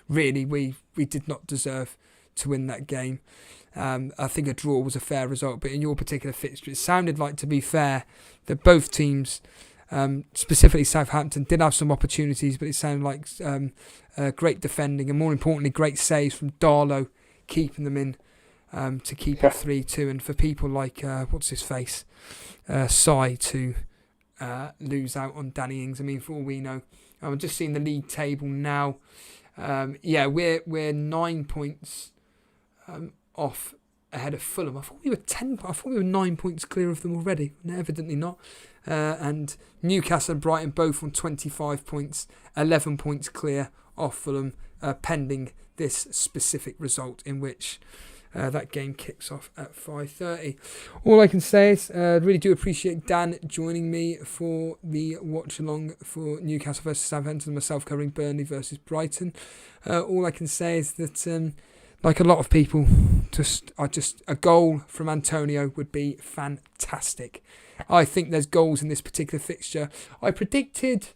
really we did not deserve to win that game. I think a draw was a fair result, but in your particular fixture, it sounded like, to be fair, that both teams, specifically Southampton, did have some opportunities, but it sounded like great defending and, more importantly, great saves from Darlow, keeping them in to keep it 3-2. And for people like Sai to lose out on Danny Ings. I mean, for all we know, I'm just seeing the league table now. We're 9 points off ahead of Fulham. I thought we were 9 points clear of them already. No, evidently not. And Newcastle and Brighton both on 25 points, 11 points clear off Fulham, pending this specific result, in which that game kicks off at 5:30. All I can say is really do appreciate Dan joining me for the watch along for Newcastle versus Southampton, myself covering Burnley versus Brighton. All I can say is that like a lot of people, just a goal from Antonio would be fantastic. I think there's goals in this particular fixture. I predicted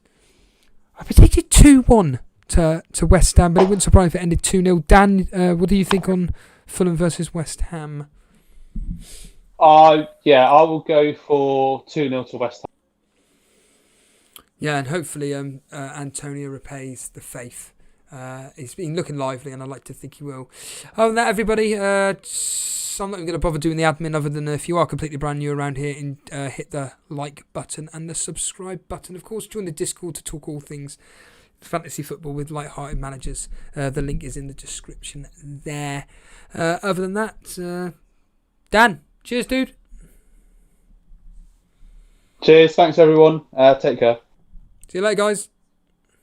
2-1 to West Ham, but it wouldn't surprise if it ended 2-0. Dan, what do you think on Fulham versus West Ham? I will go for 2-0 to West Ham. Yeah, and hopefully Antonio repays the faith He's been looking lively, and I'd like to think he will. Other than that, everybody, so I'm not even going to bother doing the admin other than if you are completely brand new around here, hit the like button and the subscribe button. Of course, join the Discord to talk all things fantasy football with light-hearted managers. The link is in the description there. Other than that, Dan, cheers, dude. Cheers. Thanks, everyone. Take care. See you later, guys.